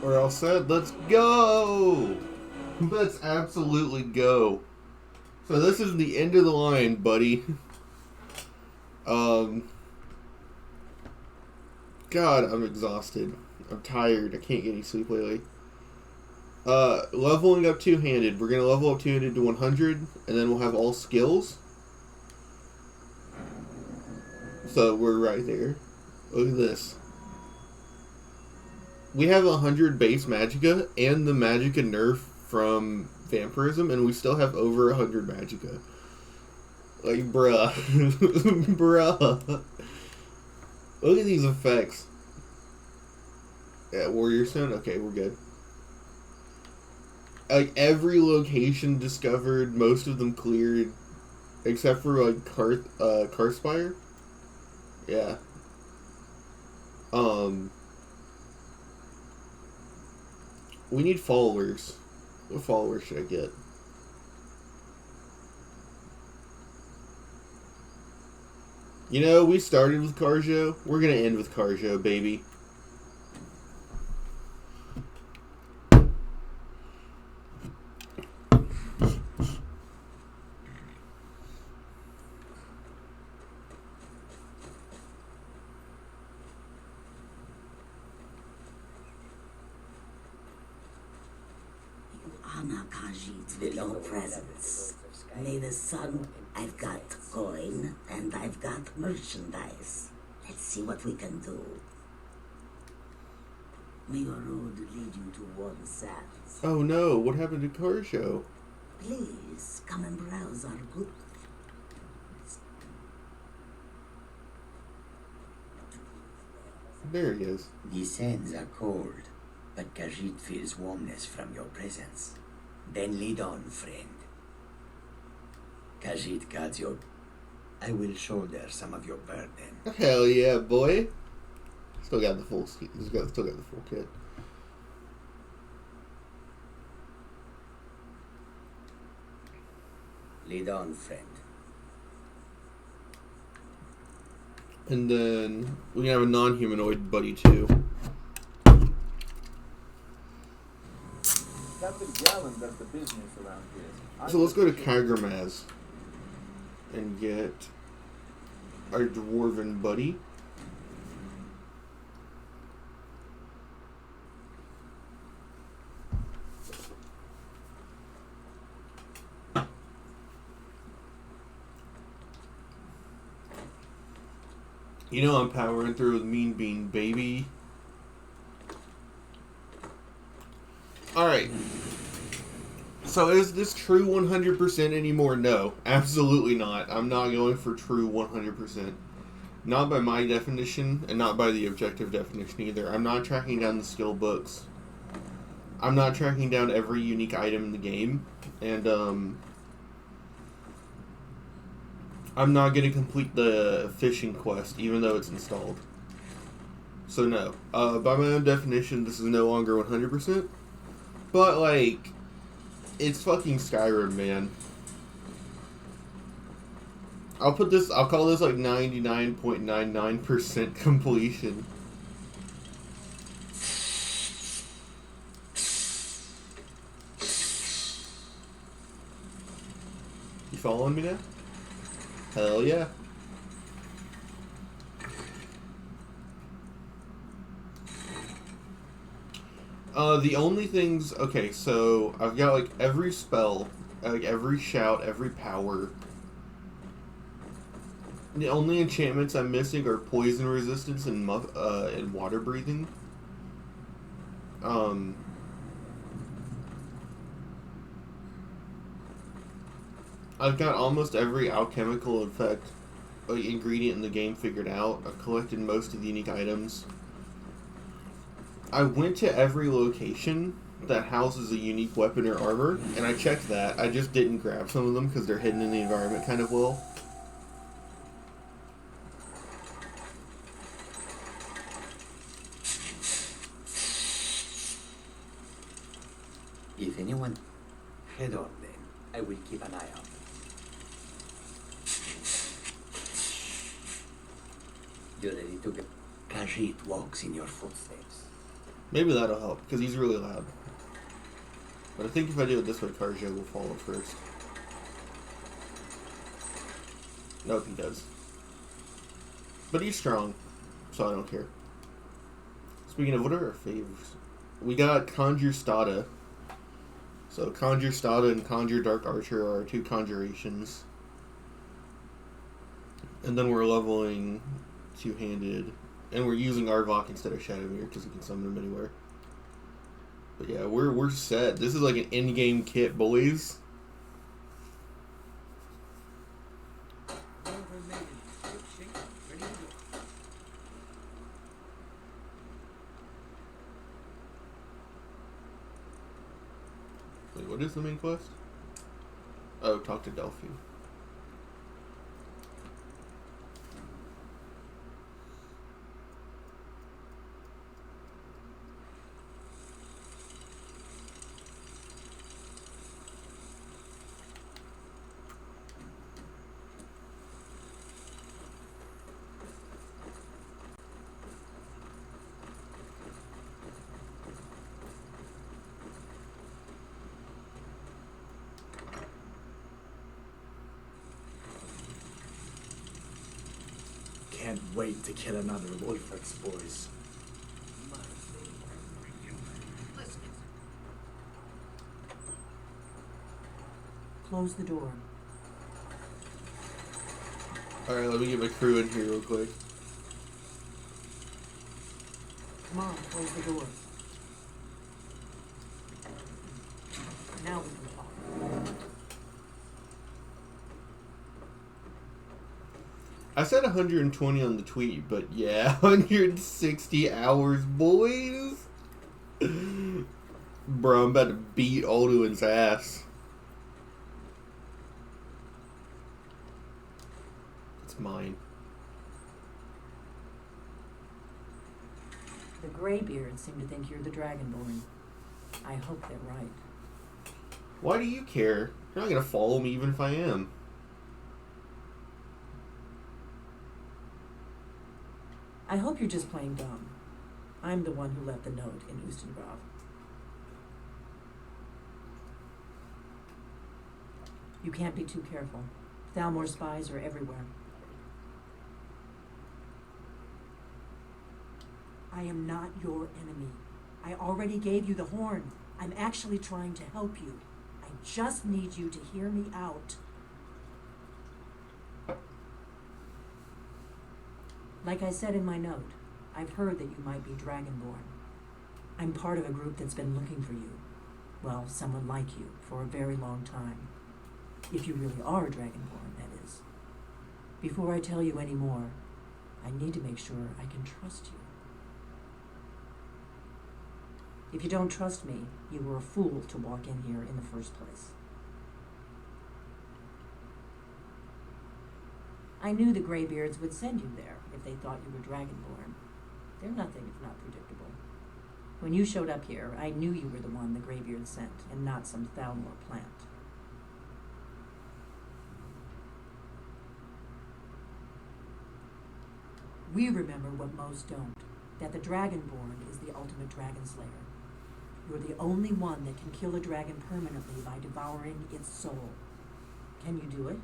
We're all set. Let's go. Let's absolutely go. So this is the end of the line, buddy. Um. God, I'm exhausted. I'm tired. I can't get any sleep lately. Leveling up two-handed. We're gonna level up two-handed to 100, and then we'll have all skills. So we're right there. Look at this. We have 100 base magicka and the magicka nerf from vampirism, and we still have over 100 magicka. Like, bruh. Bruh. Look at these effects. Yeah, Warrior Stone? Okay, we're good. Like, every location discovered, most of them cleared, except for, like, Karspire. Yeah. We need followers. What followers should I get? You know, we started with Carjo. We're gonna end with Carjo, baby. Honor Khajiit with your presence. May the sun, I've got coin and I've got merchandise. Let's see what we can do. May your road lead you to warm sands. Oh no, what happened to Carjo? Please come and browse our good. There he is. The sands are cold, but Khajiit feels warmness from your presence. Then lead on, friend. Khajiit guards your... I will shoulder some of your burden. Hell yeah, boy. Still got the full kit. Lead on, friend. And then we have a non-humanoid buddy too. Captain Gallon does the business around here. So let's go to Kagramaz and get our dwarven buddy. You know I'm powering through with Mean Bean, baby. Alright. So is this true 100% anymore? No, absolutely not. I'm not going for true 100%. Not by my definition, and not by the objective definition either. I'm not tracking down the skill books. I'm not tracking down every unique item in the game. And, I'm not going to complete the fishing quest, even though it's installed. So no. By my own definition, this is no longer 100%. But, like, it's fucking Skyrim, man. I'll call this, like, 99.99% completion. You following me now? Hell yeah. The only things... Okay, so I've got, like, every spell, like, every shout, every power. The only enchantments I'm missing are poison resistance and water breathing. I've got almost every alchemical effect, like, ingredient in the game figured out. I've collected most of the unique items. I went to every location that houses a unique weapon or armor, and I checked that. I just didn't grab some of them because they're hidden in the environment kind of well. If anyone... Head on, then. I will keep an eye out. You're ready to go. Khajiit walks in your footsteps. Maybe that'll help, because he's really loud. But I think if I do it this way, Karja will follow first. Nope, he does. But he's strong, so I don't care. Speaking of, what are our favorites? We got Conjure Stada. So Conjure Stada and Conjure Dark Archer are our two conjurations. And then we're leveling two-handed. And we're using Arvok instead of Shadowmere because we can summon him anywhere. But yeah, we're set. This is like an in-game kit, boys. Wait, what is the main quest? Oh, talk to Delphi. Can't wait to kill another Wolfex boys. Close the door. Alright, let me get my crew in here real quick. Come on, close the door. Now we can talk. I said 120 on the tweet, but yeah, 160 hours, boys. Bro, I'm about to beat Alduin's ass. It's mine. The Greybeards seem to think you're the Dragonborn. I hope they're right. Why do you care? You're not gonna follow me even if I am. I hope you're just playing dumb. I'm the one who left the note in Ustengrav. You can't be too careful. Thalmor spies are everywhere. I am not your enemy. I already gave you the horn. I'm actually trying to help you. I just need you to hear me out. Like I said in my note, I've heard that you might be Dragonborn. I'm part of a group that's been looking for you. Well, someone like you, for a very long time. If you really are a Dragonborn, that is. Before I tell you any more, I need to make sure I can trust you. If you don't trust me, you were a fool to walk in here in the first place. I knew the Greybeards would send you there if they thought you were Dragonborn. They're nothing if not predictable. When you showed up here, I knew you were the one the Greybeards sent, and not some Thalmor plant. We remember what most don't, that the Dragonborn is the ultimate dragon slayer. You're the only one that can kill a dragon permanently by devouring its soul. Can you do it?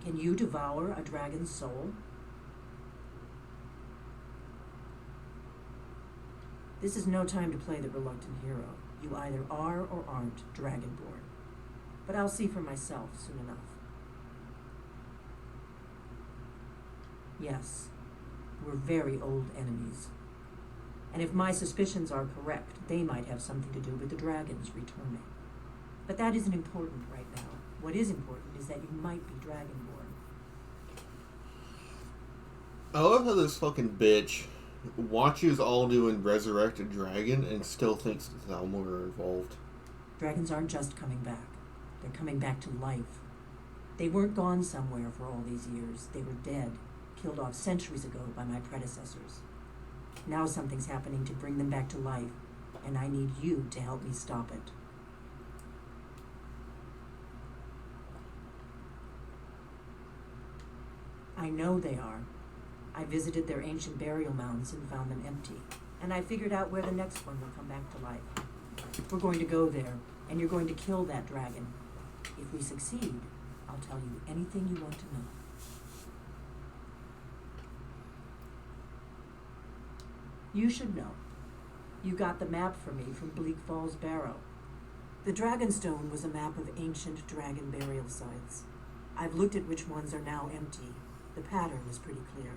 Can you devour a dragon's soul? This is no time to play the reluctant hero. You either are or aren't Dragonborn. But I'll see for myself soon enough. Yes, we're very old enemies. And if my suspicions are correct, they might have something to do with the dragons returning. But that isn't important right now. What is important is that you might be Dragonborn. I love how this fucking bitch watches Alduin resurrect a dragon and still thinks that Thalmor are involved. Dragons aren't just coming back. They're coming back to life. They weren't gone somewhere for all these years. They were dead, killed off centuries ago by my predecessors. Now something's happening to bring them back to life, and I need you to help me stop it. I know they are. I visited their ancient burial mounds and found them empty. and I figured out where the next one will come back to life. We're going to go there, and you're going to kill that dragon. If we succeed, I'll tell you anything you want to know. You should know. You got the map for me from Bleak Falls Barrow. The Dragonstone was a map of ancient dragon burial sites. I've looked at which ones are now empty. The pattern is pretty clear.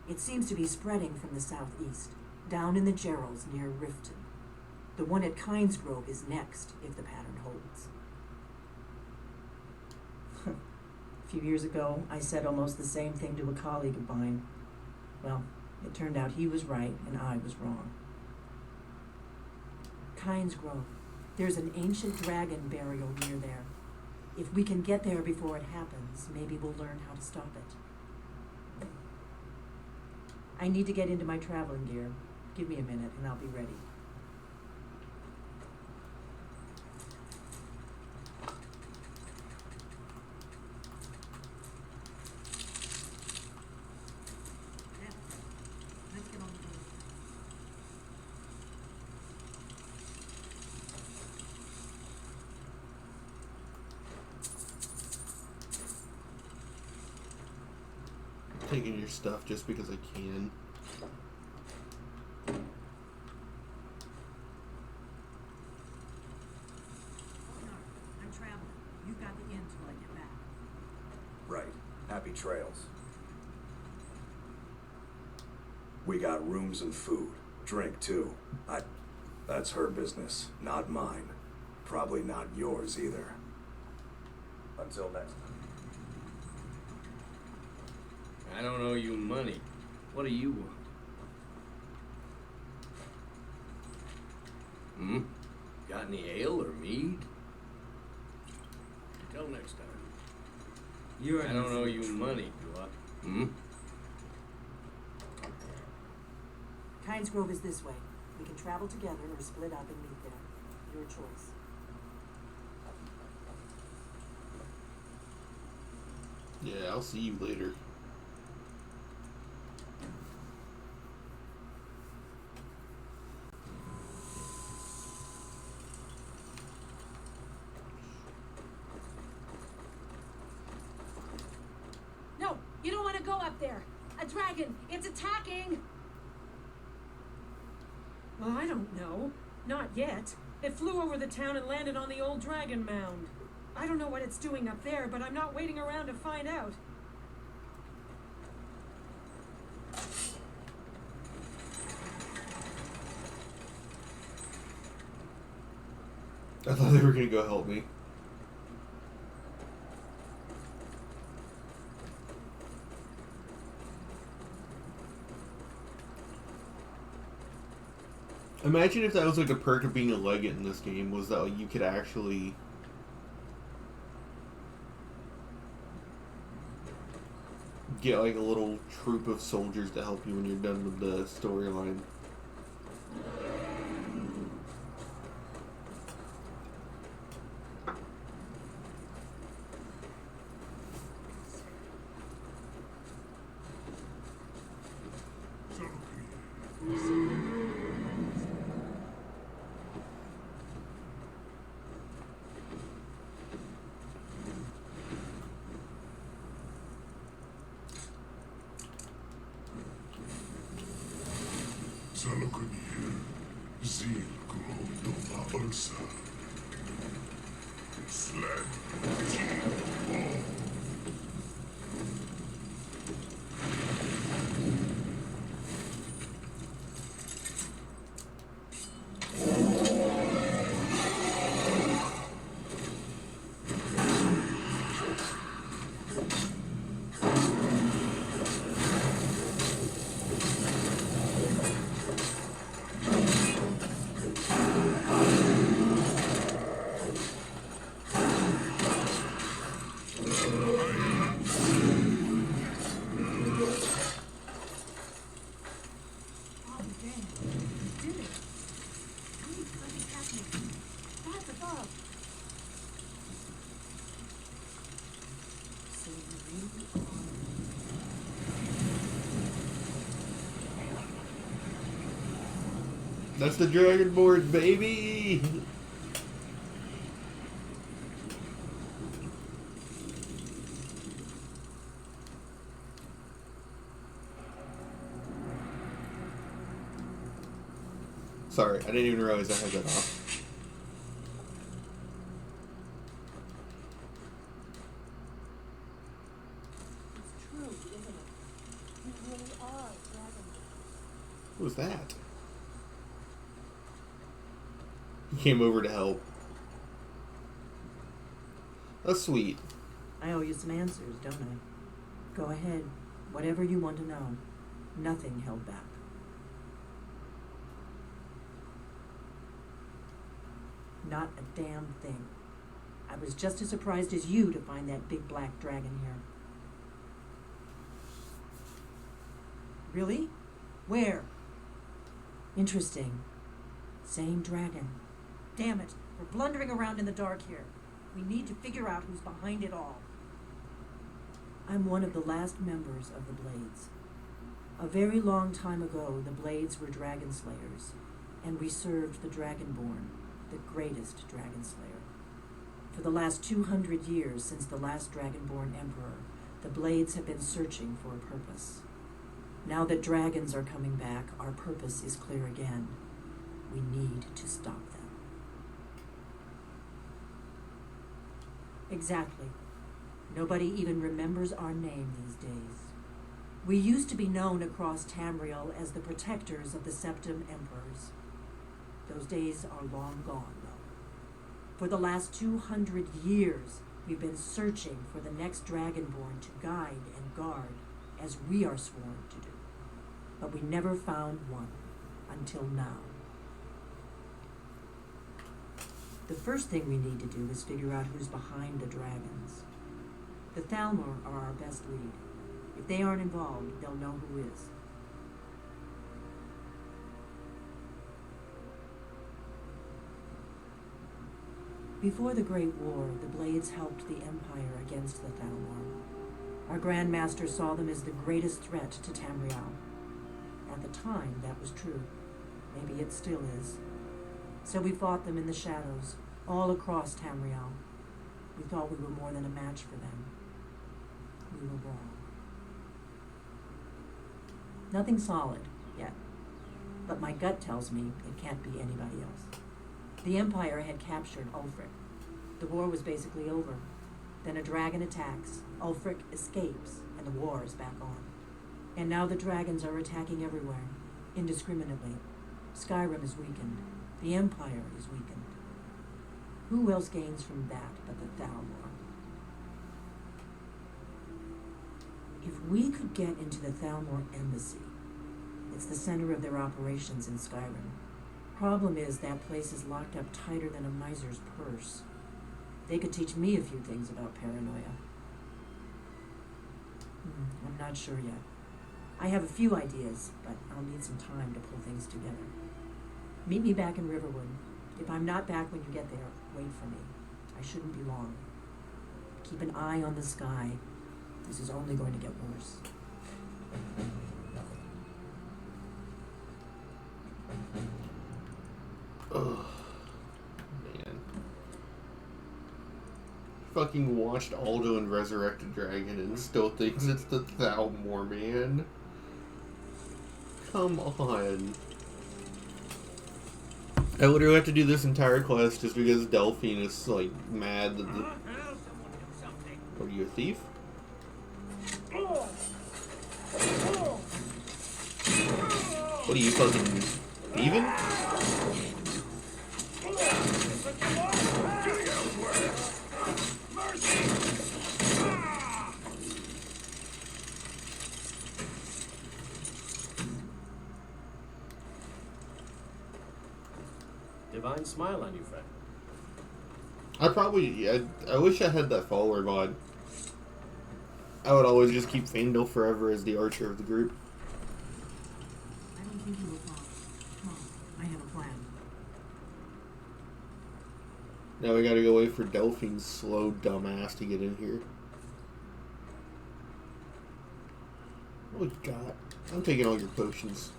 It seems to be spreading from the southeast, down in the Geralds near Riften. The one at Kynesgrove is next, if the pattern holds. A few years ago, I said almost the same thing to a colleague of mine. Well, it turned out he was right and I was wrong. Kynesgrove. There's an ancient dragon burial near there. If we can get there before it happens, maybe we'll learn how to stop it. I need to get into my traveling gear. Give me a minute and I'll be ready. Let's get on the road. Taking your stuff just because I can. I'm traveling. You've got the inn till I get back. Right. Happy trails. We got rooms and food. Drink, too. That's her business, not mine. Probably not yours, either. Until next time. I don't owe you money. What do you want? Got any ale or mead? Till next time. I don't owe you money, do I? Kynesgrove is this way. We can travel together or split up and meet there. Your choice. Yeah, I'll see you later. No, you don't want to go up there. A dragon, it's attacking. Well, I don't know. Not yet. It flew over the town and landed on the old dragon mound. I don't know what it's doing up there, but I'm not waiting around to find out. I thought they were gonna go help me. Imagine if that was like a perk of being a legate in this game, was that like, you could actually get like a little troop of soldiers to help you when you're done with the storyline. That's the Dragonborn, baby! Sorry, I didn't even realize I had that off. It's true, isn't it? You really are Dragonborn. What was that? He came over to help. That's sweet. I owe you some answers, don't I? Go ahead. Whatever you want to know. Nothing held back. Not a damn thing. I was just as surprised as you to find that big black dragon here. Really? Where? Interesting. Same dragon. Damn it. We're blundering around in the dark here. We need to figure out who's behind it all. I'm one of the last members of the Blades. A very long time ago, the Blades were dragon slayers, and we served the Dragonborn, the greatest dragon slayer. For the last 200 years since the last Dragonborn Emperor, the Blades have been searching for a purpose. Now that dragons are coming back, our purpose is clear again. We need to stop them. Exactly. Nobody even remembers our name these days. We used to be known across Tamriel as the protectors of the Septim Emperors. Those days are long gone, though. For the last 200 years, we've been searching for the next Dragonborn to guide and guard, as we are sworn to do. But we never found one, until now. The first thing we need to do is figure out who's behind the dragons. The Thalmor are our best lead. If they aren't involved, they'll know who is. Before the Great War, the Blades helped the Empire against the Thalmor. Our Grand Master saw them as the greatest threat to Tamriel. At the time, that was true. Maybe it still is. So we fought them in the shadows, all across Tamriel. We thought we were more than a match for them. We were wrong. Nothing solid, yet. But my gut tells me it can't be anybody else. The Empire had captured Ulfric. The war was basically over. Then a dragon attacks, Ulfric escapes, and the war is back on. And now the dragons are attacking everywhere, indiscriminately. Skyrim is weakened. The Empire is weakened. Who else gains from that but the Thalmor? If we could get into the Thalmor embassy, it's the center of their operations in Skyrim. Problem is, that place is locked up tighter than a miser's purse. They could teach me a few things about paranoia. I'm not sure yet. I have a few ideas, but I'll need some time to pull things together. Meet me back in Riverwood. If I'm not back when you get there, wait for me. I shouldn't be long. Keep an eye on the sky. This is only going to get worse. Ugh. Man. Fucking watched Alduin resurrect a dragon and still thinks it's the Thalmor, man. Come on. I literally have to do this entire quest just because Delphine is, like, mad that the... What, are you a thief? What are you, fucking thieving? Divine smile on you, friend. I wish I had that follower mod. I would always just keep Faendal forever as the archer of the group. I don't think you will fall. Come on, I have a plan. Now we gotta go wait for Delphine's slow dumbass to get in here. What we got? I'm taking all your potions.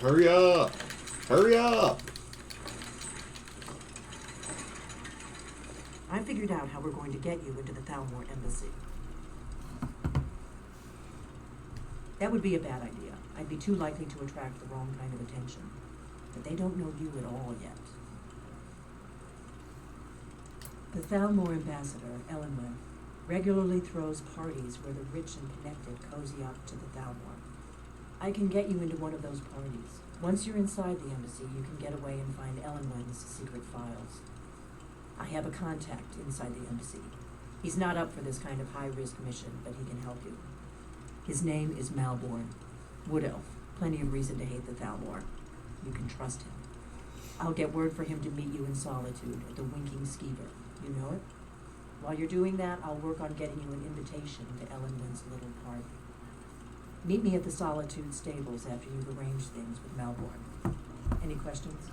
Hurry up! Hurry up! I figured out how we're going to get you into the Thalmor embassy. That would be a bad idea. I'd be too likely to attract the wrong kind of attention. But they don't know you at all yet. The Thalmor ambassador, Elenwen, regularly throws parties where the rich and connected cozy up to the Thalmor. I can get you into one of those parties. Once you're inside the embassy, you can get away and find Elenwen's secret files. I have a contact inside the embassy. He's not up for this kind of high-risk mission, but he can help you. His name is Malborn. Wood Elf. Plenty of reason to hate the Thalmor. You can trust him. I'll get word for him to meet you in Solitude at the Winking Skeever. You know it? While you're doing that, I'll work on getting you an invitation to Elenwen's little party. Meet me at the Solitude stables after you've arranged things with Malborn. Any questions?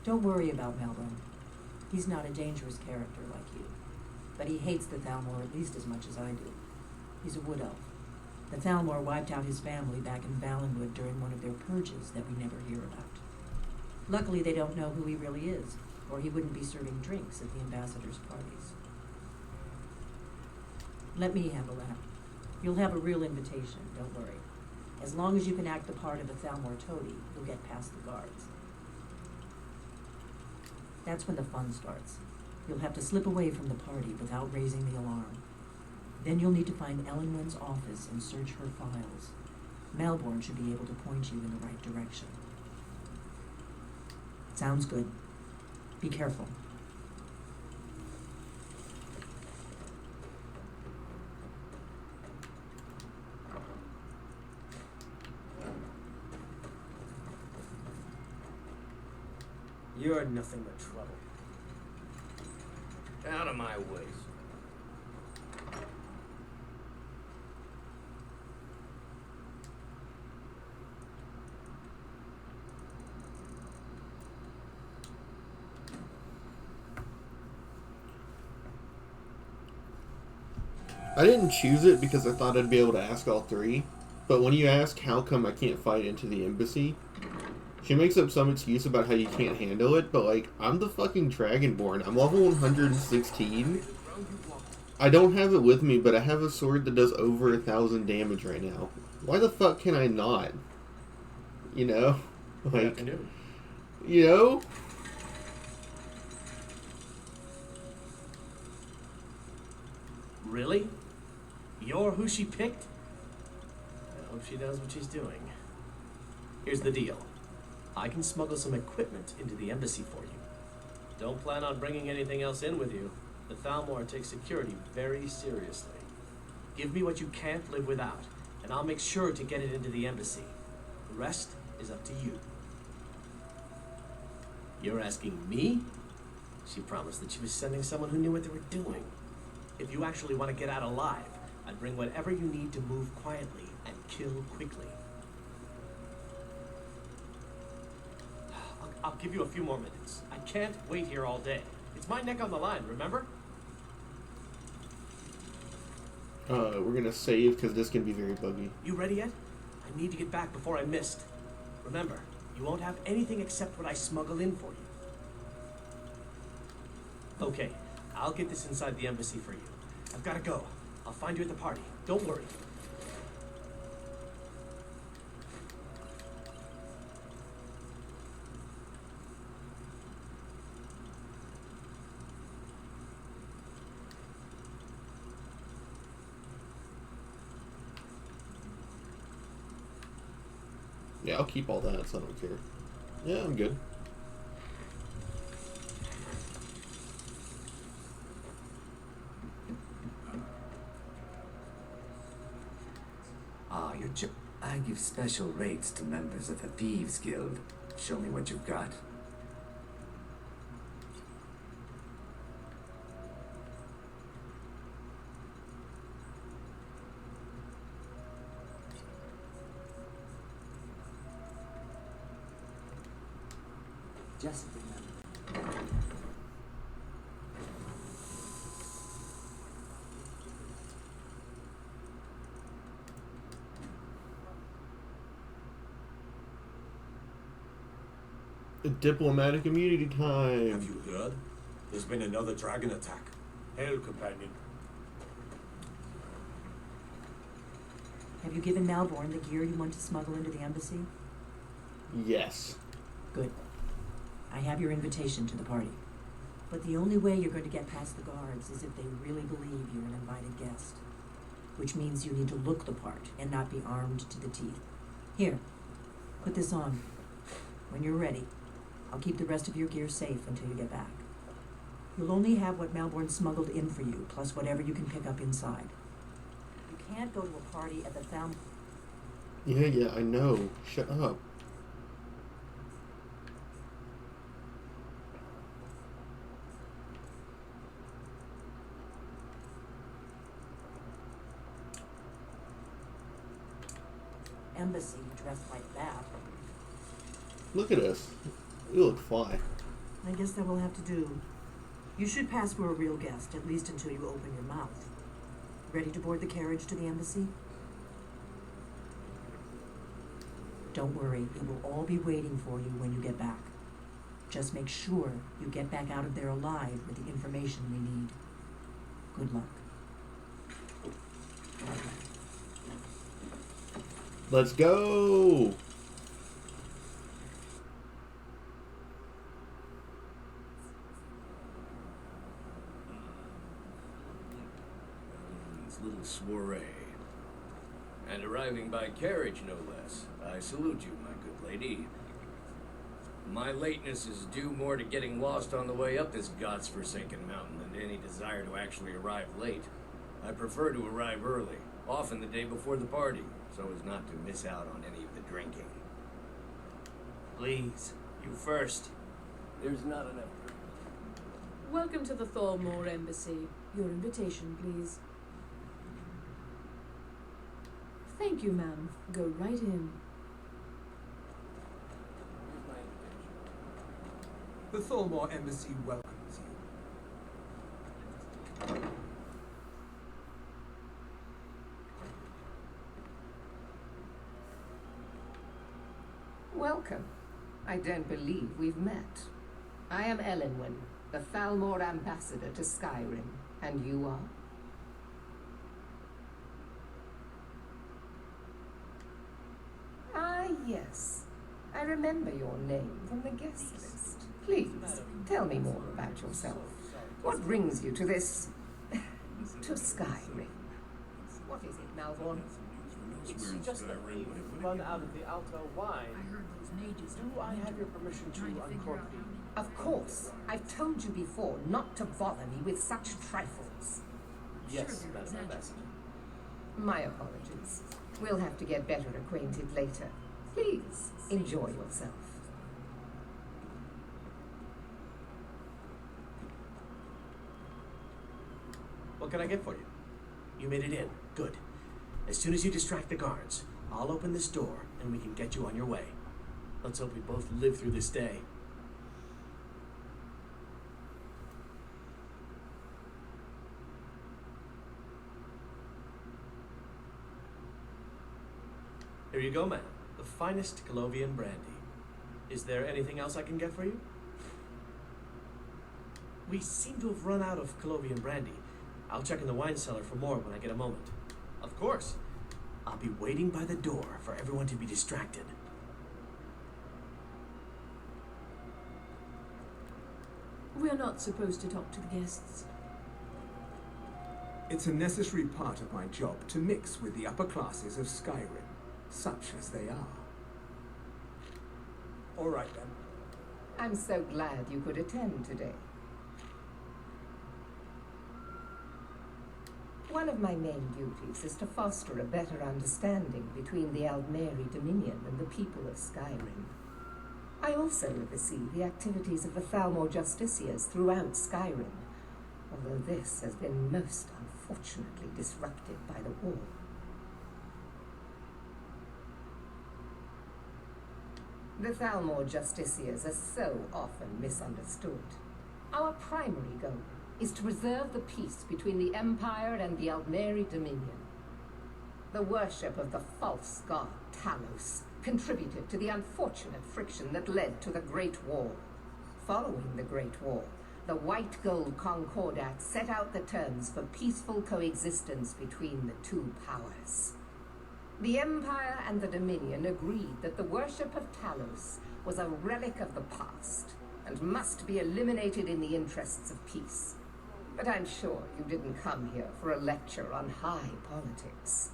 Don't worry about Malborn. He's not a dangerous character like you. But he hates the Thalmor at least as much as I do. He's a wood elf. The Thalmor wiped out his family back in Valenwood during one of their purges that we never hear about. Luckily, they don't know who he really is, or he wouldn't be serving drinks at the ambassador's parties. Let me handle that. You'll have a real invitation, don't worry. As long as you can act the part of a Thalmor toady, you'll get past the guards. That's when the fun starts. You'll have to slip away from the party without raising the alarm. Then you'll need to find Elenwen's office and search her files. Malborn should be able to point you in the right direction. Sounds good. Be careful. You're nothing but trouble. Out of my way. I didn't choose it because I thought I'd be able to ask all three, but when you ask how come I can't fight into the embassy, she makes up some excuse about how you can't handle it, but like, I'm the fucking Dragonborn. I'm level 116. I don't have it with me, but I have a sword that does over 1,000 damage right now. Why the fuck can I not? You know? Like, you know? Really? You're who she picked? I hope she knows what she's doing. Here's the deal. I can smuggle some equipment into the embassy for you. Don't plan on bringing anything else in with you. The Thalmor takes security very seriously. Give me what you can't live without, and I'll make sure to get it into the embassy. The rest is up to you. You're asking me? She promised that she was sending someone who knew what they were doing. If you actually want to get out alive, I'd bring whatever you need to move quietly and kill quickly. I'll give you a few more minutes. I can't wait here all day. It's my neck on the line, remember? We're gonna save because this can be very buggy. You ready yet? I need to get back before I missed. Remember, you won't have anything except what I smuggle in for you. Okay, I'll get this inside the embassy for you. I've gotta go. I'll find you at the party. Don't worry. Yeah, I'll keep all that, so I don't care. Yeah, I'm good. Ah, I give special rates to members of the Thieves Guild. Show me what you've got. Just remember. Diplomatic immunity time. Have you heard? There's been another dragon attack. Hail, companion. Have you given Malborn the gear you want to smuggle into the embassy? Yes. Good. I have your invitation to the party. But the only way you're going to get past the guards is if they really believe you're an invited guest. Which means you need to look the part and not be armed to the teeth. Here, put this on. When you're ready, I'll keep the rest of your gear safe until you get back. You'll only have what Malborn smuggled in for you, plus whatever you can pick up inside. You can't go to a party at the Thalmor. Yeah, I know. Shut up. Embassy dressed like that. Look at us. We look fly. I guess that will have to do. You should pass for a real guest, at least until you open your mouth. Ready to board the carriage to the embassy? Don't worry, it will all be waiting for you when you get back. Just make sure you get back out of there alive with the information we need. Good luck. Let's go! This little soiree. And arriving by carriage, no less. I salute you, my good lady. My lateness is due more to getting lost on the way up this god's-forsaken mountain than to any desire to actually arrive late. I prefer to arrive early, often the day before the party, so as not to miss out on any of the drinking. Please, you first. There's not enough. Welcome to the Thalmor Embassy. Your invitation, please. Thank you, ma'am. Go right in. The Thalmor Embassy welcomes you. Welcome. I don't believe we've met. I am Elenwen, the Thalmor ambassador to Skyrim. And you are? Ah, yes. I remember your name from the guest list. Please, tell me more about yourself. What brings you to this... to Skyrim? What is it, Malborn? It's just that we've run out of the Alto wine. Do I have your permission to uncork the... Of course. I've told you before not to bother me with such trifles. Yes, Madam Ambassador. My apologies. We'll have to get better acquainted later. Please, enjoy yourself. What can I get for you? You made it in. Good. As soon as you distract the guards, I'll open this door and we can get you on your way. Let's hope we both live through this day. Here you go, ma'am. The finest Colovian brandy. Is there anything else I can get for you? We seem to have run out of Colovian brandy. I'll check in the wine cellar for more when I get a moment. Of course. I'll be waiting by the door for everyone to be distracted. We're not supposed to talk to the guests. It's a necessary part of my job to mix with the upper classes of Skyrim, such as they are. All right, then. I'm so glad you could attend today. One of my main duties is to foster a better understanding between the Aldmeri Dominion and the people of Skyrim. I also oversee the activities of the Thalmor Justiciars throughout Skyrim, although this has been most unfortunately disrupted by the war. The Thalmor Justiciars are so often misunderstood. Our primary goal is to preserve the peace between the Empire and the Aldmeri Dominion. The worship of the false god Talos contributed to the unfortunate friction that led to the Great War. Following the Great War, the White Gold Concordat set out the terms for peaceful coexistence between the two powers. The Empire and the Dominion agreed that the worship of Talos was a relic of the past and must be eliminated in the interests of peace. But I'm sure you didn't come here for a lecture on high politics.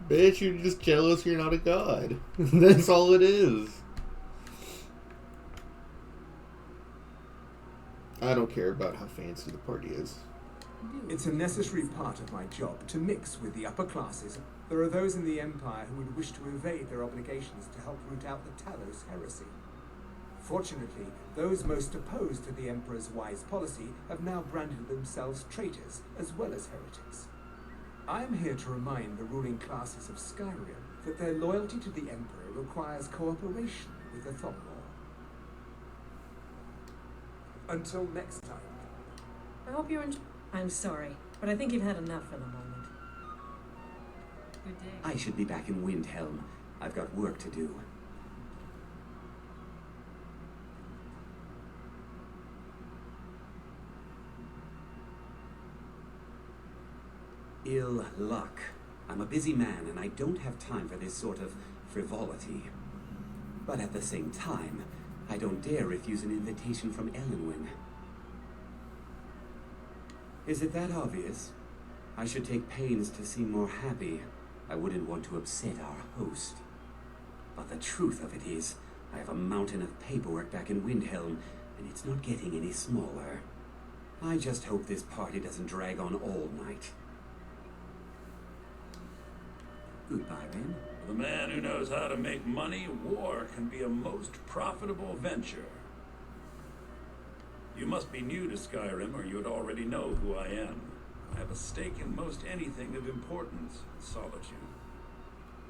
Bitch, you're just jealous you're not a god. That's all it is. I don't care about how fancy the party is. It's a necessary part of my job to mix with the upper classes. There are those in the Empire who would wish to evade their obligations to help root out the Talos heresy. Fortunately, those most opposed to the Emperor's wise policy have now branded themselves traitors as well as heretics. I am here to remind the ruling classes of Skyrim that their loyalty to the Emperor requires cooperation with the Thalmor. Until next time. I hope you're I'm sorry, but I think you've had enough for the moment. Good day. I should be back in Windhelm. I've got work to do. Ill luck. I'm a busy man and I don't have time for this sort of frivolity. But at the same time, I don't dare refuse an invitation from Elenwen. Is it that obvious? I should take pains to seem more happy. I wouldn't want to upset our host. But the truth of it is, I have a mountain of paperwork back in Windhelm, and it's not getting any smaller. I just hope this party doesn't drag on all night. Goodbye, then. For the man who knows how to make money, war can be a most profitable venture. You must be new to Skyrim, or you'd already know who I am. I have a stake in most anything of importance in Solitude.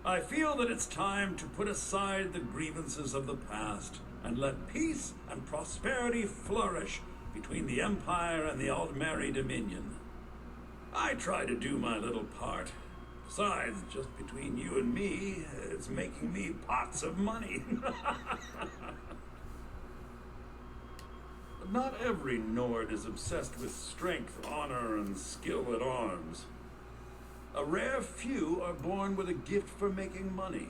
I feel that it's time to put aside the grievances of the past and let peace and prosperity flourish between the Empire and the Aldmeri Dominion. I try to do my little part. Besides, just between you and me, it's making me pots of money. But not every Nord is obsessed with strength, honor, and skill at arms. A rare few are born with a gift for making money.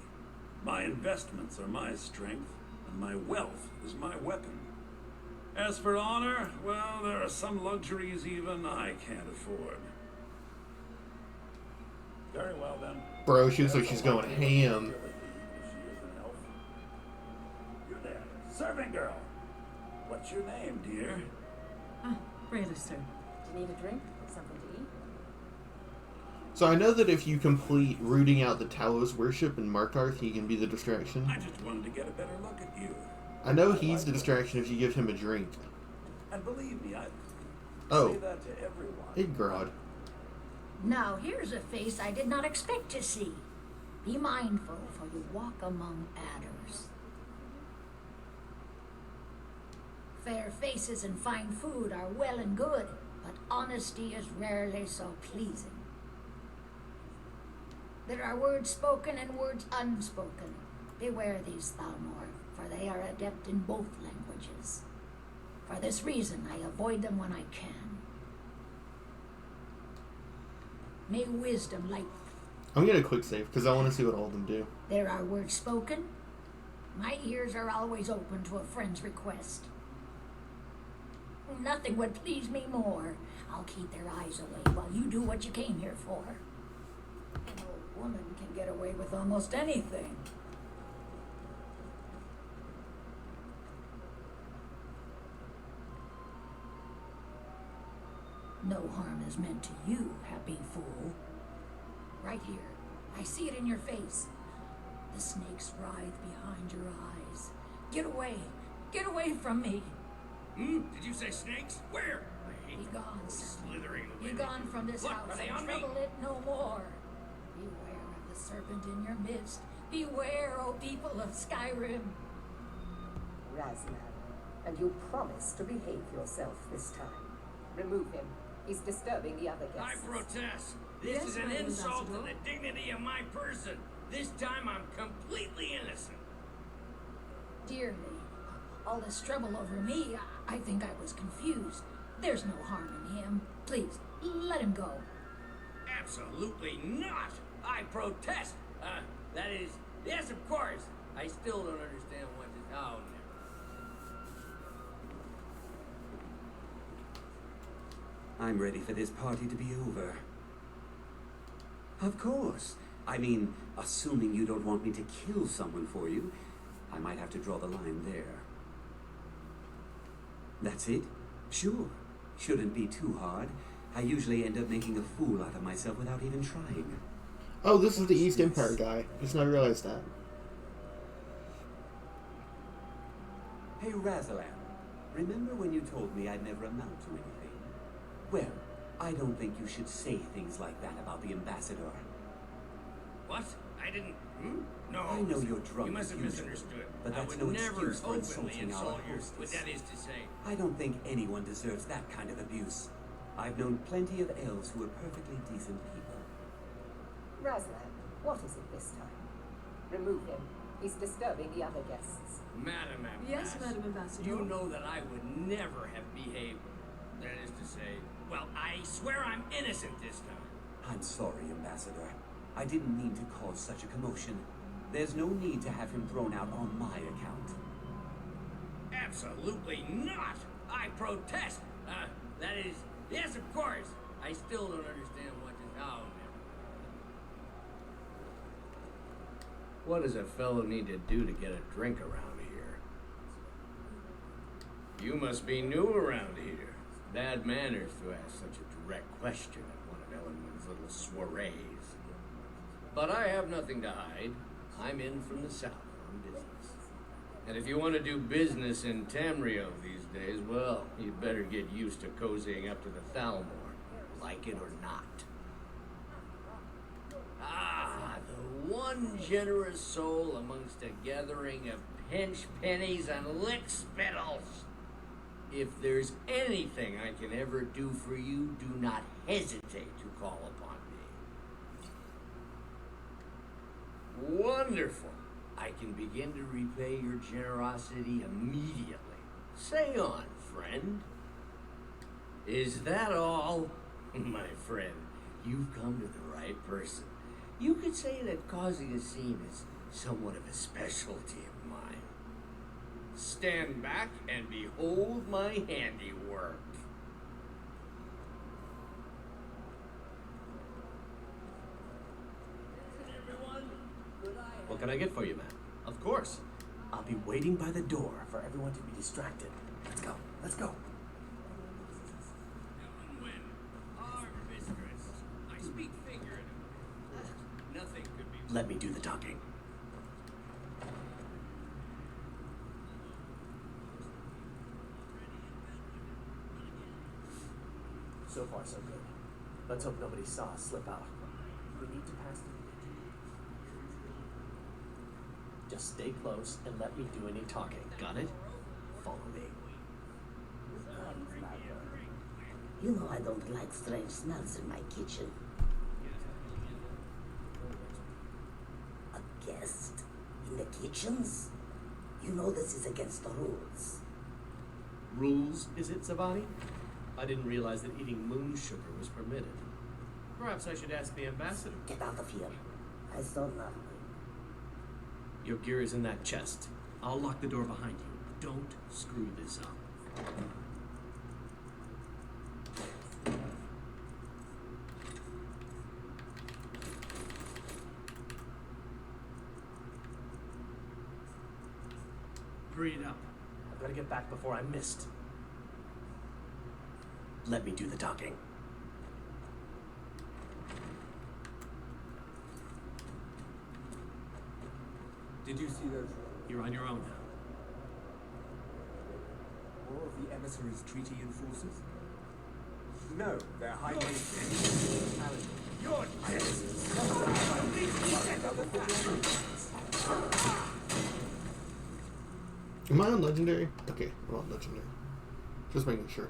My investments are my strength, and my wealth is my weapon. As for honor, well, there are some luxuries even I can't afford. Very well, then. Bro, she looks like she's going ham. She is an elf. You're there. Serving girl. What's your name, dear? Rayla, sir. Do you need a drink or something to eat? So I know that if you complete rooting out the Talos worship in Markarth, he can be the distraction. I just wanted to get a better look at you. I know he's the distraction if you give him a drink. And believe me, I Oh. say that to everyone. Iggrod. Now here's a face I did not expect to see. Be mindful, for you walk among adders. Fair faces and fine food are well and good, but honesty is rarely so pleasing. There are words spoken and words unspoken. Beware these Thalmor, for they are adept in both languages. For this reason, I avoid them when I can. May wisdom light. I'm gonna quick save because I want to see what all of them do. There are words spoken. My ears are always open to a friend's request. Nothing would please me more. I'll keep their eyes away while you do what you came here for. An old woman can get away with almost anything. No harm is meant to you, happy fool. Right here. I see it in your face. The snakes writhe behind your eyes. Get away. Get away from me. Did you say snakes? Where? Be gone, son. Slithering. Be gone from this Look, house are they and on me? trouble it no more. Beware of the serpent in your midst. Beware, O people of Skyrim. Razlan, and you promise to behave yourself this time. Remove him. He's disturbing the other I guests. protest. This Yes, is an Madam insult to Ambassador. the dignity of my person. This time I'm completely innocent. Dearly, all this trouble over me, I think I was confused. There's no harm in him. Please, let him go. Absolutely not! I protest! That is, yes, of course. I still don't understand what this. Oh, never. I'm ready for this party to be over. Of course. I mean, assuming you don't want me to kill someone for you, I might have to draw the line there. That's it? Sure. Shouldn't be too hard. I usually end up making a fool out of myself without even trying. Oh, this is the East Empire guy. Just now realized that. Hey, Razalan, remember when you told me I'd never amount to anything? Well, I don't think you should say things like that about the ambassador. What? I didn't. No. I know you're drunk. You must have as usual, misunderstood. but that's I no would never excuse for openly insulting our insult you. hostess. What that is to say. I don't think anyone deserves that kind of abuse. I've known plenty of elves who are perfectly decent people. Razlan, what is it this time? Remove him. He's disturbing the other guests. Madam Ambassador. Yes, Madam Ambassador. You know that I would never have behaved. That is to say, well, I swear I'm innocent this time. I'm sorry, Ambassador. I didn't mean to cause such a commotion. There's no need to have him thrown out on my account. Absolutely not! I protest! That is, yes, of course. I still don't understand what this. Oh, never. What does a fellow need to do to get a drink around here? You must be new around here. Bad manners to ask such a direct question at one of Ellenwood's little soirees. But I have nothing to hide. I'm in from the south on business. And if you want to do business in Tamriel these days, well, you'd better get used to cozying up to the Thalmor, like it or not. Ah, the one generous soul amongst a gathering of pinch pennies and lick spittles. If there's anything I can ever do for you, do not hesitate to call upon me. Wonderful. I can begin to repay your generosity immediately. Say on, friend. Is that all? My friend, you've come to the right person. You could say that causing a scene is somewhat of a specialty of mine. Stand back and behold my handiwork. What can I get for you, man? Of course. I'll be waiting by the door for everyone to be distracted. Let's go. Let's go. Ellenwood, our mistress. I speak figuratively. Nothing could be. Let me do the talking. So far, so good. Let's hope nobody saw us slip out. We need to pass the bridge. Just stay close and let me do any talking. Got it? Follow me. You know I don't like strange smells in my kitchen. A guest in the kitchens? You know this is against the rules. Rules, is it, Zavani? I didn't realize that eating moon sugar was permitted. Perhaps I should ask the ambassador. Get out of here. I saw nothing. Your gear is in that chest. I'll lock the door behind you. Don't screw this up. Hurry it up. I've got to get back before I'm missed. Let me do the talking. Did you see those? You're on your own now. More of the emissaries' treaty enforcers? No, they're hiding. You're Am I on Legendary? Okay, I'm on Legendary. Just making sure.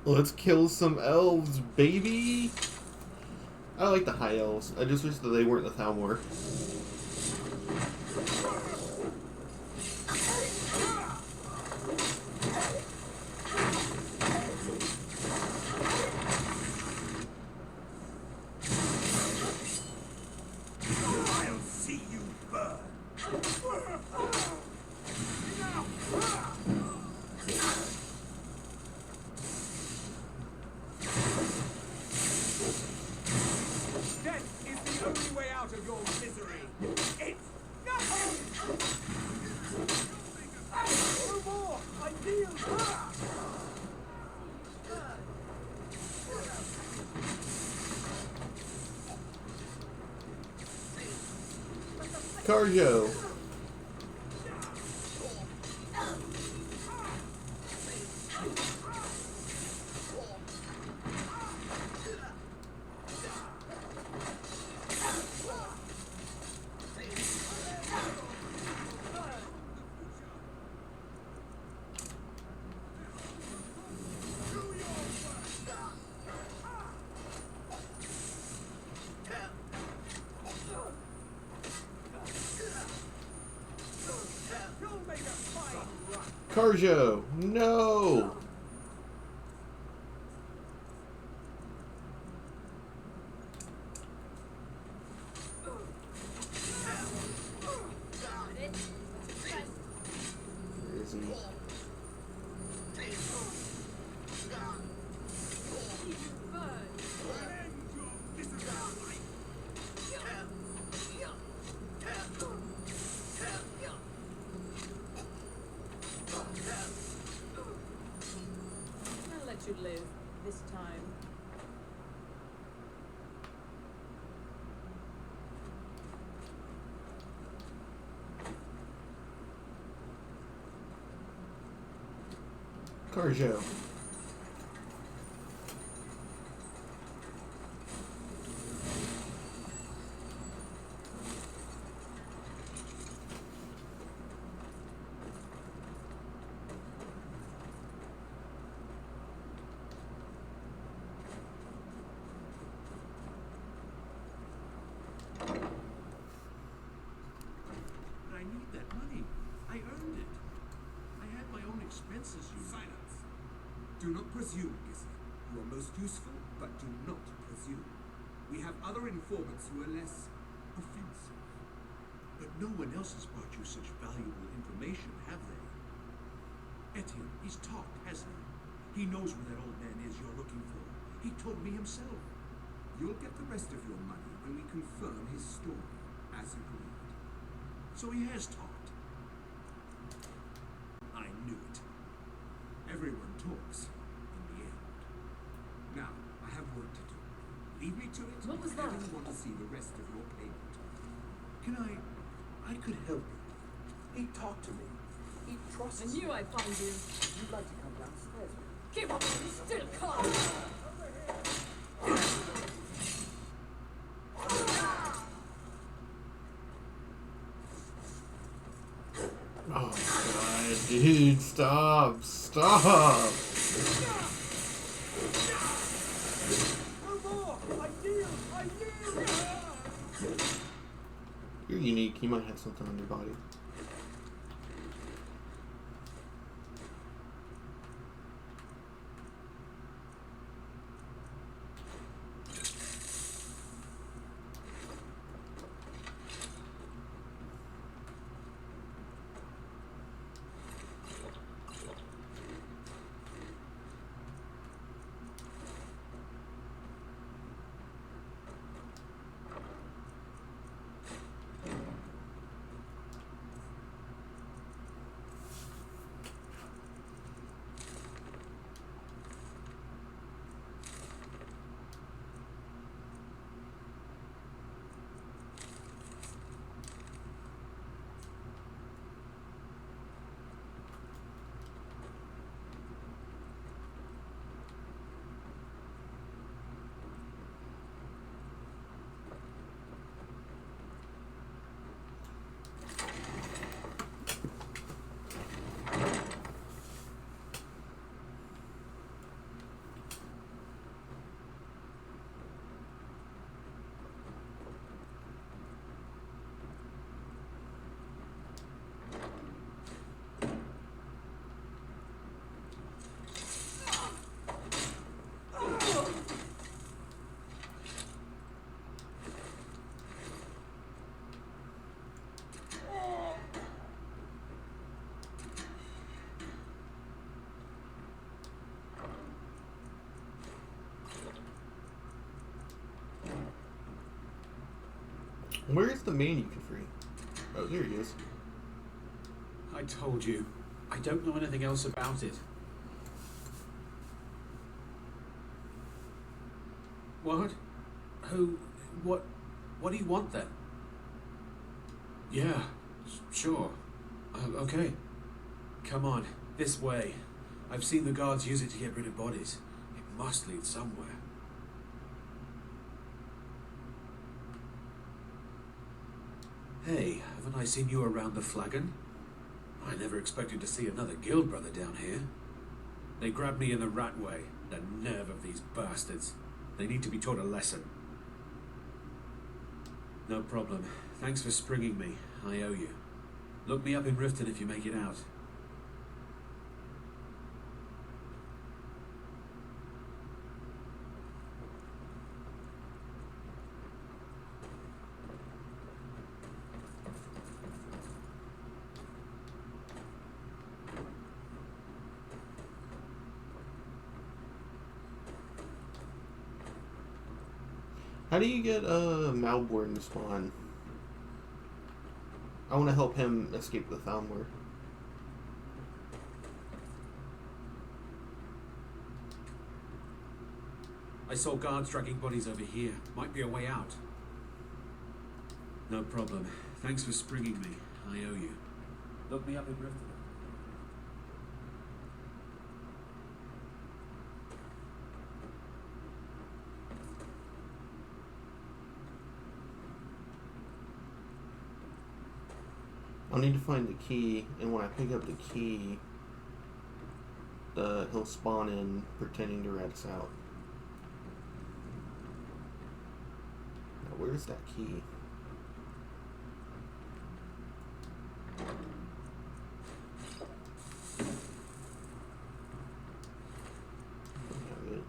Let's kill some elves, baby! I like the high elves. I just wish that they weren't the Thalmor. I'll see you burn. Death is the only way out of your misery. It's nothing! No more! I feel... Carjo! Carjo! No! Where is he? I'll let you live this time. Carjo. I need that money. I earned it. I had my own expenses, you know. Silence. Do not presume, Gissy. You are most useful, but do not presume. We have other informants who are less offensive. But no one else has brought you such valuable information, have they? Etienne, he's talked, hasn't he? He knows where that old man is you're looking for. He told me himself. You'll get the rest of your money when we confirm his story, as agreed. So he has talked. I knew it. Everyone talks, in the end. Now, I have work to do. Leave me to it. What was if that? you want to see the rest of your payment. Can I could help you. He talked to me. He trusts I knew I'd find you. You'd like to come downstairs with me? Keep up, you still come. Oh god, dude, stop! Stop! No more! I yield! I yield! You're unique, you might have something on your body. Where's the man you can free? Oh, there he is. I told you. I don't know anything else about it. What? Who? What do you want then? Yeah, sure. Okay. Come on, this way. I've seen the guards use it to get rid of bodies. It must lead somewhere. Hey, haven't I seen you around the flagon? I never expected to see another guild brother down here. They grabbed me in the rat way. The nerve of these bastards. They need to be taught a lesson. No problem. Thanks for springing me. I owe you. Look me up in Riften if you make it out. How do you get Malborn to spawn? I want to help him escape the Thalmor. I saw guards dragging bodies over here. Might be a way out. No problem. Thanks for springing me. I owe you. Look me up in Riften. I'll need to find the key, and when I pick up the key, he'll spawn in pretending to rat us out. Now, where's that key? Don't have it.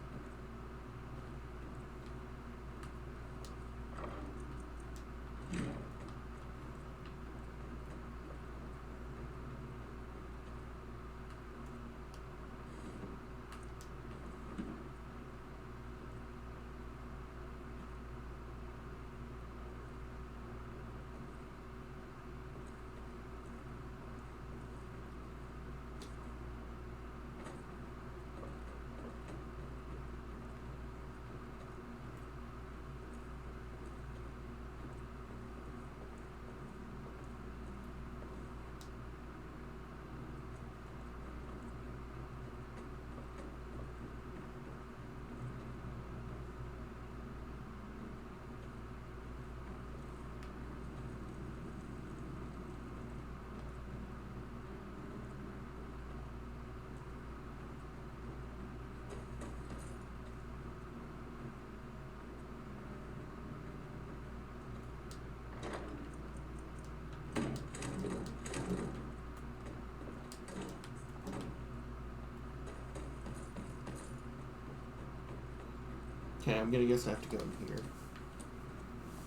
Okay, I'm gonna guess I have to go in here.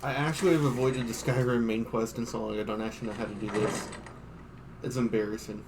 I actually have avoided the Skyrim main quest in so long I don't actually know how to do this. It's embarrassing.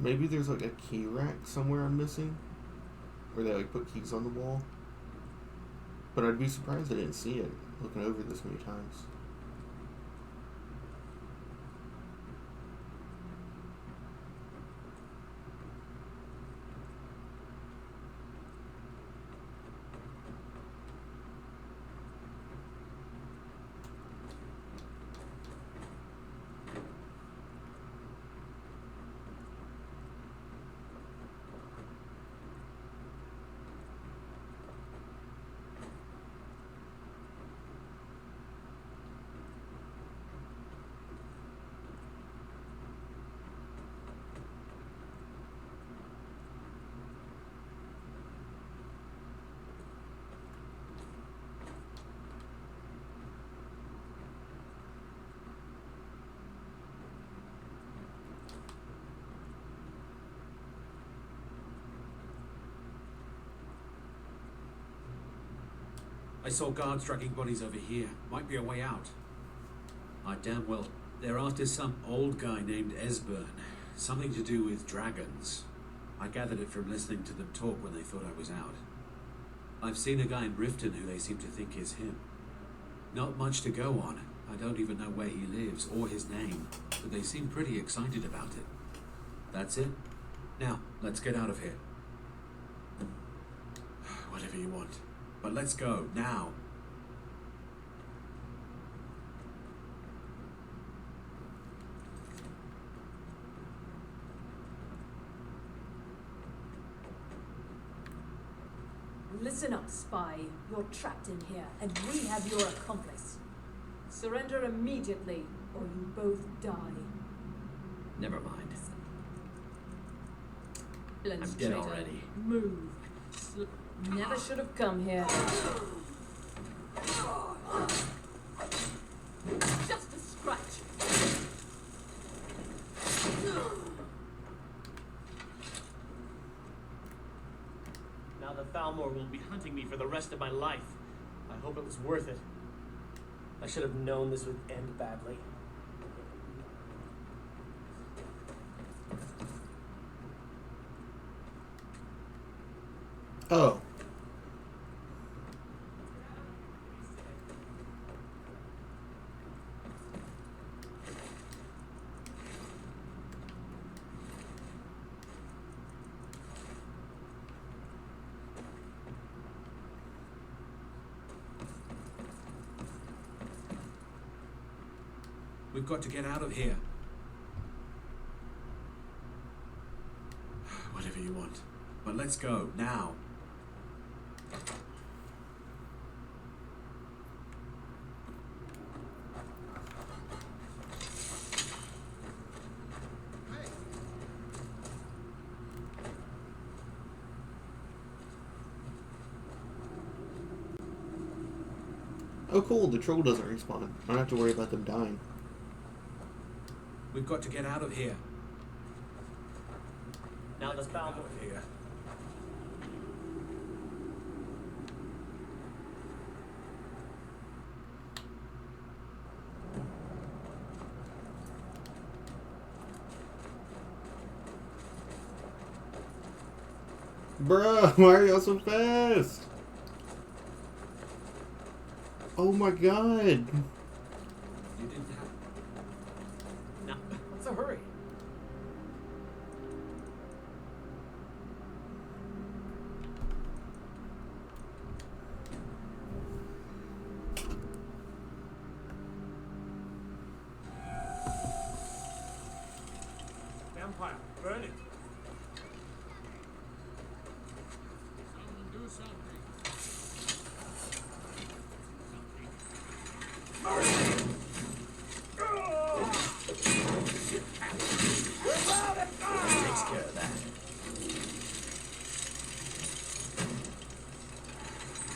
Maybe there's like a key rack somewhere I'm missing, where they like put keys on the wall. But I'd be surprised I didn't see it looking over this many times. I saw guards dragging bodies over here. Might be a way out. I damn well. They're after some old guy named Esbern. Something to do with dragons. I gathered it from listening to them talk when they thought I was out. I've seen a guy in Riften who they seem to think is him. Not much to go on. I don't even know where he lives or his name, but they seem pretty excited about it. That's it. Now, let's get out of here. Whatever you want. But let's go, now. Listen up, spy. You're trapped in here, and we have your accomplice. Surrender immediately, or you both die. Never mind. I'm dead already. Move. Never should have come here. Just a scratch. Now the Thalmor will be hunting me for the rest of my life. I hope it was worth it. I should have known this would end badly. Oh. We've got to get out of here. Whatever you want. But let's go, now. Oh cool, the troll doesn't respawn. I don't have to worry about them dying. We've got to get out of here. Now the Thalmor here. Bruh, why are y'all so fast? Oh my god. You didn't have... Now, what's the hurry? Vampire, burn it. Someone do something. Takes care of that.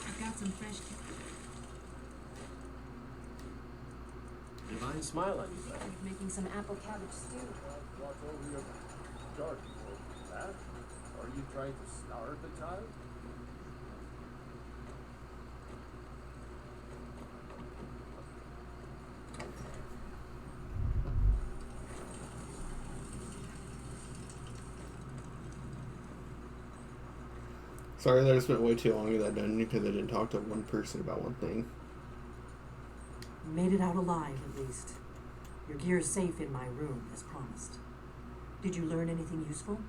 I've got some fresh. Divine smile on you, buddy. Making some apple cabbage stew. What over your dark that? Are you trying to starve the child? Sorry that I spent way too long in that dungeon because I didn't talk to one person about one thing. You made it out alive, at least. Your gear's safe in my room, as promised. Did you learn anything useful?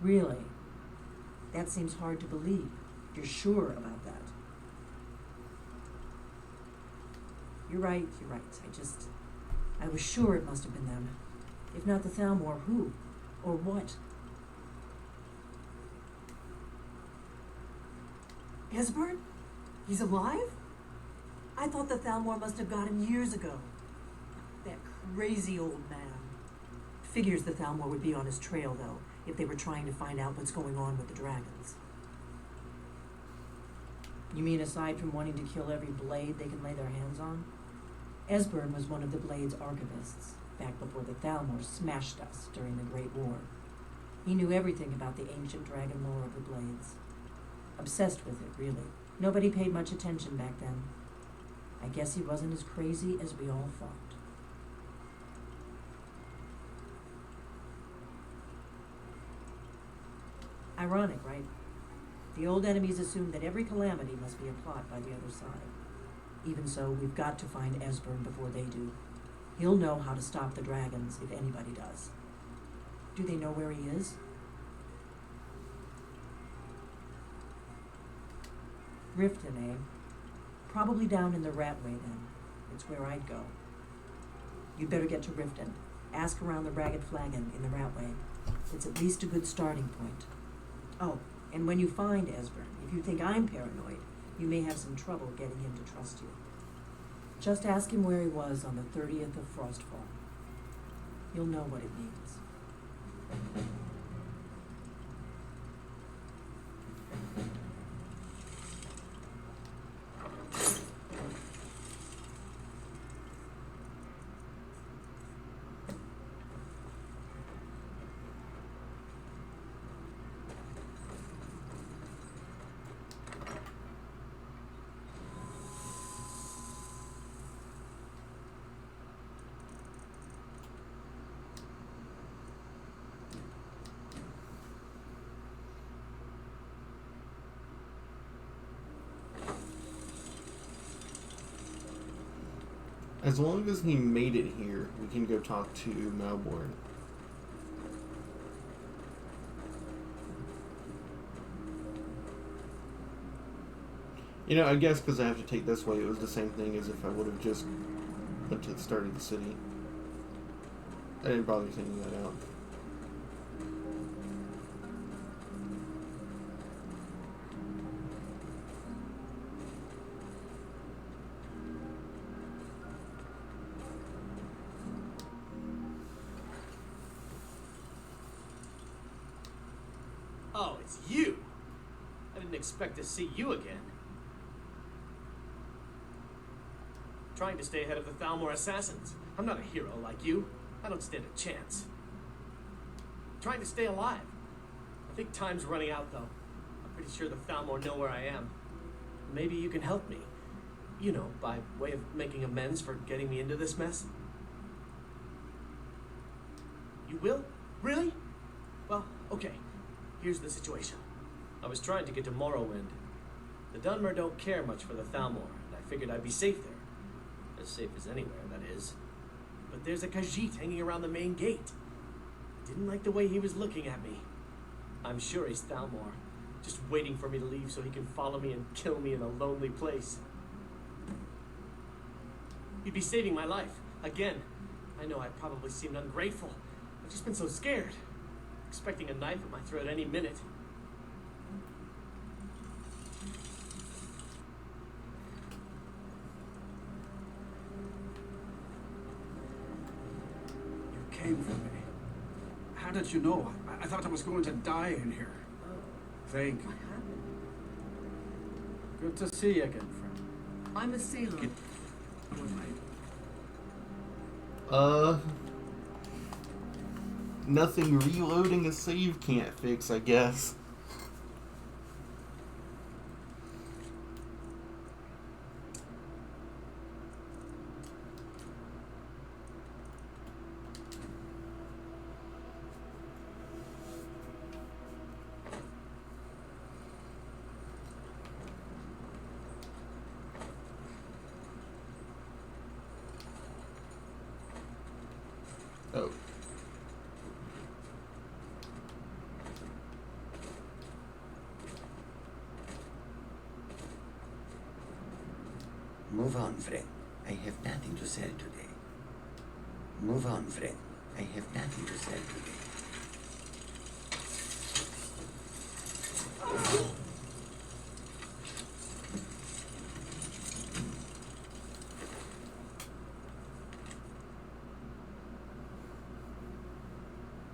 Really? That seems hard to believe. You're sure about that? You're right. I was sure it must have been them. If not the Thalmor, who? Or what? Esbern? He's alive? I thought the Thalmor must have got him years ago. That crazy old man. Figures the Thalmor would be on his trail, though, if they were trying to find out what's going on with the dragons. You mean aside from wanting to kill every blade they can lay their hands on? Esbern was one of the Blade's archivists, back before the Thalmor smashed us during the Great War. He knew everything about the ancient dragon lore of the Blades. Obsessed with it, really. Nobody paid much attention back then. I guess he wasn't as crazy as we all thought. Ironic, right? The old enemies assumed that every calamity must be a plot by the other side. Even so, we've got to find Esbern before they do. He'll know how to stop the dragons, if anybody does. Do they know where he is? Riften, eh? Probably down in the Ratway, then. It's where I'd go. You'd better get to Riften. Ask around the Ragged Flagon in the Ratway. It's at least a good starting point. Oh, and when you find Esbern, if you think I'm paranoid, you may have some trouble getting him to trust you. Just ask him where he was on the 30th of Frostfall. You'll know what it means. As long as he made it here, we can go talk to Malborn. You know, I guess because I have to take this way, it was the same thing as if I would have just went to the start of the city. I didn't bother thinking that out. Oh, it's you! I didn't expect to see you again. Trying to stay ahead of the Thalmor assassins. I'm not a hero like you. I don't stand a chance. Trying to stay alive. I think time's running out, though. I'm pretty sure the Thalmor know where I am. Maybe you can help me. You know, by way of making amends for getting me into this mess. You will? Really? Well, okay. Here's the situation. I was trying to get to Morrowind. The Dunmer don't care much for the Thalmor, and I figured I'd be safe there. As safe as anywhere, that is. But there's a Khajiit hanging around the main gate. I didn't like the way he was looking at me. I'm sure he's Thalmor, just waiting for me to leave so he can follow me and kill me in a lonely place. He'd be saving my life, again. I know I probably seemed ungrateful. I've just been so scared. Expecting a knife at my throat any minute. You came for me. How did you know? I thought I was going to die in here. Thank you. Good to see you again, friend. I'm a sailor. Nothing reloading a save can't fix, I guess. Move on, friend. I have nothing to sell today. Move on, friend. I have nothing to sell today.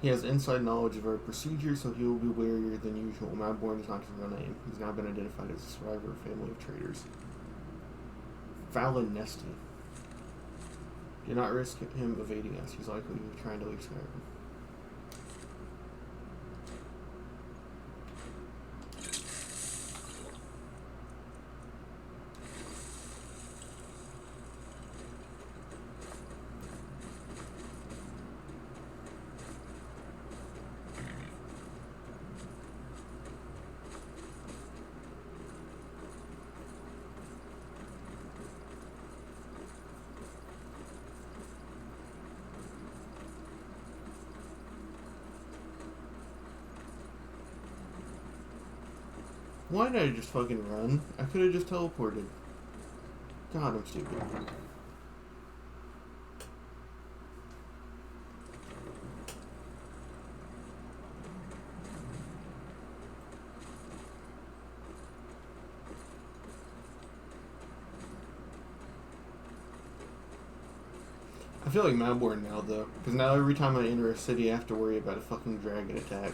He has inside knowledge of our procedure, so he will be warier than usual. Madborn is not his real name. He's now been identified as a survivor of a family of traitors. Fallon Nesty. Do not risk him evading us. He's likely trying to leave Skyrim. Why did I just fucking run? I could have just teleported. God, I'm stupid. I feel like Madborn now, though. Because now every time I enter a city, I have to worry about a fucking dragon attack.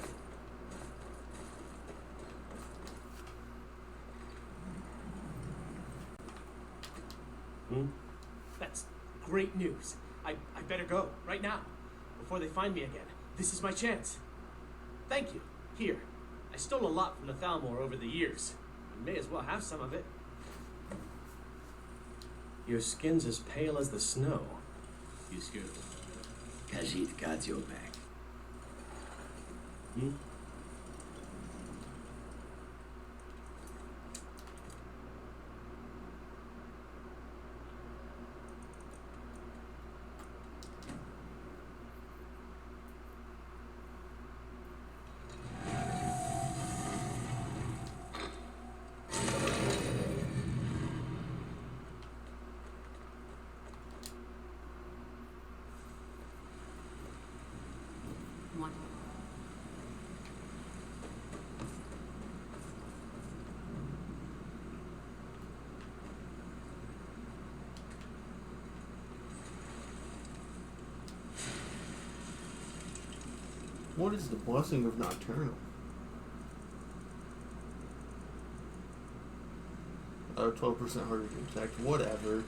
That's great news. I better go, right now, before they find me again. This is my chance. Thank you. Here. I stole a lot from the Thalmor over the years. I may as well have some of it. Your skin's as pale as the snow. He's good. Khajiit got your back. What is the blessing of Nocturnal? 12% harder to detect. Whatever.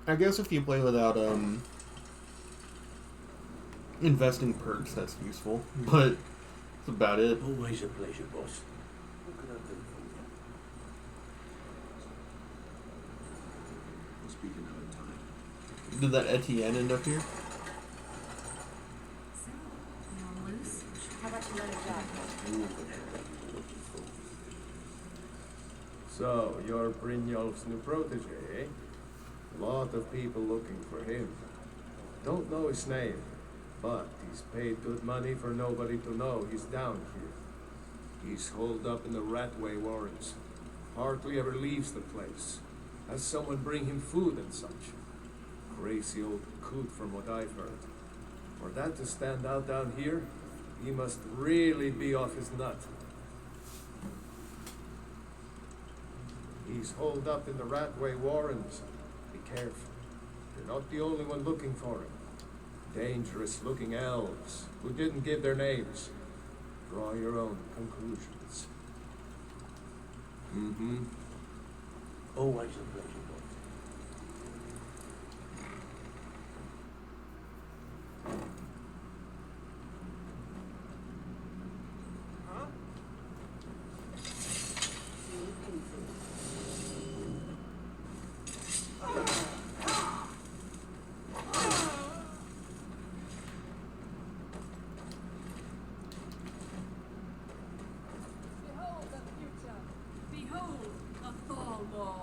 I guess if you play without investing perks, that's useful. But that's about it. Always a pleasure, boss. What can I do for you? Speaking of time. Did that Etienne end up here? So, you on loose? How about you let it go? So, you're Brynjolf's new protege, eh? A lot of people looking for him. Don't know his name, but he's paid good money for nobody to know he's down here. He's holed up in the Ratway Warrens. Hardly ever leaves the place. Has someone bring him food and such. Crazy old coot from what I've heard. For that to stand out down here, he must really be off his nut. He's holed up in the Ratway Warrens. Be careful. You're not the only one looking for him. Dangerous-looking elves who didn't give their names. Draw your own conclusions. Always a pleasure, boss. Behold the future. Behold the Thalmor.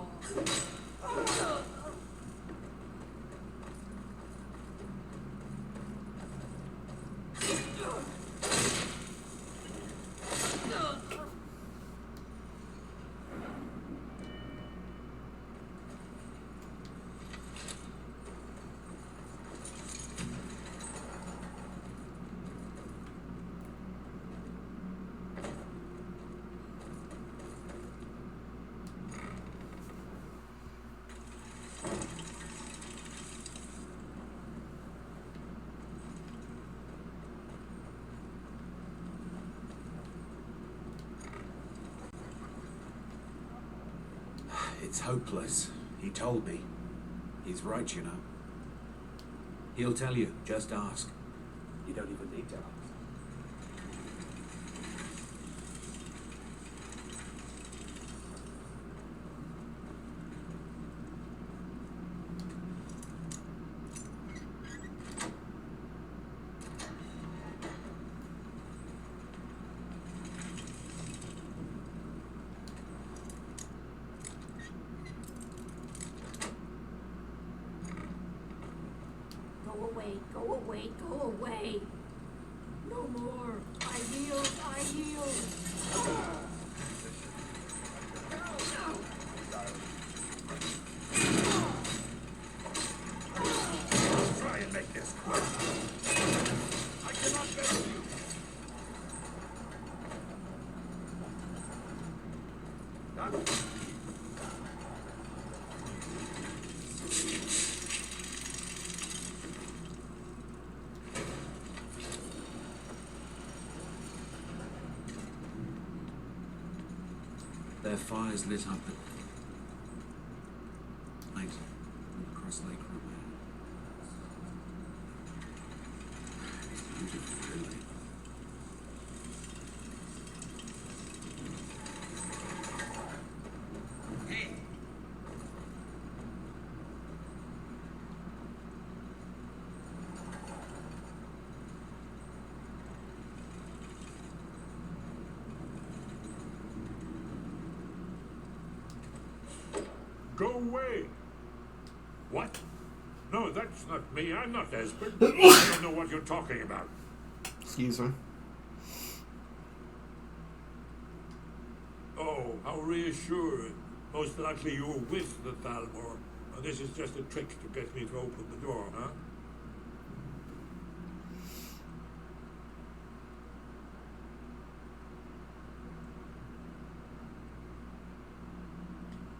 It's hopeless. He told me. He's right, you know. He'll tell you. Just ask. You don't even need to ask. Go away, go away. No more. I yield, I yield. Try and make this quick. I cannot bear you. Their fires lit up the night across Lake Romance. It's beautiful, really. Hey! Go away! What? No, that's not me. I'm not Esbern. I don't know what you're talking about. Excuse me. Oh, how reassuring. Most likely you're with the Thalmor, and this is just a trick to get me to open the door, huh?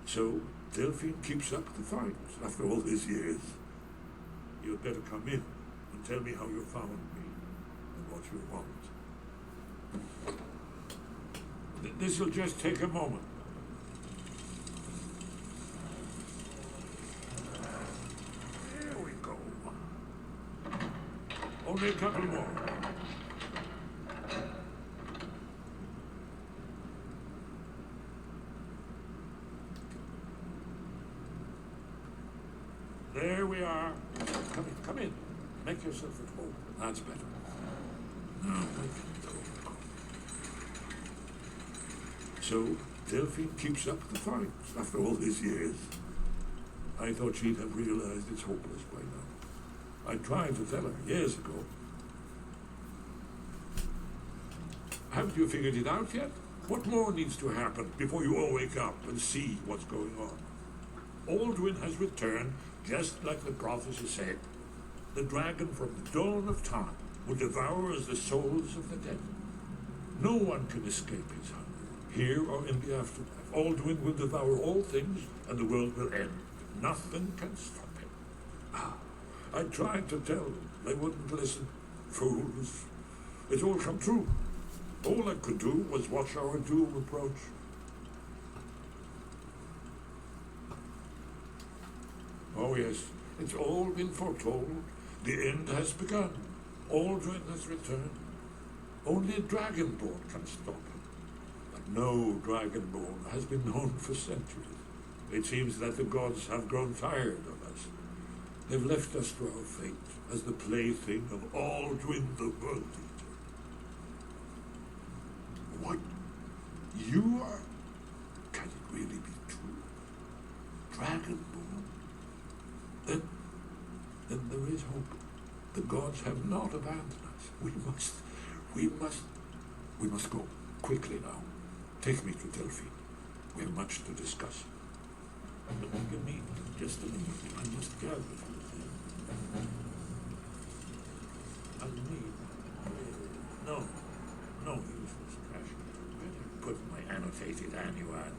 So, Delphine keeps up the fight after all these years. You'd better come in and tell me how you found me and what you want. This'll just take a moment. There we go. Only a couple more. There we are. Come in. Make yourself at home. That's better. Now we can go. So, Delphine keeps up the fight after all these years. I thought she'd have realized it's hopeless by now. I tried to tell her years ago. Haven't you figured it out yet? What more needs to happen before you all wake up and see what's going on? Aldwin has returned, just like the prophecy said. The dragon from the dawn of time will devour the souls of the dead. No one can escape his hunger, here or in the afterlife. Aldwin will devour all things, and the world will end. Nothing can stop him. I tried to tell them. They wouldn't listen. Fools. It's all come true. All I could do was watch our doom approach. Oh yes, it's all been foretold. The end has begun. Aldrin has returned. Only a dragonborn can stop him. But no dragonborn has been known for centuries. It seems that the gods have grown tired of us. They've left us to our fate as the plaything of Aldwin the World Eater. What? You are... Can it really be true? Dragonborn? Then there is hope. The gods have not abandoned us. We must go quickly now. Take me to Delphine. We have much to discuss. Give me just a minute. I must gather everything. I need... No useless cash. Where did I put my annotated annual?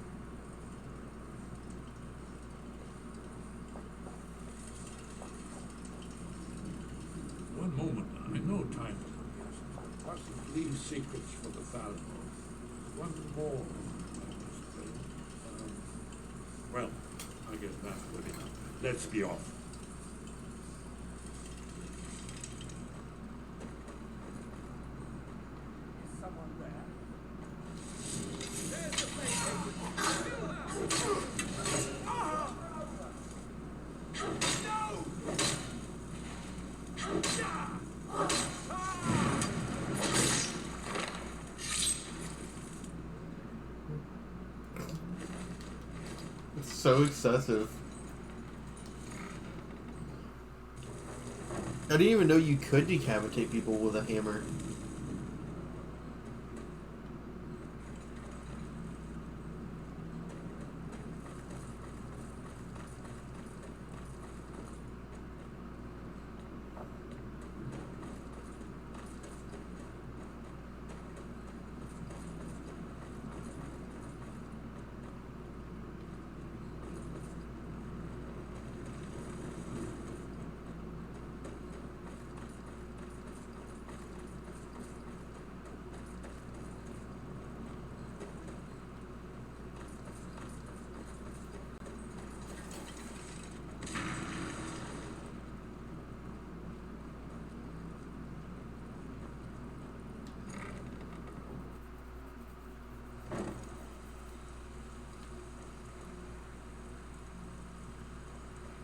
One moment, I know time is of the essence. I mustn't leave secrets for the Thalmor. One more I must bring. Well, guess that's good enough. Let's be off. It's so excessive. I didn't even know you could decapitate people with a hammer.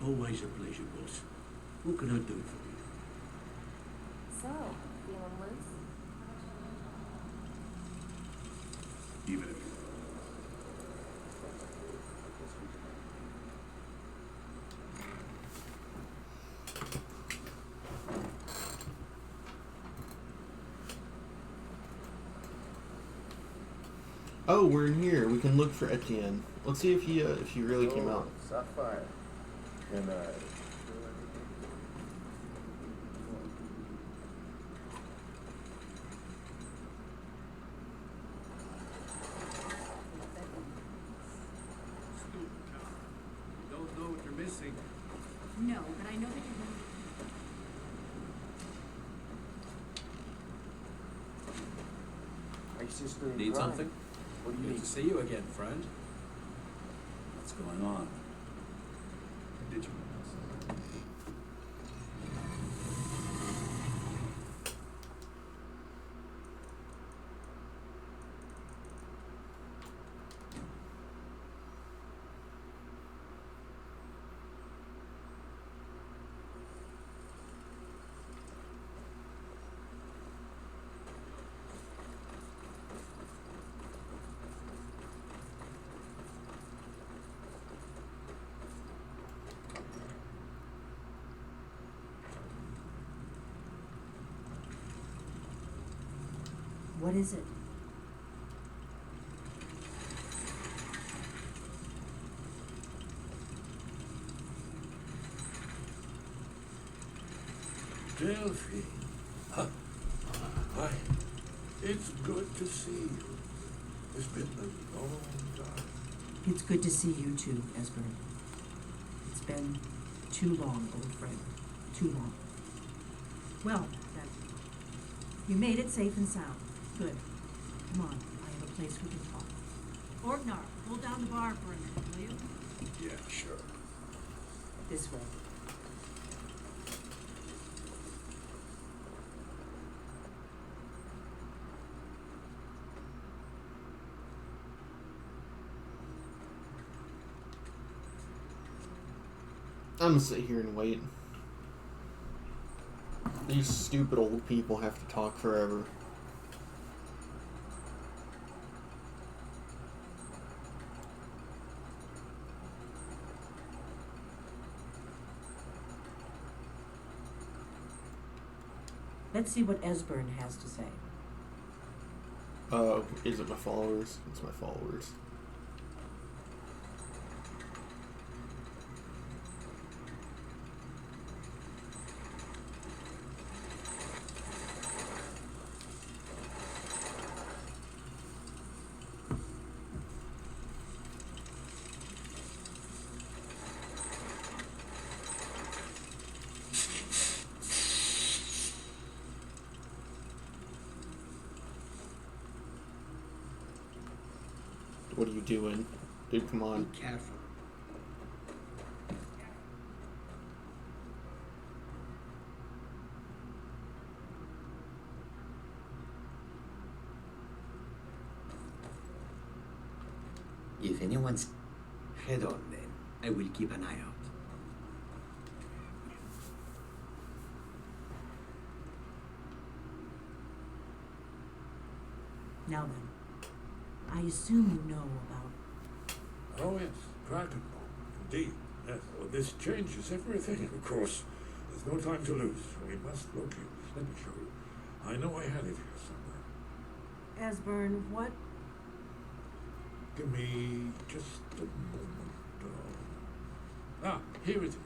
Always a pleasure, boss. What can I do for you? So, feeling loose? Even if Oh, we're in here. We can look for Etienne. Let's see if he really came out. Sapphire. And Don't know what you're missing. No, but I know that you're going my sister in Need crime. something? What do you Good need? to see you again, friend. What's going on? Did you? What is it? Delphi. Huh. Hi. It's good to see you. It's been a long time. It's good to see you too, Esbern. It's been too long, old friend. Too long. Well, then, you made it safe and sound. Good. Come on, I have a place we can talk. Orknar, hold down the bar for a minute, will you? Yeah, sure. This way. I'm gonna sit here and wait. These stupid old people have to talk forever. Let's see what Esbern has to say. Is it my followers? It's my followers. What are you doing? Dude, come on. Be careful. If anyone's... Head on, then. I will keep an eye out. Now then, I assume you know about... Oh yes, Dragon Ball. Indeed. Yes. Well, this changes everything, of course. There's no time to lose. We must locate. Let me show you. I know I had it here somewhere. Esbern, what? Give me just a moment. Here it is.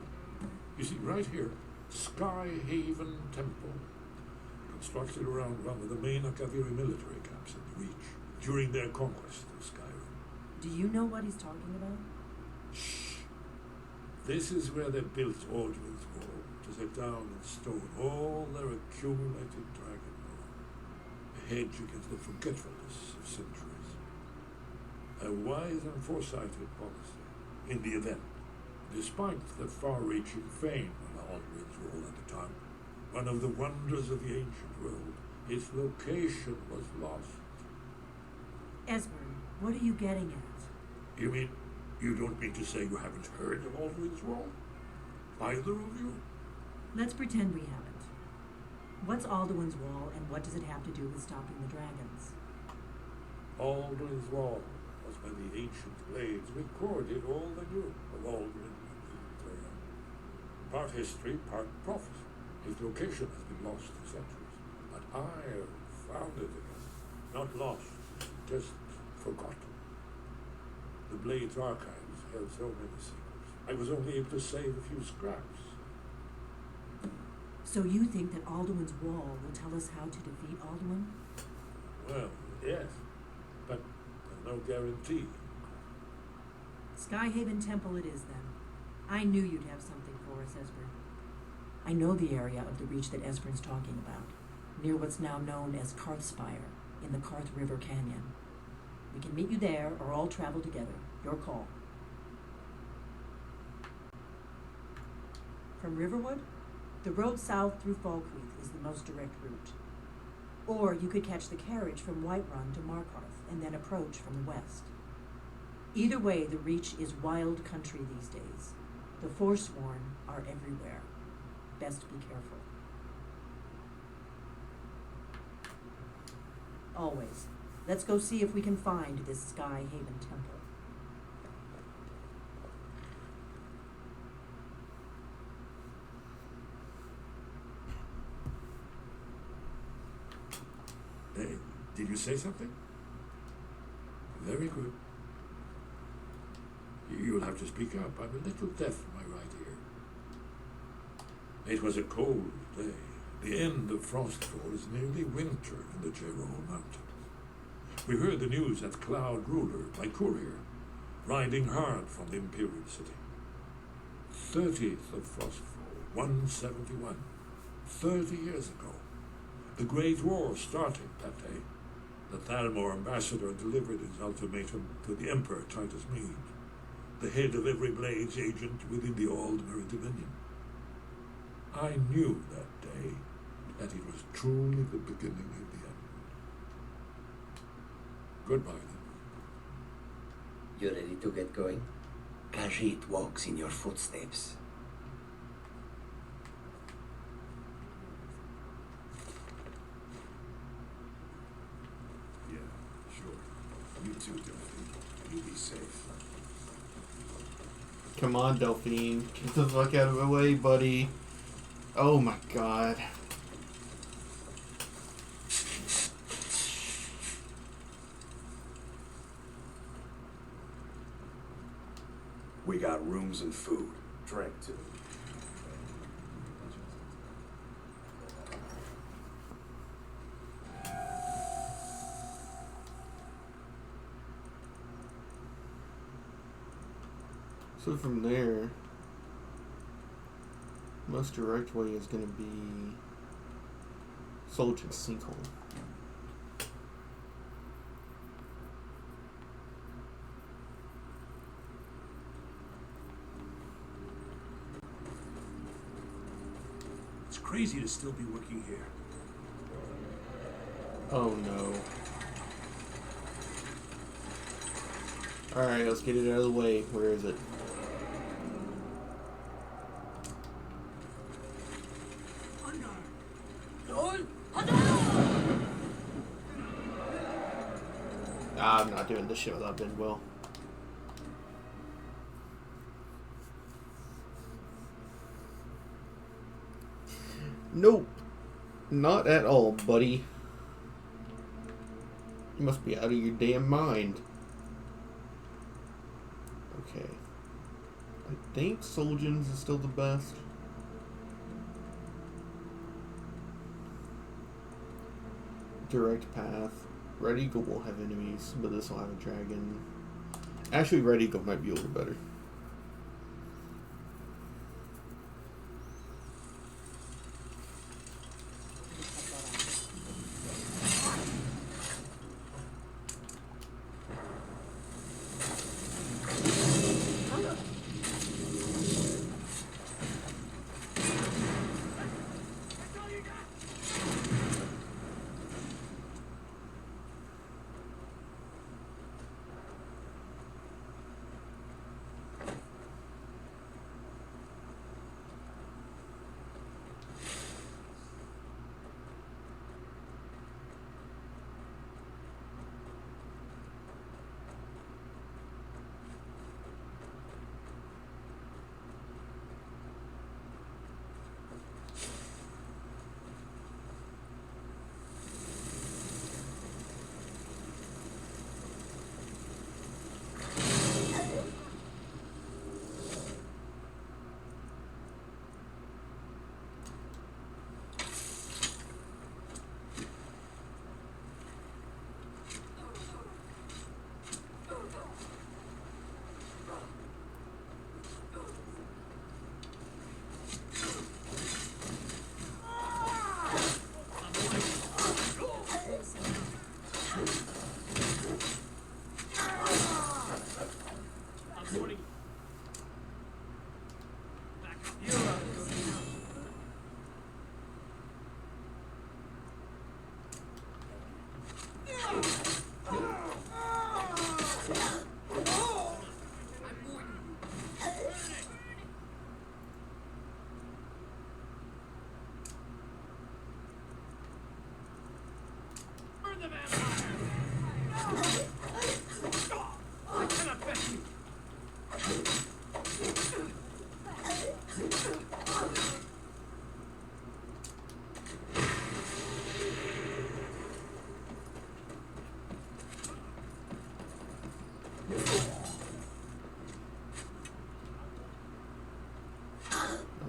You see, right here, Skyhaven Temple. Constructed around one of the main Akaviri military camps in the Reach during their conquest of Skyrim. Do you know what he's talking about? Shh. This is where they built Alduin's Wall, to set down in stone all their accumulated dragon lore. A hedge against the forgetfulness of centuries. A wise and foresighted policy in the event, despite the far-reaching fame of Alduin's Wall at the time. One of the wonders of the ancient world, its location was lost. Esbern, what are you getting at? You mean, you don't mean to say you haven't heard of Alduin's Wall? Either of you? Let's pretend we haven't. What's Alduin's Wall, and what does it have to do with stopping the dragons? Alduin's Wall was when the ancient blades recorded all they knew of Alduin and the Empire. Part history, part prophecy. His location has been lost for centuries, but I have found it again. Not lost, just forgotten. The Blade's archives held so many secrets. I was only able to save a few scraps. So you think that Alduin's Wall will tell us how to defeat Alduin? Well, yes, but there's no guarantee. Skyhaven Temple it is, then. I knew you'd have something for us, Esbern. I know the area of the Reach that Esbern's talking about, near what's now known as Karthspire, in the Karth River Canyon. We can meet you there, or all travel together. Your call. From Riverwood, the road south through Falkreath is the most direct route. Or you could catch the carriage from Whiterun to Markarth, and then approach from the west. Either way, the Reach is wild country these days. The Forsworn are everywhere. Best be careful. Always. Let's go see if we can find this Skyhaven Temple. Hey, did you say something? Very good. You'll have to speak up. I'm a little deaf in my right ear. It was a cold day. The end of Frostfall is nearly winter in the Jerome Mountains. We heard the news at Cloud Ruler by courier, riding hard from the Imperial City. 30th of Frostfall, 171. 30 years ago. The Great War started that day. The Thalmor ambassador delivered his ultimatum to the Emperor Titus Mede, the head of every Blades agent within the Aldmeri Dominion. I knew that day that it was truly the beginning of the end. Goodbye, then. You ready to get going? Khajiit walks in your footsteps. Yeah, sure. You too, Delphine. You be safe. Come on, Delphine. Get the fuck out of the way, buddy. Oh my god. We got rooms and food. Drink, too. So from there, most direct way is going to be Soldier Sinkhole. It's crazy to still be working here. Oh no. Alright, let's get it out of the way. Where is it? I'm not doing this shit without Bidwell. Nope. Not at all, buddy. You must be out of your damn mind. Okay. I think Solgens is still the best. Direct path. Red Eagle will have enemies, but this will have a dragon. Actually, Red Eagle might be a little better.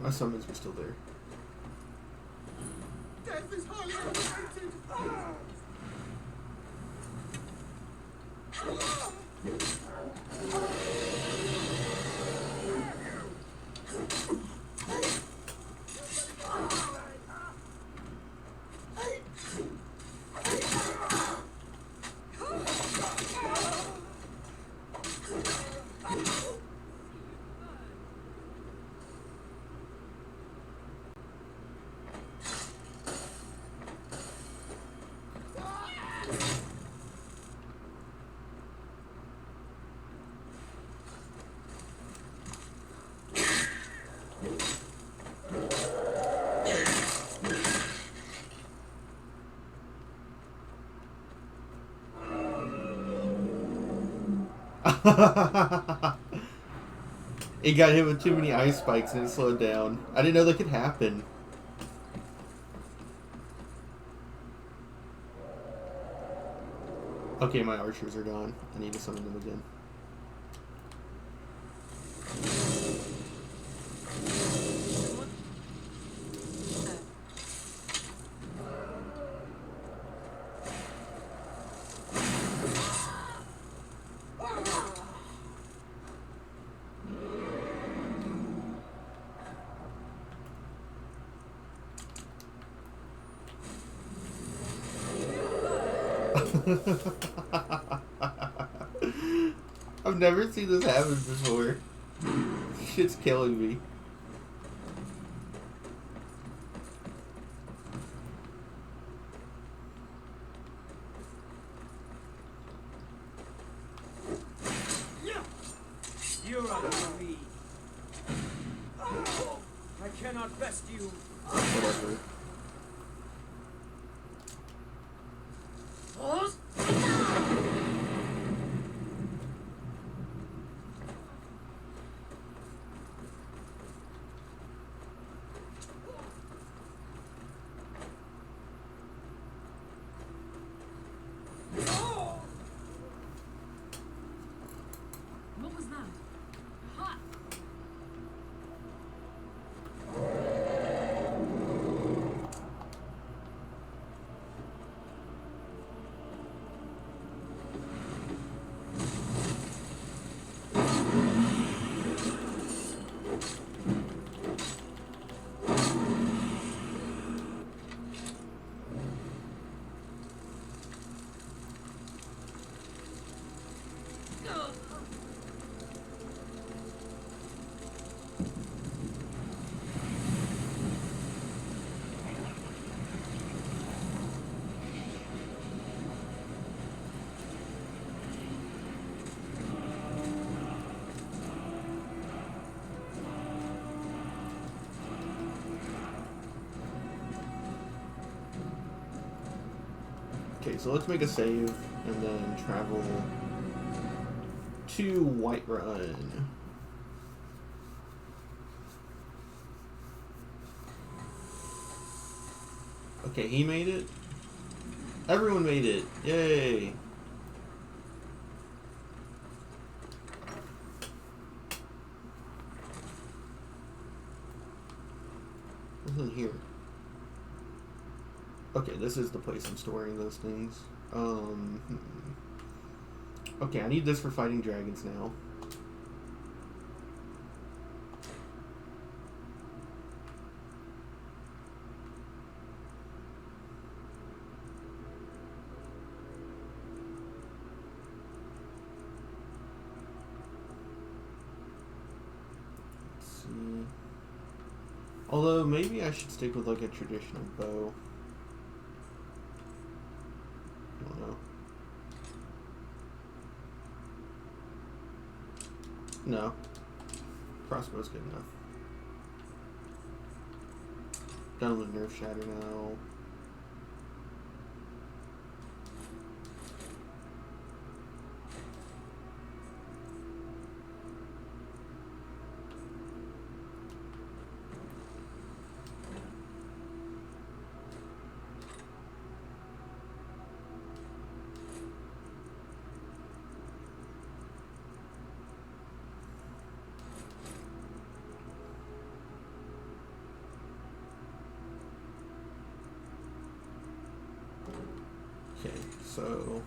My summons were still there. Death is highly underrated. It got hit with too many ice spikes and it slowed down. I didn't know that could happen. Okay, my archers are gone. I need to summon them again. I've never seen this happen before. Shit's killing me. Okay, so let's make a save and then travel to Whiterun. Okay, he made it. Everyone made it. Yay! What's in here? Okay, this is the place I'm storing those things. Okay, I need this for fighting dragons now. Let's see. Although, maybe I should stick with like a traditional bow. I don't know. No. Crossbow's good enough. Done with Nerve Shatter now. Okay, so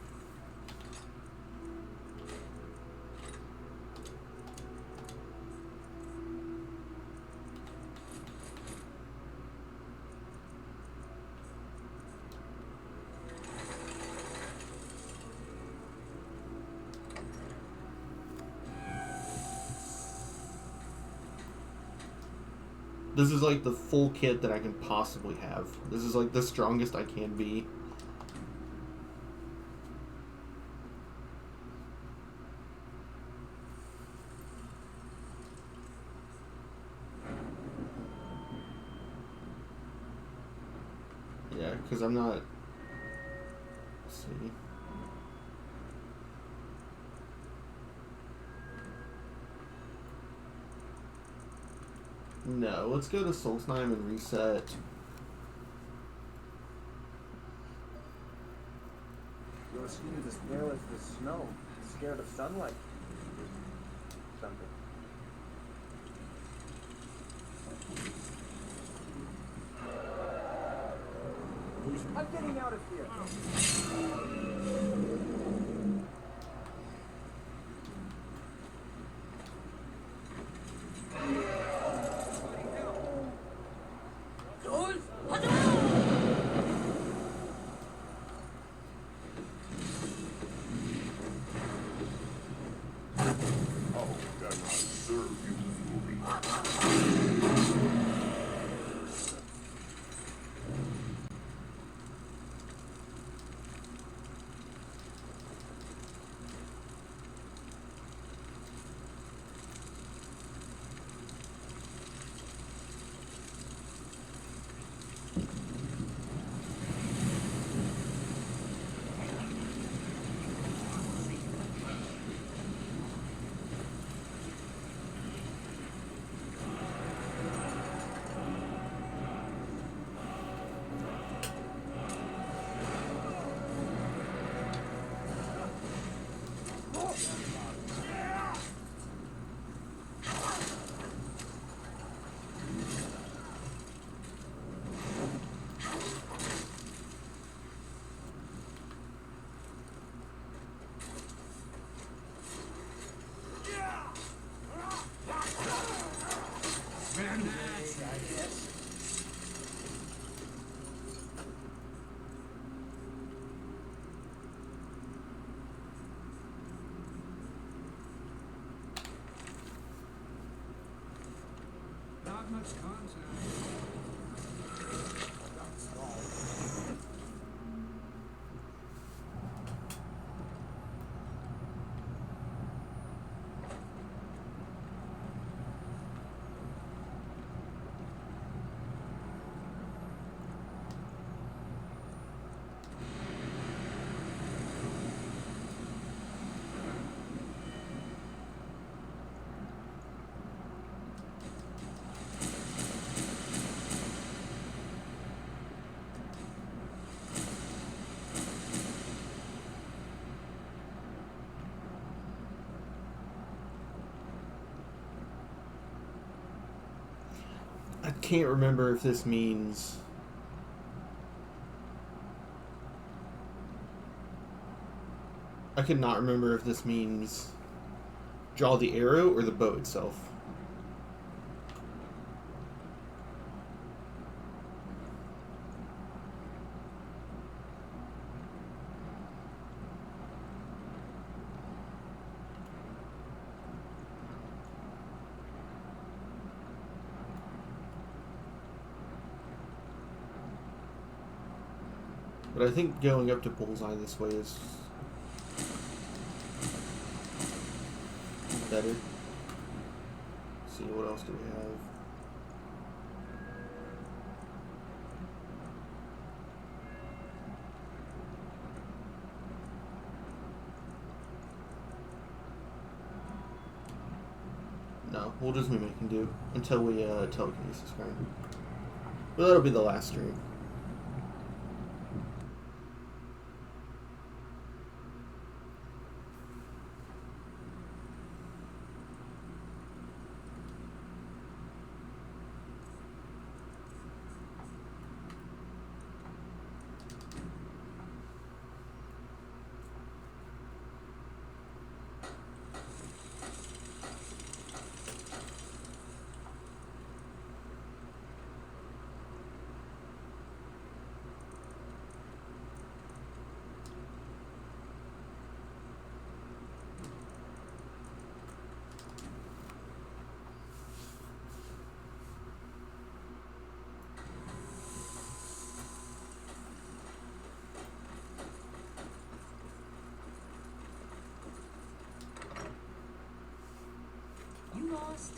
this is like the full kit that I can possibly have. This is like the strongest I can be. Yeah, because I'm not... Let's see. No, let's go to Solstheim and reset. Your skin is pale as the snow, scared of sunlight. Something. I'm getting out of here. Not much contact. can't remember if this means... I could not remember if this means draw the arrow or the bow itself. But I think going up to bullseye this way is better. Let's see, what else do we have? No, we'll just mimic and do until we telekinesis grind. But that'll be the last stream. You lost.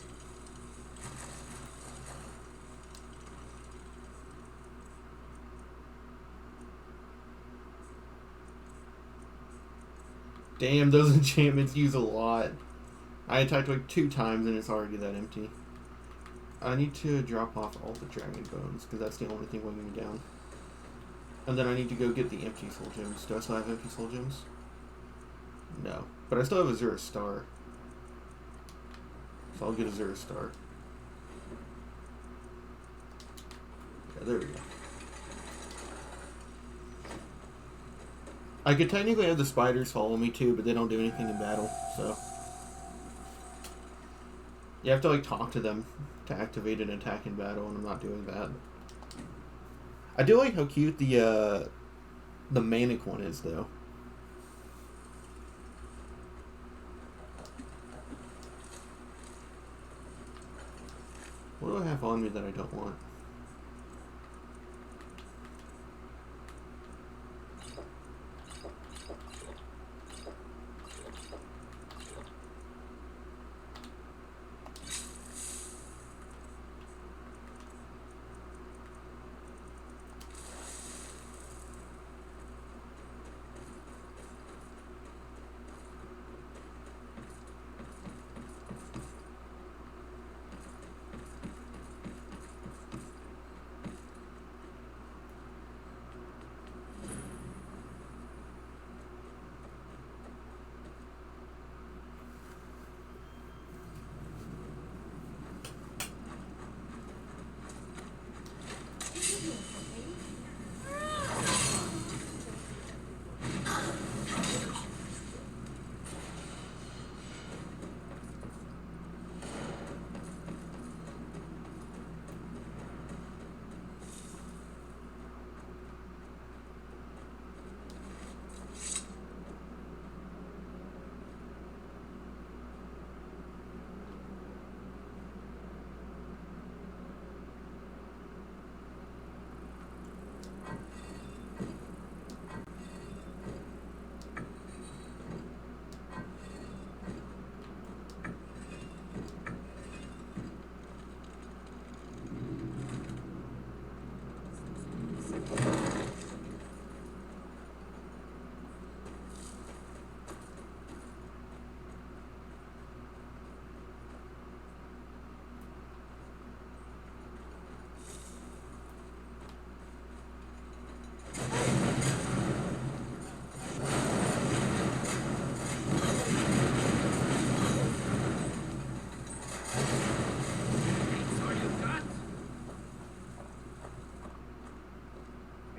Damn, those enchantments use a lot. I attacked like 2 times and it's already that empty. I need to drop off all the dragon bones because that's the only thing weighing me down. And then I need to go get the empty soul gems. Do I still have empty soul gems? No. But I still have a Azura star. So I'll get a Azura star. Yeah, there we go. I could technically have the spiders follow me too, but they don't do anything in battle, so. You have to like talk to them to activate an attack in battle, and I'm not doing that. I do like how cute the manic one is though. What do I have on me that I don't want?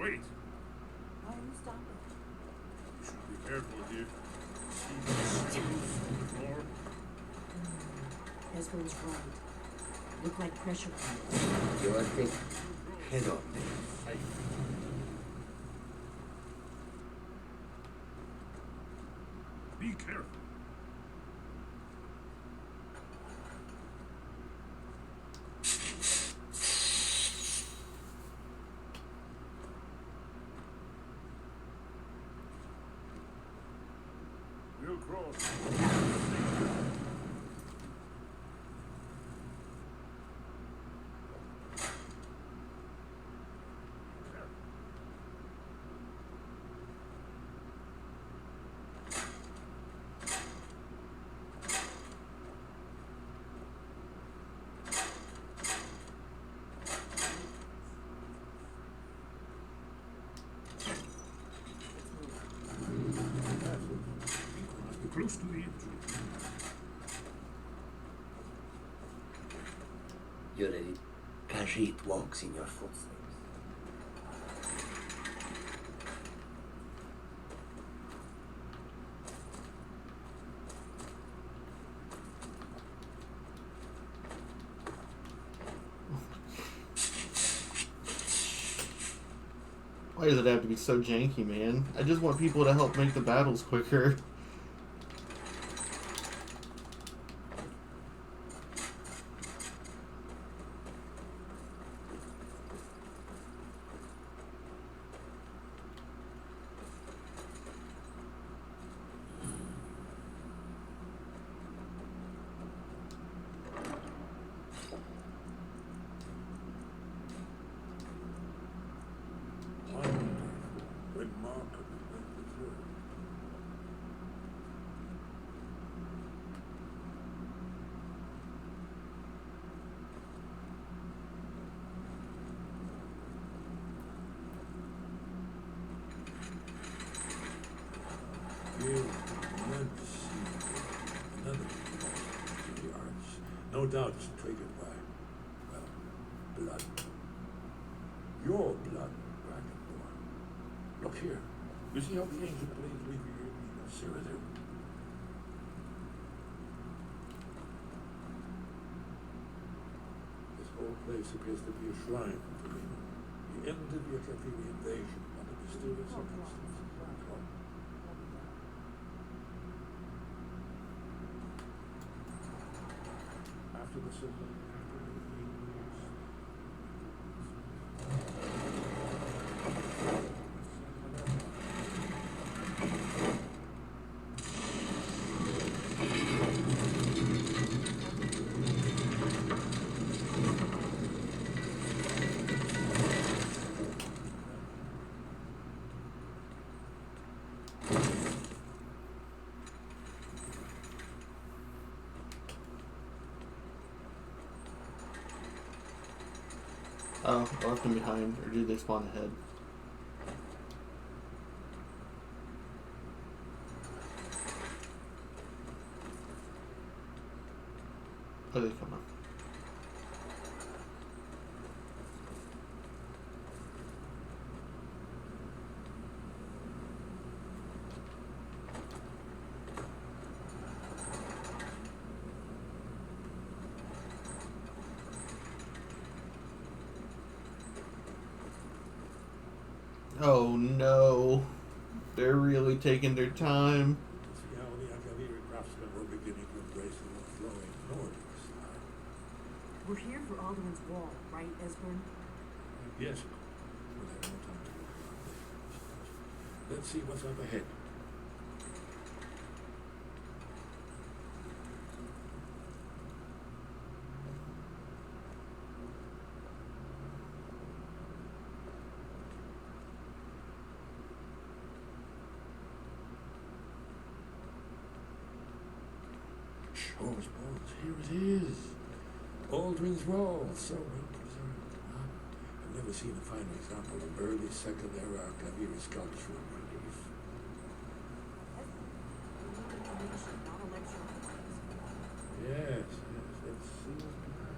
Wait. Why are you stopping? You should be careful, dear. See these stools on the floor? Esbern's right. Look like pressure points. You're the head of them. Be careful. We'll cross. Close to the entry. You're ready. Khajiit walks in your footsteps. Why does it have to be so janky, man? I just want people to help make the battles quicker. No doubt it's triggered by, well, blood. Your blood, Dragonborn. Look here. You see how the ancient blades leave your Cyrodiil? This whole place appears to be a shrine for me. The end of your Kaviri invasion under mysterious circumstances. After the civil Oh, I left them behind, or did they spawn ahead? Oh, they come up. Oh no, they're really taking their time. See how the Kaviri craftsmen were beginning to embrace the more flowing Nordic style. We're here for Alduin's Wall, right, Esbern? Yes, we'll have more time to look around there. Let's see what's up ahead. Shores bones, here it is. Aldrin's Wall, so well preserved. I've never seen a finer example of early Second Era Kaviri sculpture and relief. Yes, let's see what's behind.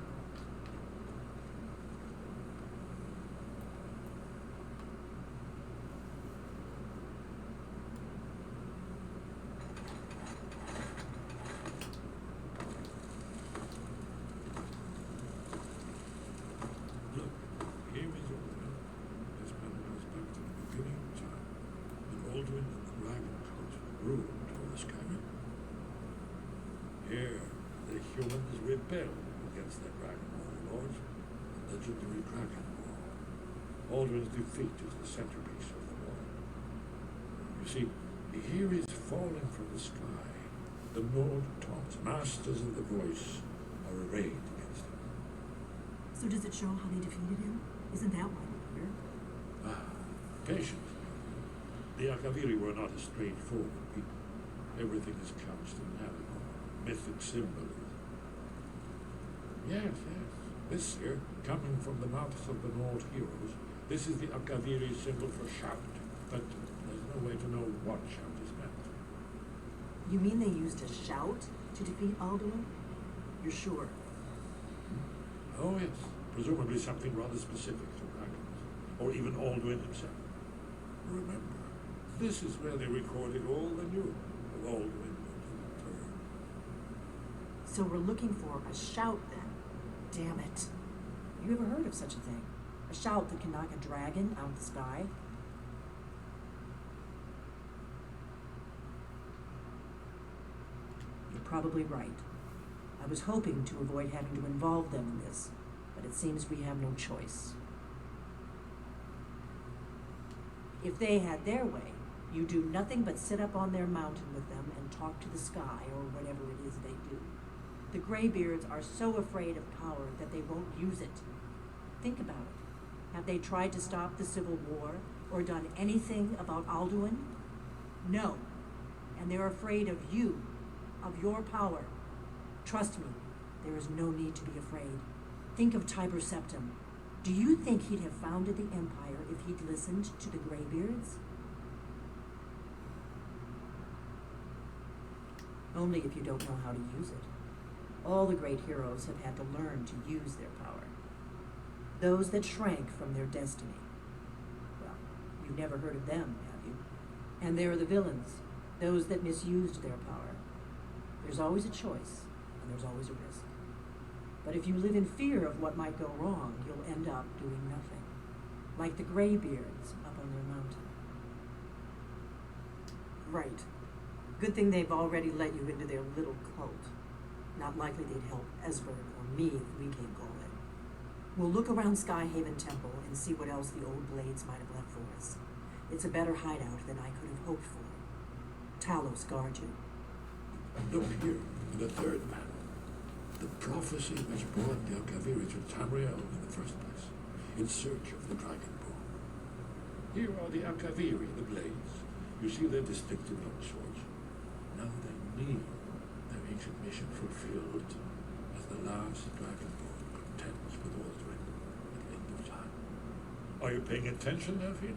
Alduin and the Dragon Cult ruled over Skyrim. Here, the humans rebelled against their dragon warlords, the legendary Dragon War. Alduin's defeat is the centerpiece of the war. You see, here is falling from the sky. The Nord Taunts, masters of the voice, are arrayed against him. So does it show how they defeated him? Isn't that why we're here? Patience. The Akaviri were not a straightforward people. Everything is couched in allegory, mythic symbolism. Yes. This here, coming from the mouths of the Nord heroes, this is the Akaviri symbol for shout, but there's no way to know what shout is meant. You mean they used a shout to defeat Alduin? You're sure? Oh yes, presumably something rather specific to dragons, or even Alduin himself. Remember, this is where they recorded all the news of Alduin and return. So we're looking for a shout then? Damn it. You ever heard of such a thing? A shout that can knock a dragon out of the sky? You're probably right. I was hoping to avoid having to involve them in this, but it seems we have no choice. If they had their way, you do nothing but sit up on their mountain with them and talk to the sky, or whatever it is they do. The Greybeards are so afraid of power that they won't use it. Think about it. Have they tried to stop the Civil War, or done anything about Alduin? No. And they're afraid of you, of your power. Trust me, there is no need to be afraid. Think of Tiber Septim. Do you think he'd have founded the Empire if he'd listened to the Greybeards? Only if you don't know how to use it. All the great heroes have had to learn to use their power. Those that shrank from their destiny. Well, you've never heard of them, have you? And there are the villains, those that misused their power. There's always a choice, and there's always a risk. But if you live in fear of what might go wrong, you'll end up doing nothing. Like the Greybeards up on their mountain. Right. Good thing they've already let you into their little cult. Not likely they'd help Esbern or me if we came calling. We'll look around Skyhaven Temple and see what else the old blades might have left for us. It's a better hideout than I could have hoped for. Talos guard you. Look here, in the third panel. The prophecy which brought the Akaviri to Tamriel in the first place, in search of the Dragonborn. Here are the Akaviri, the blades. You see their distinctive long swords. Now they need their ancient mission fulfilled as the last Dragonborn contends with Alduin at the end of time. Are you paying attention, Elfie?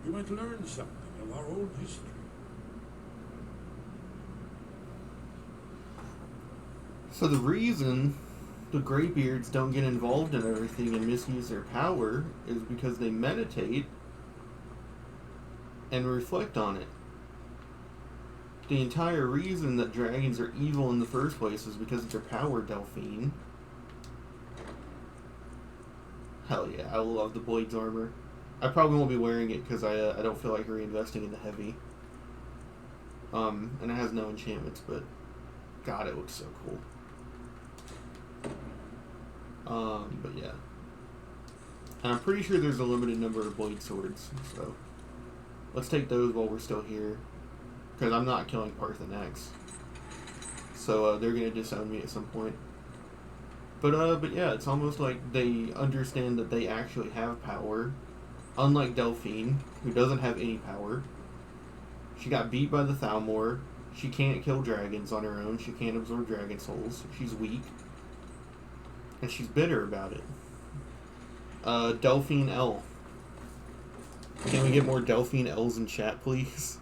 You might learn something of our own history. So the reason the Greybeards don't get involved in everything and misuse their power is because they meditate and reflect on it. The entire reason that dragons are evil in the first place is because of their power, Delphine. Hell yeah, I love the Blade's armor. I probably won't be wearing it because I don't feel like reinvesting in the heavy. And it has no enchantments, but God, it looks so cool. But yeah. And I'm pretty sure there's a limited number of blade swords, so let's take those while we're still here. Because I'm not killing Parthenax. So they're gonna disown me at some point. But yeah, it's almost like they understand that they actually have power. Unlike Delphine, who doesn't have any power. She got beat by the Thalmor. She can't kill dragons on her own. She can't absorb dragon souls. She's weak. And she's bitter about it. Delphine L. Can we get more Delphine L's in chat, please?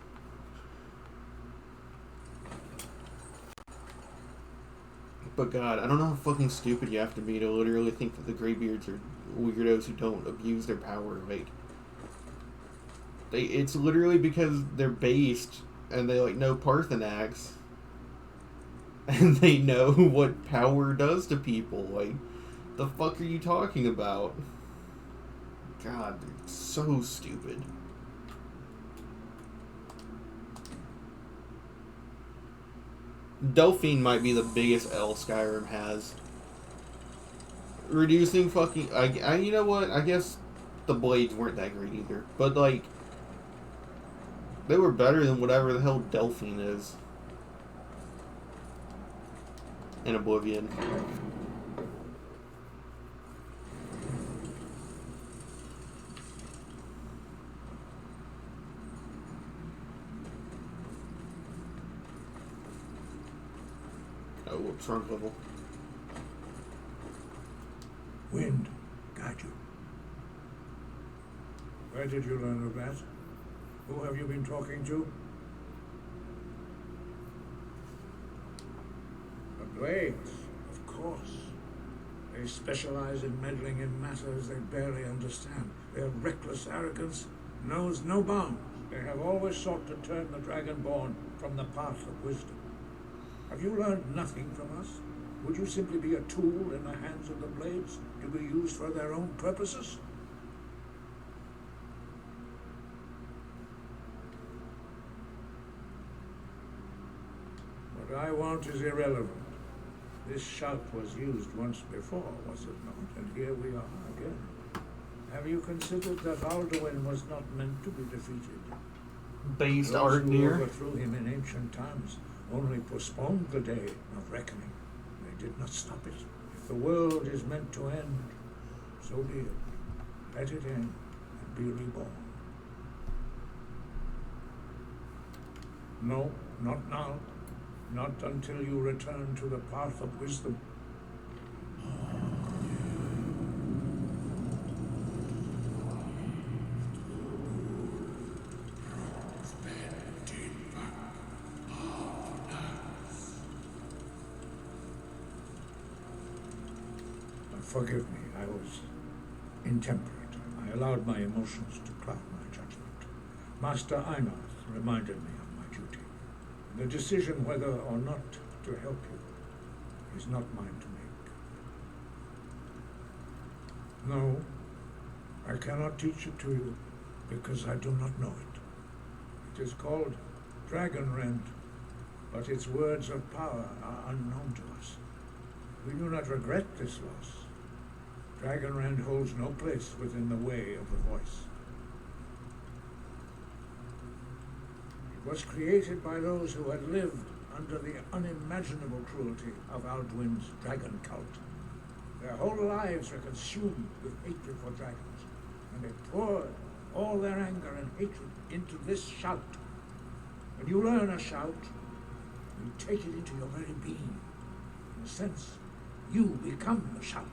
But God, I don't know how fucking stupid you have to be to literally think that the Greybeards are weirdos who don't abuse their power. Like, it's literally because they're based and they know Parthenax. And they know what power does to people. Like, the fuck are you talking about? God, they're so stupid. Delphine might be the biggest L Skyrim has. Reducing fucking... you know what? I guess the blades weren't that great either. But, like... They were better than whatever the hell Delphine is. In Oblivion. Oh, whoops, wrong level. Wind, got you. Where did you learn of that? Who have you been talking to? The Blades, of course. They specialize in meddling in matters they barely understand. Their reckless arrogance knows no bounds. They have always sought to turn the Dragonborn from the path of wisdom. Have you learned nothing from us? Would you simply be a tool in the hands of the Blades to be used for their own purposes? What I want is irrelevant. This shout was used once before, was it not? And here we are again. Have you considered that Alduin was not meant to be defeated? Based Those art who near. overthrew him in ancient times only postponed the day of reckoning. They did not stop it. If the world is meant to end, so be it. Let it end and be reborn. No, not now. Not until you return to the path of wisdom. Forgive me, I was intemperate. I allowed my emotions to cloud my judgment. Master Einarth reminded me of my duty. The decision whether or not to help you is not mine to make. No, I cannot teach it to you because I do not know it. It is called Dragonrend, but its words of power are unknown to us. We do not regret this loss. Dragonrend holds no place within the way of the voice. It was created by those who had lived under the unimaginable cruelty of Alduin's dragon cult. Their whole lives were consumed with hatred for dragons, and they poured all their anger and hatred into this shout. When you learn a shout, you take it into your very being. In a sense, you become the shout.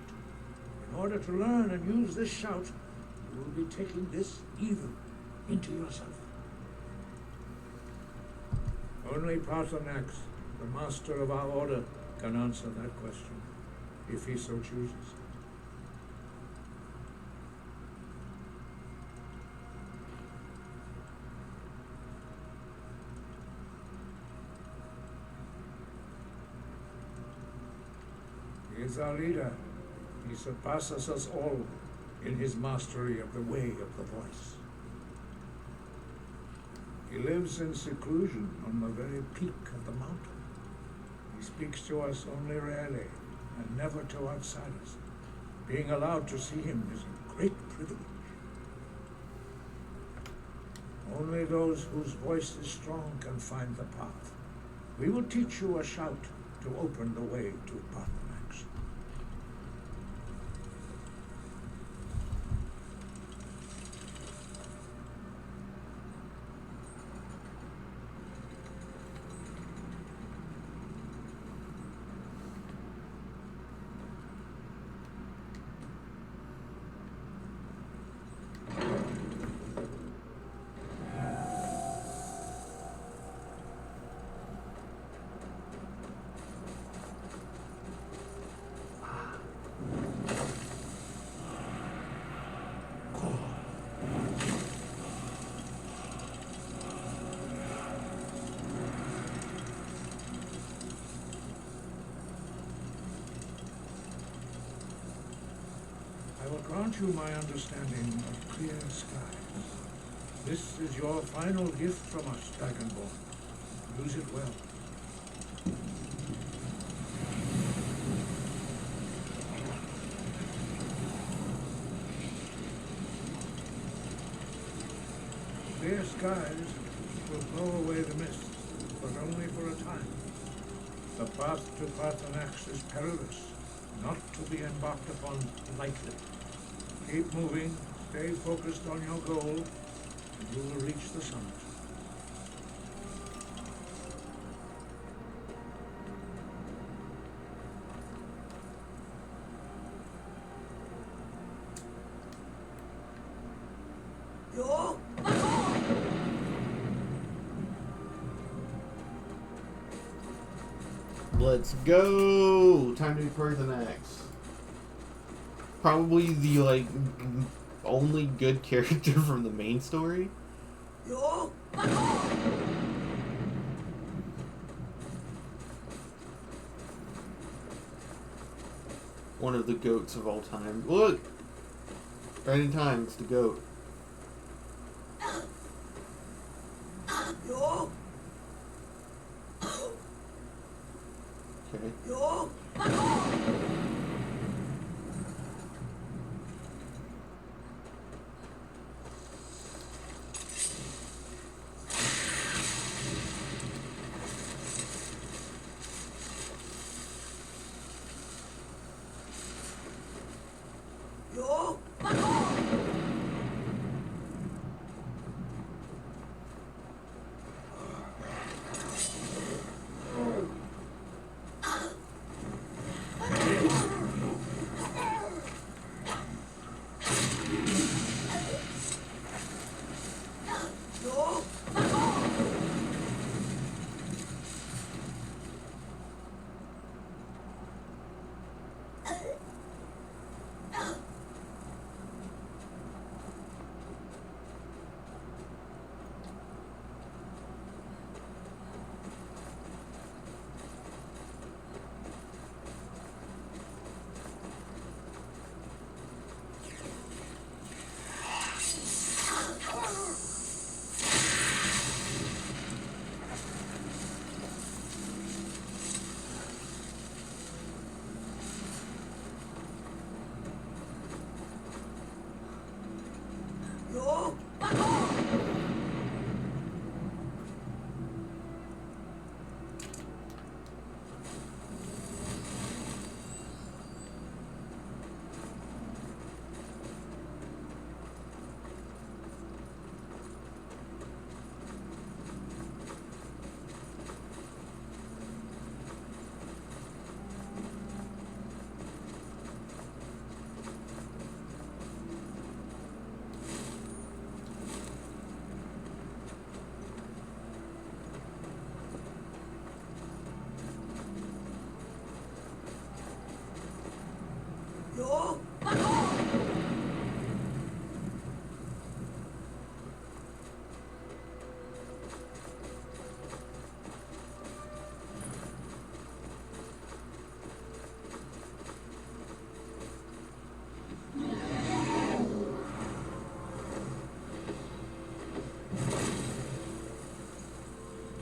In order to learn and use this shout, you will be taking this evil into yourself. Only Paarthurnax, the master of our order, can answer that question, if he so chooses. He is our leader. He surpasses us all in his mastery of the way of the voice. He lives in seclusion on the very peak of the mountain. He speaks to us only rarely and never to outsiders. Being allowed to see him is a great privilege. Only those whose voice is strong can find the path. We will teach you a shout to open the way to Paarthurnax. I will grant you my understanding of clear skies. This is your final gift from us, Dragonborn. Use it well. Clear skies will blow away the mist, but only for a time. The path to Parthenax is perilous, not to be embarked upon lightly. Keep moving, stay focused on your goal, and you will reach the summit. Yo! Let's go! Time to be Parthenax. Probably the, like, only good character from the main story. Yo! One of the goats of all time. Look! Right in time, it's the goat. Yo! Okay. Yo! Yo! Yo! Yo!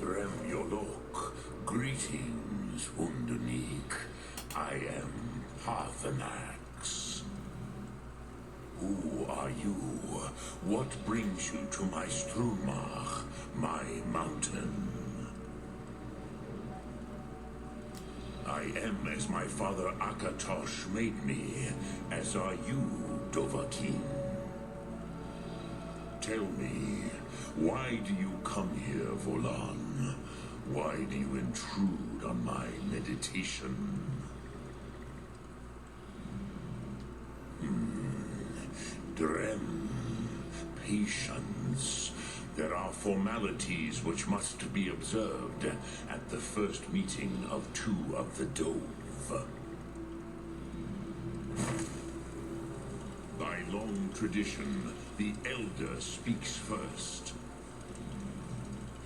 Dremyolok, greetings, Wundernik. I am Parthenax. Who are you? What brings you to my Strumach, my mountain? I am as my father Akatosh made me, as are you, Dovahkiin. Tell me, why do you come here, Volan? Why do you intrude on my meditation? Drem, patience. There are formalities which must be observed at the first meeting of two of the Dove. By long tradition, the Elder speaks first.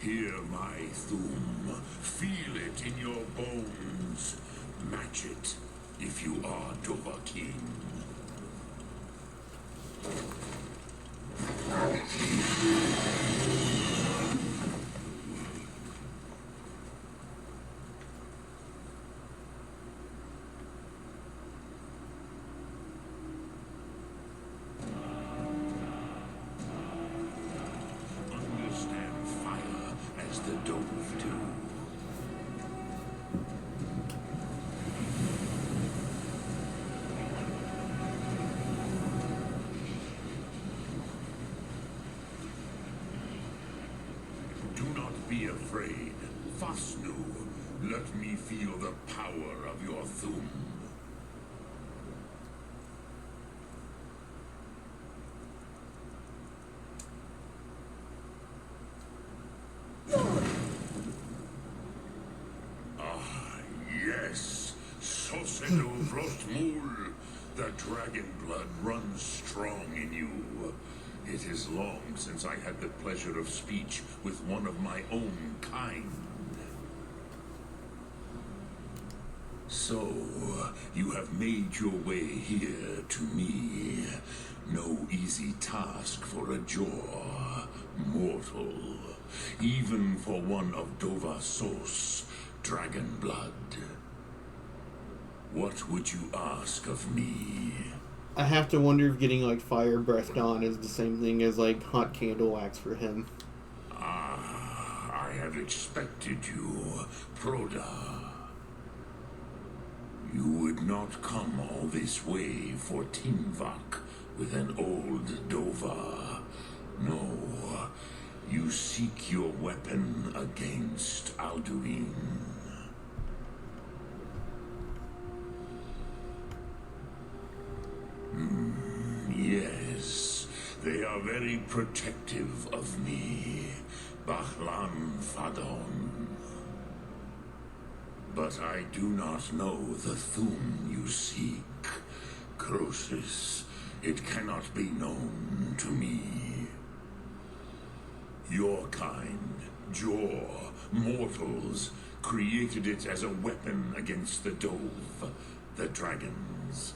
Hear my Thum. Feel it in your bones. Match it if you are Dovahkiin. the Dove do? Do not be afraid. Fasnu, let me feel the power of your Thum. Ah, yes. Sosenu Vrostmul. The dragon blood runs strong in you. It is long since I had the pleasure of speech with one of my own kind. So, you have made your way here to me. No easy task for a jaw, mortal. Even for one of Dovasos, dragon blood. What would you ask of me? I have to wonder if getting like fire breathed on is the same thing as like hot candle wax for him. Ah, I have expected you, Proda. You would not come all this way for Tinvak with an old Dova. No, you seek your weapon against Alduin. Yes, they are very protective of me, Bahlan Fadon. But I do not know the Thum you seek. Croesus, it cannot be known to me. Your kind, Jor, mortals, created it as a weapon against the Dove, the dragons.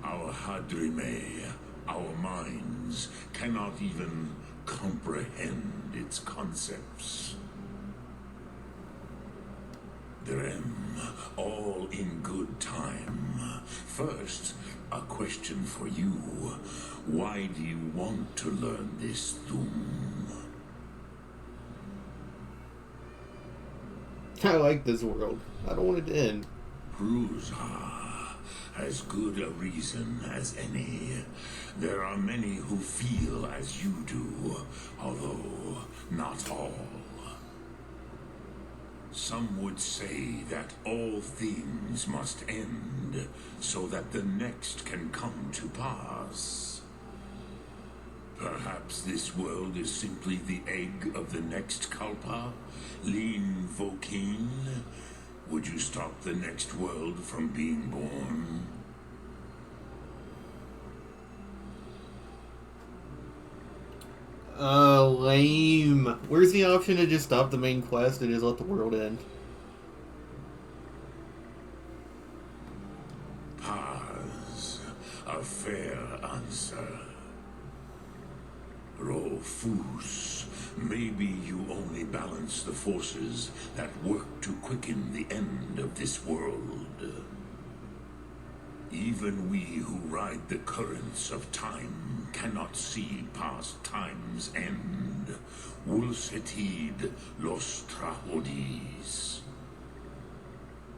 Our Hadrime, our minds, cannot even comprehend its concepts. Drem, all in good time. First, a question for you. Why do you want to learn this Thum? I like this world. I don't want it to end. Prusa. As good a reason as any. There are many who feel as you do, although not all. Some would say that all things must end, so that the next can come to pass. Perhaps this world is simply the egg of the next Kalpa, Lean Vokin. Would you stop the next world from being born? Lame. Where's the option to just stop the main quest and just let the world end? Paz, a fair answer. Rofus, maybe you only balance the forces that work to quicken the end of this world. Even we who ride the currents of time cannot see past time's end. Wulsetid los trahodis.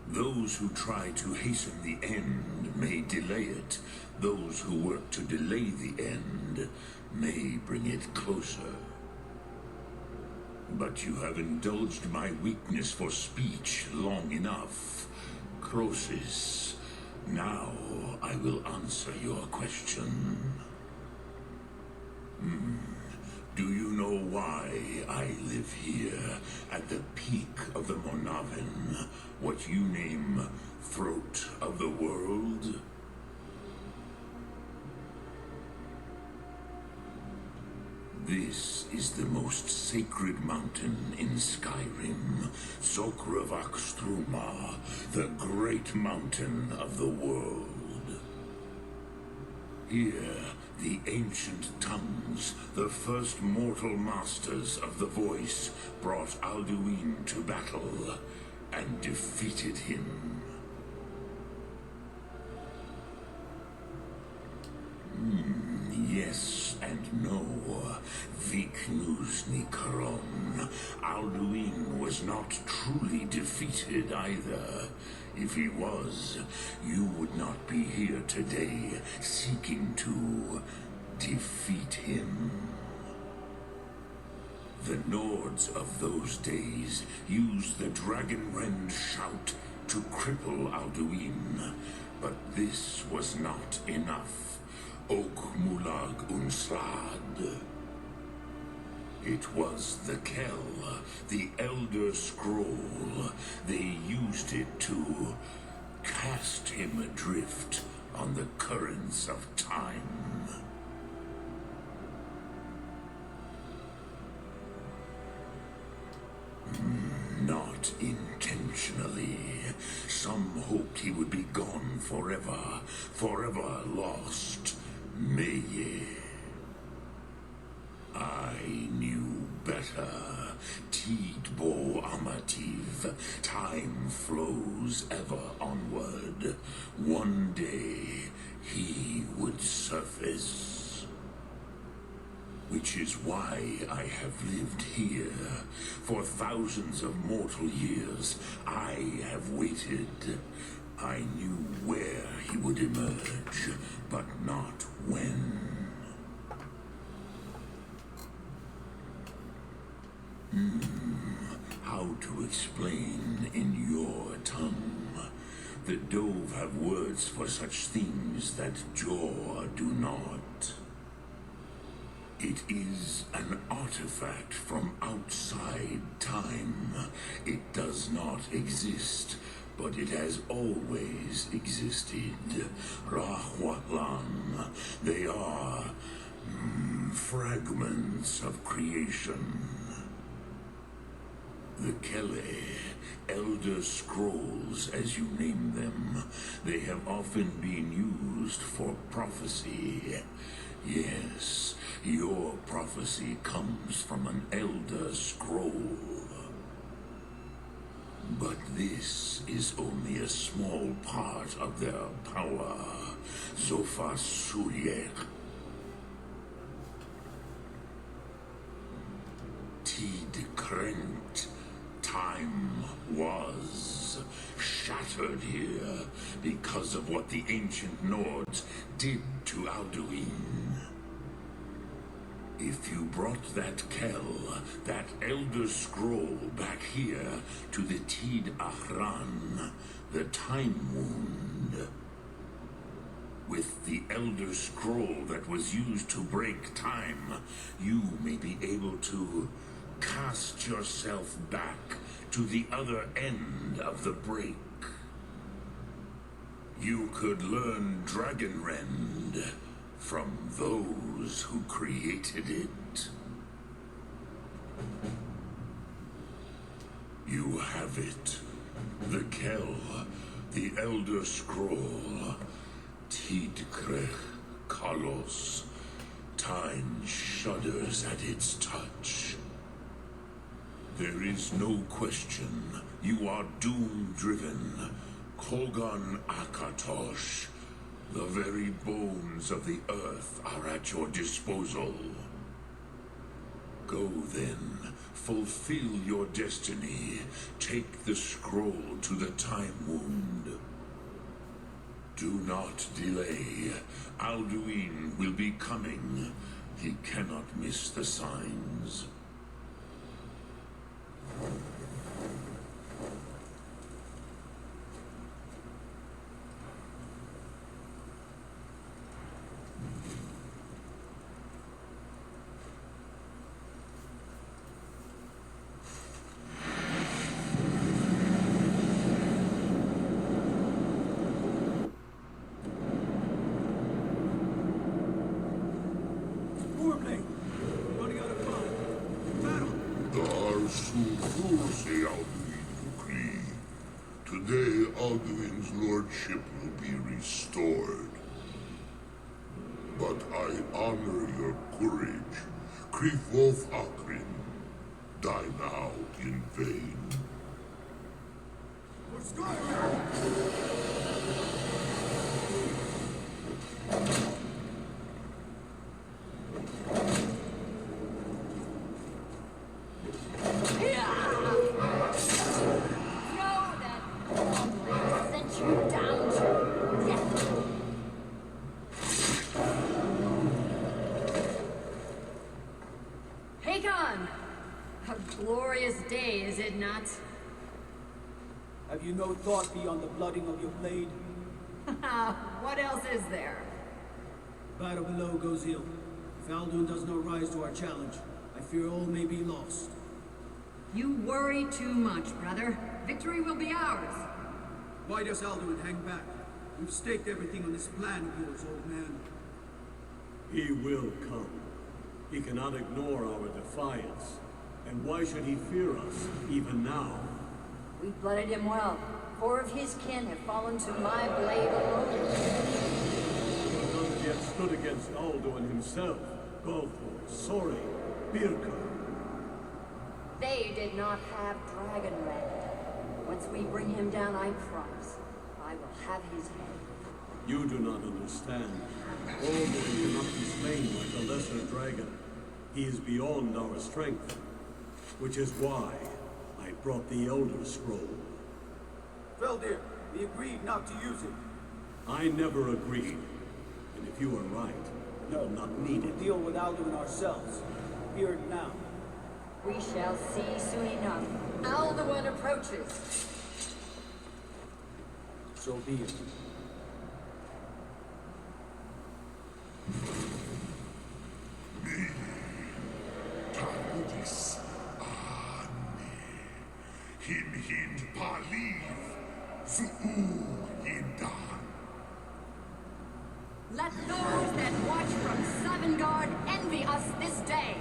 Those who try to hasten the end may delay it. Those who work to delay the end may bring it closer. But you have indulged my weakness for speech long enough. Croesus, now I will answer your question. Do you know why I live here at the peak of the Monavin, what you name throat of the world? This is the most sacred mountain in Skyrim, Sokravak Struma, the great mountain of the world. Here, the ancient tongues, the first mortal masters of the voice, brought Alduin to battle and defeated him. Yes and no. Viknus Karon, Alduin was not truly defeated either. If he was, you would not be here today seeking to defeat him. The Nords of those days used the Dragonrend shout to cripple Alduin, but this was not enough. Ok Mulag Unslad. It was the Kell, the Elder Scroll. They used it to cast him adrift on the currents of time. Not intentionally. Some hoped he would be gone forever, forever lost. Meye. I knew better. Tidbo Amativ. Time flows ever onward. One day he would surface. Which is why I have lived here. For thousands of mortal years, I have waited. I knew where he would emerge, but not when. How to explain in your tongue? The Dove have words for such things that Jor do not. It is an artifact from outside time. It does not exist, but it has always existed. Rahwalan. They are fragments of creation. The Kele, Elder Scrolls, as you name them, they have often been used for prophecy. Yes, your prophecy comes from an Elder Scroll. But this is only a small part of their power. Zofa Suyek. Tid Krent. Time was shattered here because of what the ancient Nords did to Alduin. If you brought that Kell, that Elder Scroll back here to the Tid Ahran, the Time Wound, with the Elder Scroll that was used to break time, you may be able to cast yourself back to the other end of the break. You could learn Dragonrend from those who created it. You have it. The Kell, the Elder Scroll, Tidkrech Kalos. Time shudders at its touch. There is no question. You are doom-driven. Kogan Akatosh. The very bones of the earth are at your disposal. Go then. Fulfill your destiny. Take the scroll to the Time Wound. Do not delay. Alduin will be coming. He cannot miss the signs. Today, Alduin's lordship will be restored. But I honor your courage. Krifwolf Akrin. Die now in vain. For Skyrim! Take on! A glorious day, is it not? Have you no thought beyond the blooding of your blade? What else is there? Battle below goes ill. If Alduin does not rise to our challenge, I fear all may be lost. You worry too much, brother. Victory will be ours. Why does Alduin hang back? We've staked everything on this plan of yours, old man. He will come. He cannot ignore our defiance. And why should he fear us, even now? We blooded him well. 4 of his kin have fallen to my blade alone. None have yet stood against Alduin himself. Golthor, Sori, Birka. They did not have Dragonland. Once we bring him down, I promise, I will have his head. You do not understand. Alduin cannot be slain like a lesser dragon. He is beyond our strength. Which is why I brought the Elder Scroll. Feldir, we agreed not to use it. I never agreed. And if you are right, we will not need it. Deal with Alduin ourselves. Here and now. We shall see soon enough. Alduin approaches. So be it. Tarudis Ani Hin Paliv Zuu Indan. Let those that watch from Savengard envy us this day.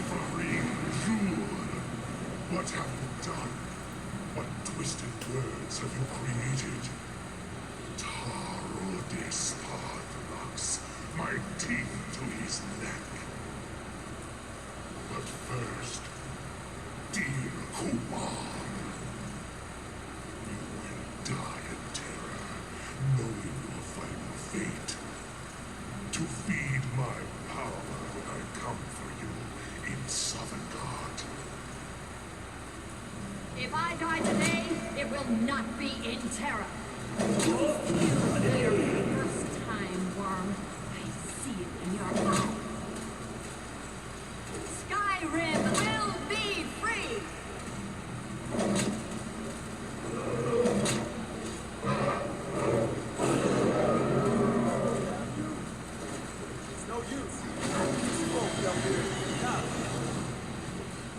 Quivering Jur, what have you done? What twisted words have you created? Tarudis Padlux, my teeth to his neck. But first, dear Kumar, you will die in terror, knowing your final fate. To feed my power when I come for you in Sovngarde. If I die today, it will not be in terror. First time, worm. I see it in your eyes. Skyrim will be free! It's no use. Smoke down here. Now.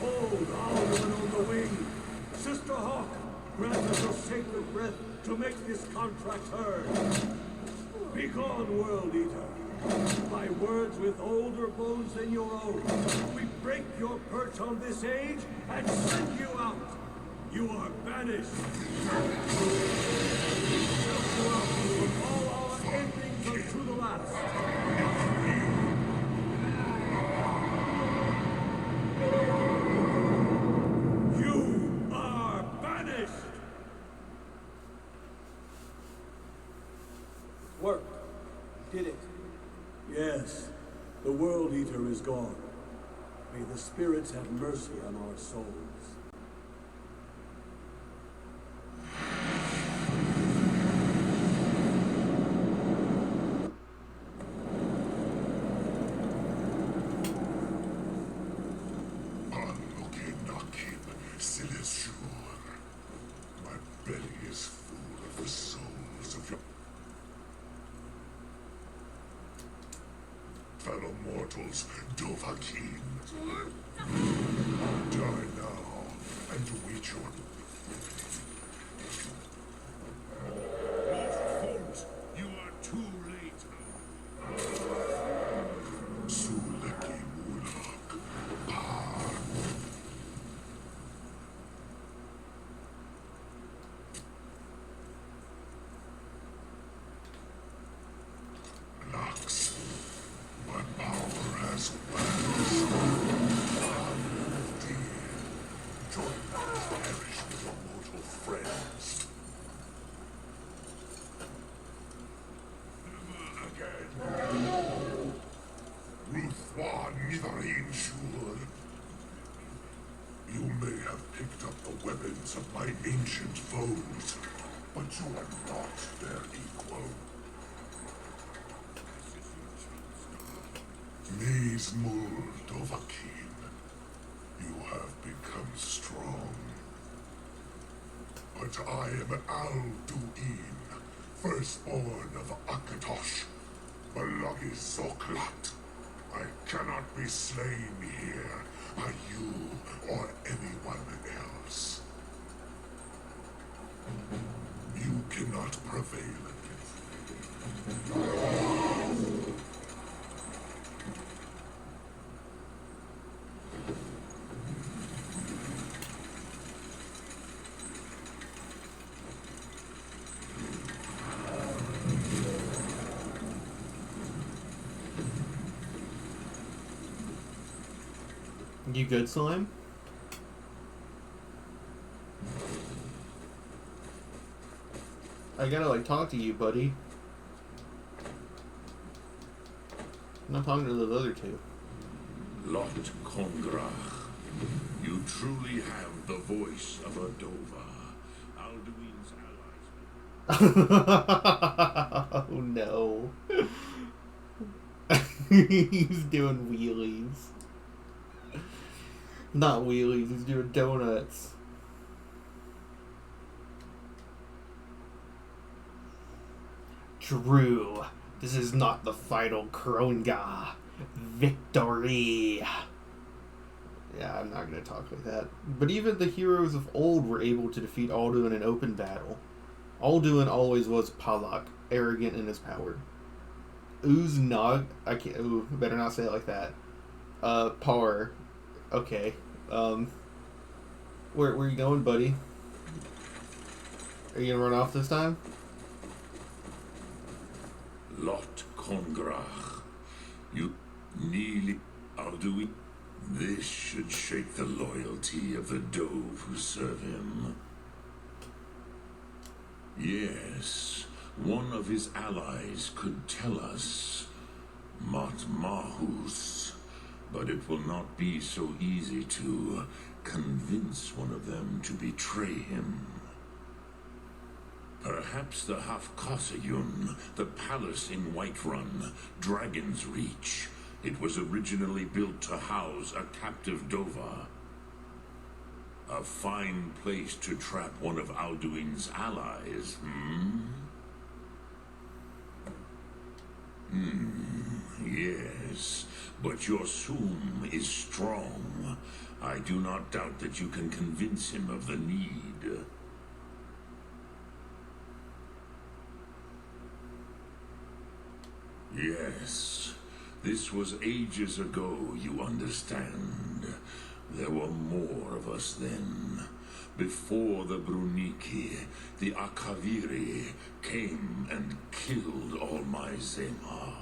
Hold Alduin on the wing! Sister Hawk, grant us your sacred breath to make this contract heard. Begone, World Eater. By words with older bones than your own, we break your perch on this age and send you out. You are banished. Shut you out from all our endings unto the last. You are banished. Work. Did it. Yes, the World Eater is gone. May the spirits have mercy on our souls. Anukenakib Silesur. My belly is full of the souls of your fellow mortals, Dovahkiin. Die now and wait your Fools, you are too late. Suleki Mulak. Lux, my power has waxed. Dear, join me to perish with your mortal friends. Never again. Ruthwan Nivarin Shur. You may have picked up the weapons of my ancient foes, you are not their equal. Maze Dovahkiin, you have become strong. But I am Alduin, firstborn of Akatosh, Malagis Zoklat. I cannot be slain here by you or anyone else. You cannot prevail against me. You good, Slime? I gotta, like, talk to you, buddy. I'm not talking to those other two. Lot Kongrach, you truly have the voice of a Dova. Alduin's allies. Oh no. He's doing wheelies. Not wheelies, he's doing donuts. True. This is not the final Kronga. Victory. Yeah, I'm not gonna talk like that. But even the heroes of old were able to defeat Alduin in open battle. Alduin always was Palak, arrogant in his power. Uznag, I can't, ooh, better not say it like that. Par. Okay. Where you going, buddy? Are you gonna run off this time? Lot Kongrach, you nearly Alduin. This should shake the loyalty of the Dove who serve him. Yes, one of his allies could tell us Matmahus, but it will not be so easy to convince one of them to betray him. Perhaps the Hafkasayun, the palace in Whiterun, Dragon's Reach. It was originally built to house a captive Dova. A fine place to trap one of Alduin's allies, yes, but your Sum is strong. I do not doubt that you can convince him of the need. Yes, this was ages ago, you understand. There were more of us then. Before the Bruniki, the Akaviri came and killed all my Zema.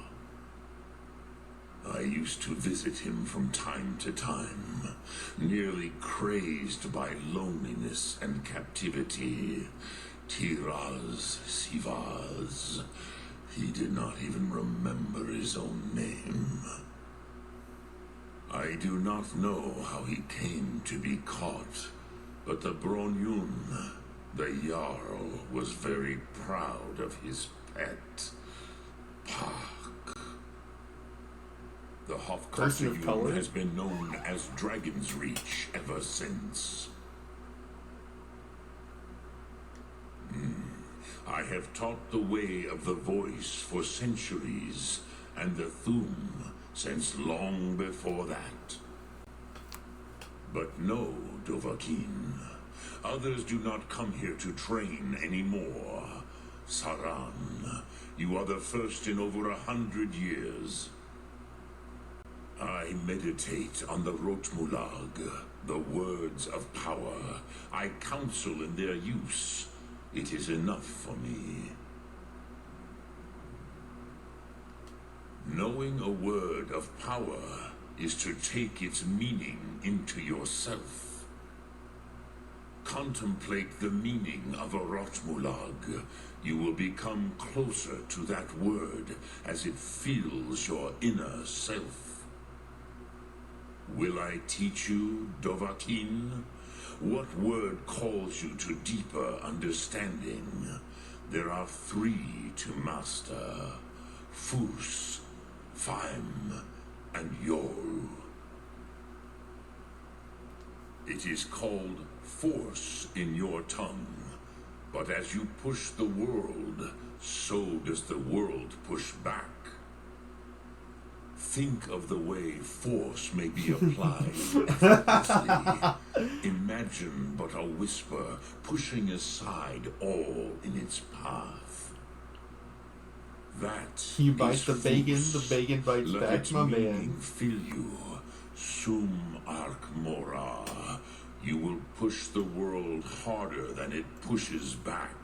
I used to visit him from time to time, nearly crazed by loneliness and captivity. Tiraz Sivaz. He did not even remember his own name. I do not know how he came to be caught, but the Bronyun, the Jarl, was very proud of his pet, Pak. The Hofkosayun has been known as Dragon's Reach ever since. I have taught the way of the voice for centuries, and the Thum since long before that. But no, Dovahkiin. Others do not come here to train anymore. Saran, you are the first in over 100 years. I meditate on the Rotmulag, the words of power. I counsel in their use. It is enough for me. Knowing a word of power is to take its meaning into yourself. Contemplate the meaning of a Rotmulag. You will become closer to that word as it fills your inner self. Will I teach you, Dovahkiin? What word calls you to deeper understanding? There are 3 to master. Fus, Faim, and Yol. It is called force in your tongue, but as you push the world, so does the world push back. Think of the way force may be applied effortlessly. Imagine but a whisper pushing aside all in its path. That You bite is the bacon Fus. bites Let back, its my meaning man. fill you. Sum arc mora. You will push the world harder than it pushes back.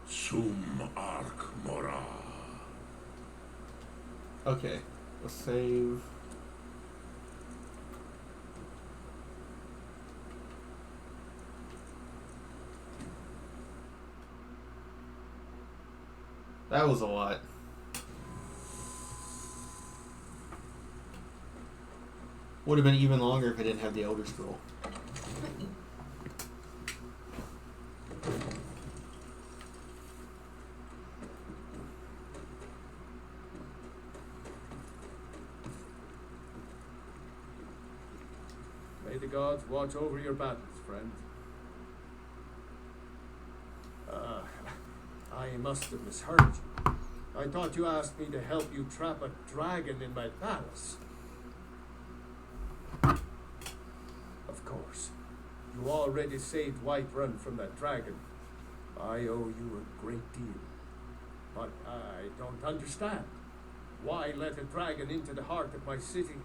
Sum arc mora. Okay, let's save. That was a lot. Would have been even longer if I didn't have the Elder Scroll. May the gods watch over your battles, friend. I must have misheard you. I thought you asked me to help you trap a dragon in my palace. Of course. You already saved Whiterun from that dragon. I owe you a great deal. But I don't understand. Why let a dragon into the heart of my city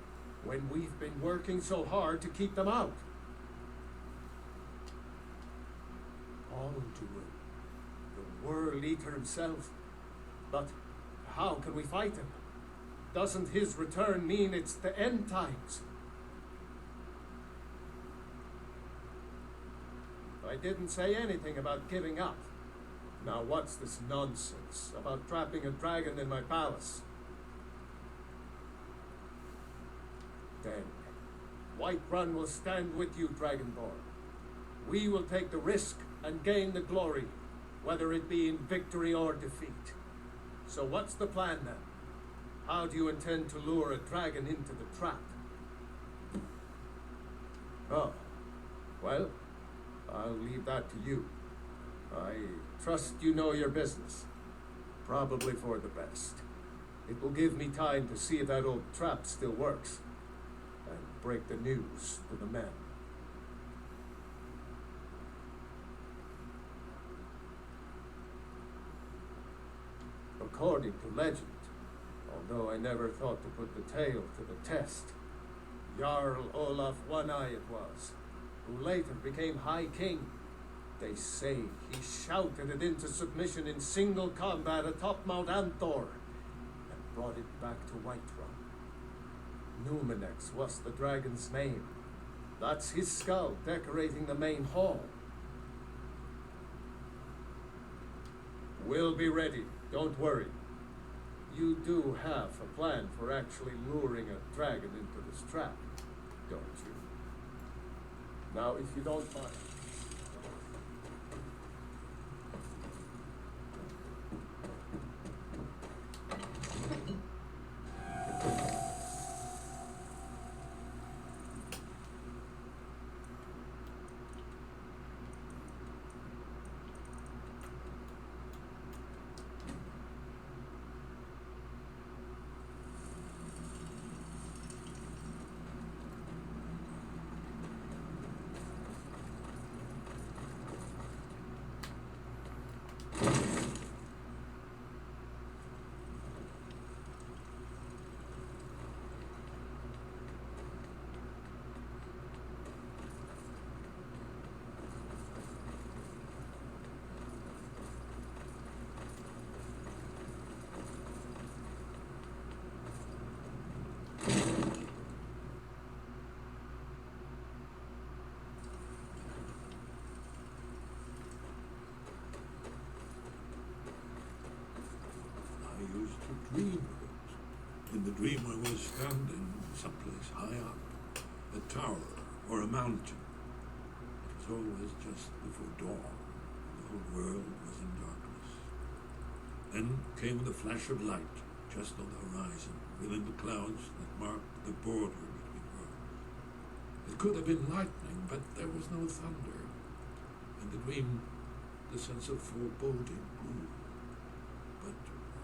when we've been working so hard to keep them out? Alduin, the World Eater himself. But how can we fight him? Doesn't his return mean it's the end times? I didn't say anything about giving up. Now what's this nonsense about trapping a dragon in my palace? Then, Whiterun will stand with you, Dragonborn. We will take the risk and gain the glory, whether it be in victory or defeat. So what's the plan then? How do you intend to lure a dragon into the trap? Oh, well, I'll leave that to you. I trust you know your business. Probably for the best. It will give me time to see if that old trap still works, and break the news to the men. According to legend, although I never thought to put the tale to the test, Jarl Olaf One-Eye it was, who later became High King. They say he shouted it into submission in single combat atop Mount Anthor, and brought it back to Whiterun. Numenex was the dragon's name. That's his skull decorating the main hall. We'll be ready, don't worry. You do have a plan for actually luring a dragon into this trap, don't you? Now, if you don't mind. I used to dream of it. In the dream I was standing someplace high up, a tower or a mountain. It was always just before dawn. The whole world was in darkness. Then came the flash of light just on the horizon, within the clouds that marked the border between worlds. It could have been lightning, but there was no thunder. In the dream, the sense of foreboding grew, but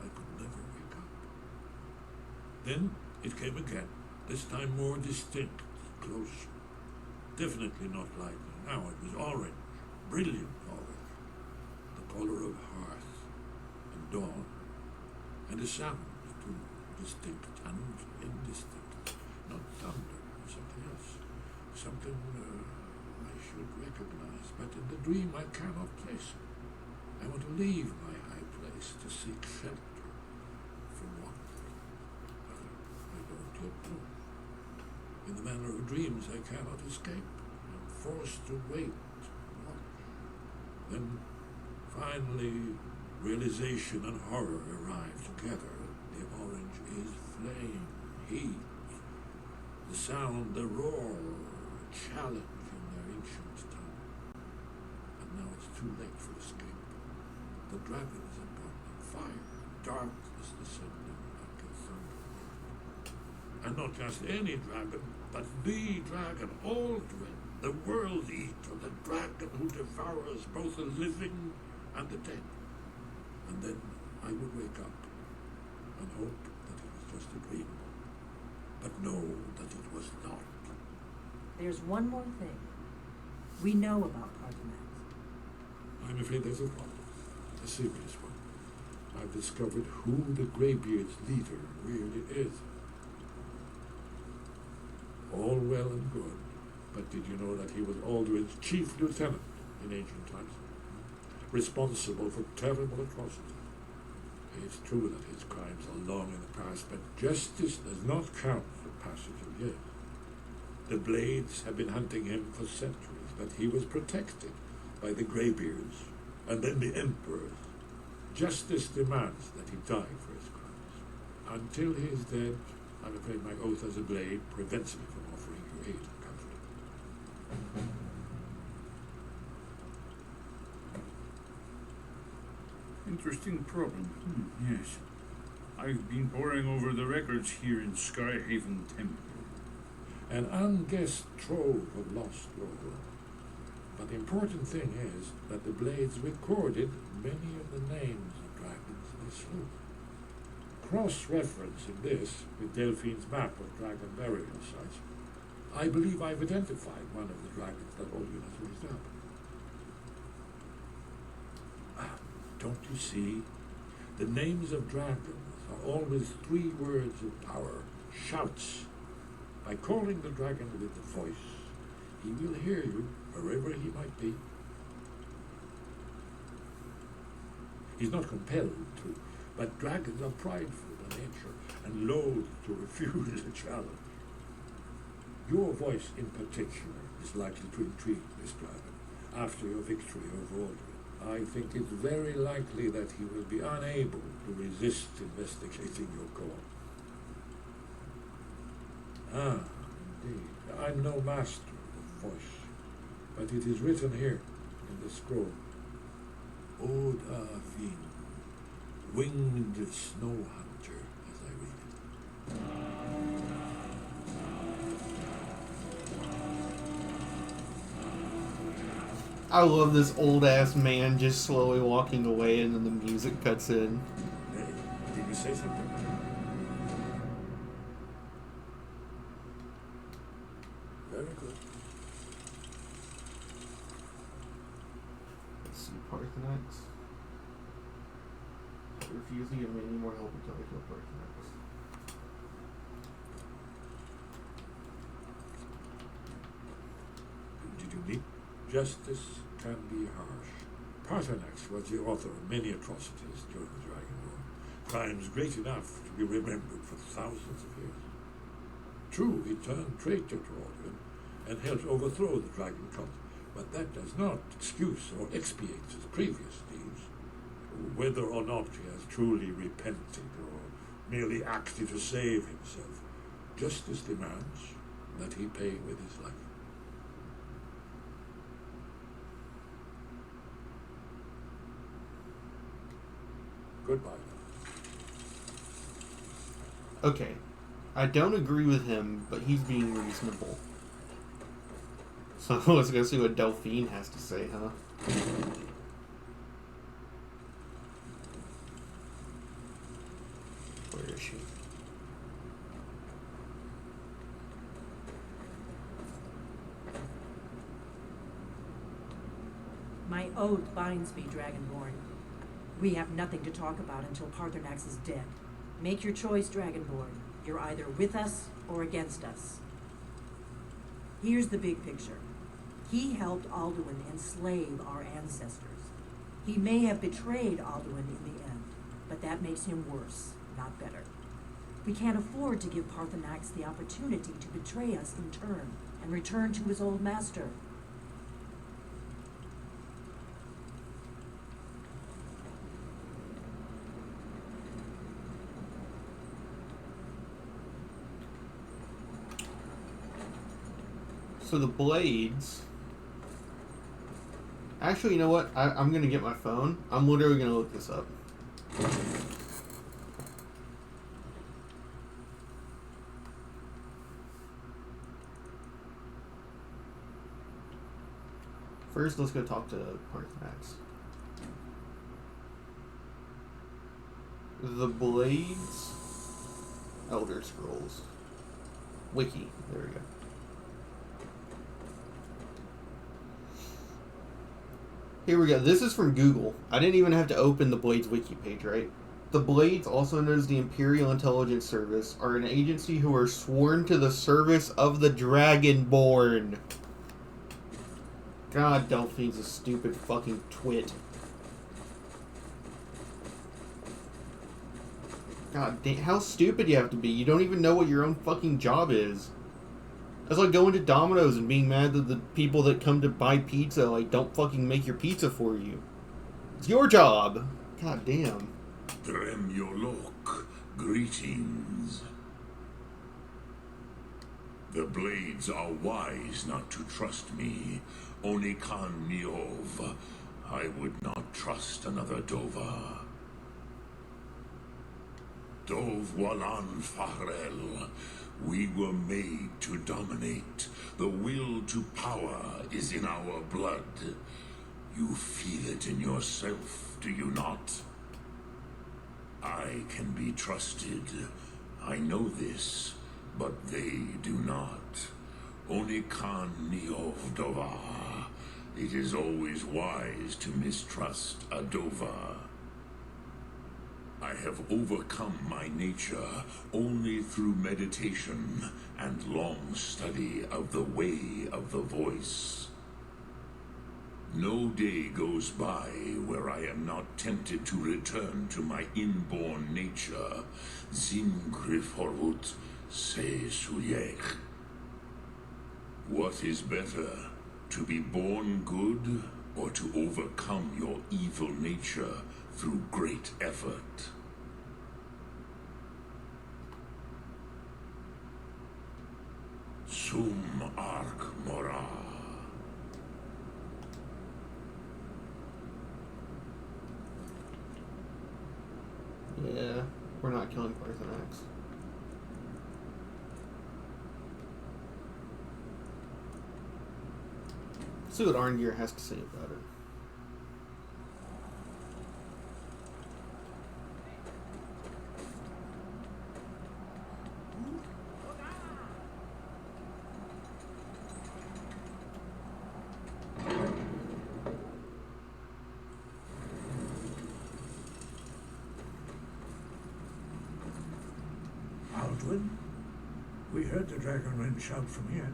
I could never wake up. Then it came again, this time more distinct, closer. Definitely not lightning. Now it was orange, brilliant orange, the color of hearth and dawn, and a sound too, distinct and indistinct, not thunder, something else, something I should recognize, but in the dream I cannot place it. I want to leave my high place to seek shelter from what I don't yet know. In the manner of dreams I cannot escape. I'm forced to wait and watch. Then finally realization and horror arrive together. The orange is flame, heat, the sound, the roar, challenge in their ancient tongue. And now it's too late for escape. The dragons are burning, fire, darkness descending like a thunderbolt. And not just any dragon, but the dragon, Aldrin, the world eater, the dragon who devours both the living and the dead. And then I would wake up and hope that it was just a dream, but know that it was not. There's one more thing. We know about Parthenax. I'm afraid there's a problem, a serious one. I've discovered who the Greybeard's leader really is. All well and good, but did you know that he was Aldrin's chief lieutenant in ancient times? Responsible for terrible atrocities. It's true that his crimes are long in the past, but justice does not count for passage of years. The Blades have been hunting him for centuries, but he was protected by the Greybeards and then the Emperors. Justice demands that he die for his crimes. Until he is dead, I'm afraid my oath as a Blade prevents me from offering you aid and comfort. Interesting problem. Yes. I've been poring over the records here in Skyhaven Temple. An unguessed trove of lost lore. But the important thing is that the Blades recorded many of the names of dragons they slew. Cross-referencing this with Delphine's map of dragon burial sites, I believe I've identified one of the dragons that Olin has raised up. Don't you see? The names of dragons are always 3 words of power, shouts. By calling the dragon with the voice, he will hear you wherever he might be. He's not compelled to, but dragons are prideful by nature and loath to refuse a challenge. Your voice in particular is likely to intrigue this dragon after your victory over Aldrin. I think it's very likely that he will be unable to resist investigating your call. Ah, indeed. I'm no master of voice, but it is written here in the scroll. Oda Vin, winged snow hunter, as I read it. I love this old ass man just slowly walking away and then the music cuts in. Hey, did you say something? Very good. Let's see, Parthenax. I refuse to give me any more help until I kill Parthenax. Did you meet? Justice can be harsh. Parthenax was the author of many atrocities during the Dragon War, crimes great enough to be remembered for thousands of years. True, he turned traitor to Aldrin and helped overthrow the Dragon Cult, but that does not excuse or expiate his previous deeds. Whether or not he has truly repented or merely acted to save himself, Justice demands that he pay with his life. Goodbye. Okay. I don't agree with him, but he's being reasonable. So let's go see what Delphine has to say, huh? Where is she? My oath binds me, Dragonborn. We have nothing to talk about until Parthenax is dead. Make your choice, Dragonborn. You're either with us or against us. Here's the big picture. He helped Alduin enslave our ancestors. He may have betrayed Alduin in the end, but that makes him worse, not better. We can't afford to give Parthenax the opportunity to betray us in turn and return to his old master. So the blades... Actually, you know what? I'm going to get my phone. I'm literally going to look this up. First, let's go talk to Parthenax. The Blades... Elder Scrolls. Wiki. There we go. Here we go. This is from Google. I didn't even have to open the Blades wiki page, right? The Blades, also known as the Imperial Intelligence Service, are an agency who are sworn to the service of the Dragonborn. God, Delphine's a stupid fucking twit. God damn, how stupid you have to be. You don't even know what your own fucking job is. It's like going to Domino's and being mad that the people that come to buy pizza, like, don't fucking make your pizza for you. It's your job. God damn. Dremyolok, greetings. The Blades are wise not to trust me. Onikan Niov. I would not trust another Dova. Dov Walan Farel. We were made to dominate. The will to power is in our blood. You feel it in yourself, do you not? I can be trusted. I know this, but they do not. Onikan Niov Dova. It is always wise to mistrust a Dova. I have overcome my nature only through meditation and long study of the way of the voice. No day goes by where I am not tempted to return to my inborn nature, Zimgriforut Se Suyech. What is better, to be born good or to overcome your evil nature through great effort? Sum Ark Mora. Yeah, we're not killing Parthenax. See what Arngeir has to say about it. Alduin? We heard the Dragonrend shout from here.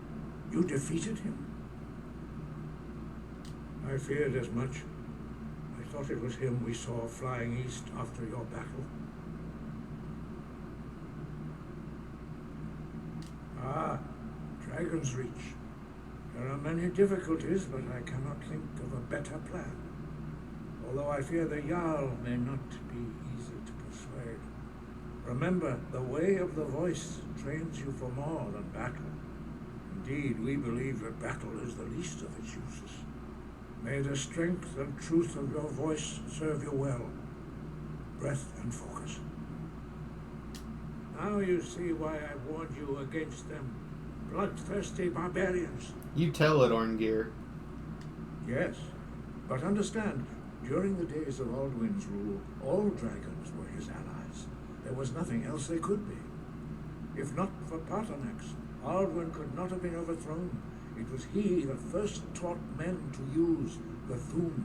You defeated him. I feared as much. I thought it was him we saw flying east after your battle. Ah, Dragon's Reach. There are many difficulties, but I cannot think of a better plan. Although I fear the Jarl may not be easy to persuade. Remember, the way of the voice trains you for more than battle. Indeed, we believe that battle is the least of its uses. May the strength and truth of your voice serve you well. Breath and focus. Now you see why I warned you against them bloodthirsty barbarians. You tell it, Orngeir. Yes, but understand, during the days of Alduin's rule, all dragons were his allies. There was nothing else they could be. If not for Paternax, Alduin could not have been overthrown. It was he that first taught men to use the Thum.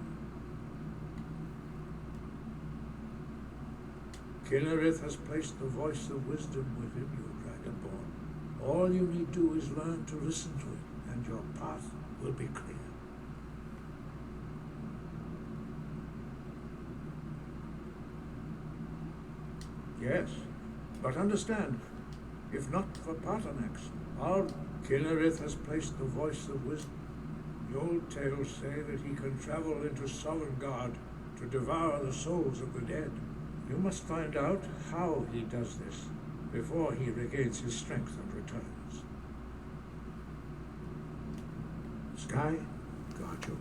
Kinnerith has placed the voice of wisdom within you, Dragonborn. All you need do is learn to listen to it, and your path will be clear. Yes, but understand, if not for Paternax, Kinnerith has placed the voice of wisdom. The old tales say that he can travel into Sovngarde to devour the souls of the dead. You must find out how he does this before he regains his strength and returns. Sky, guard you.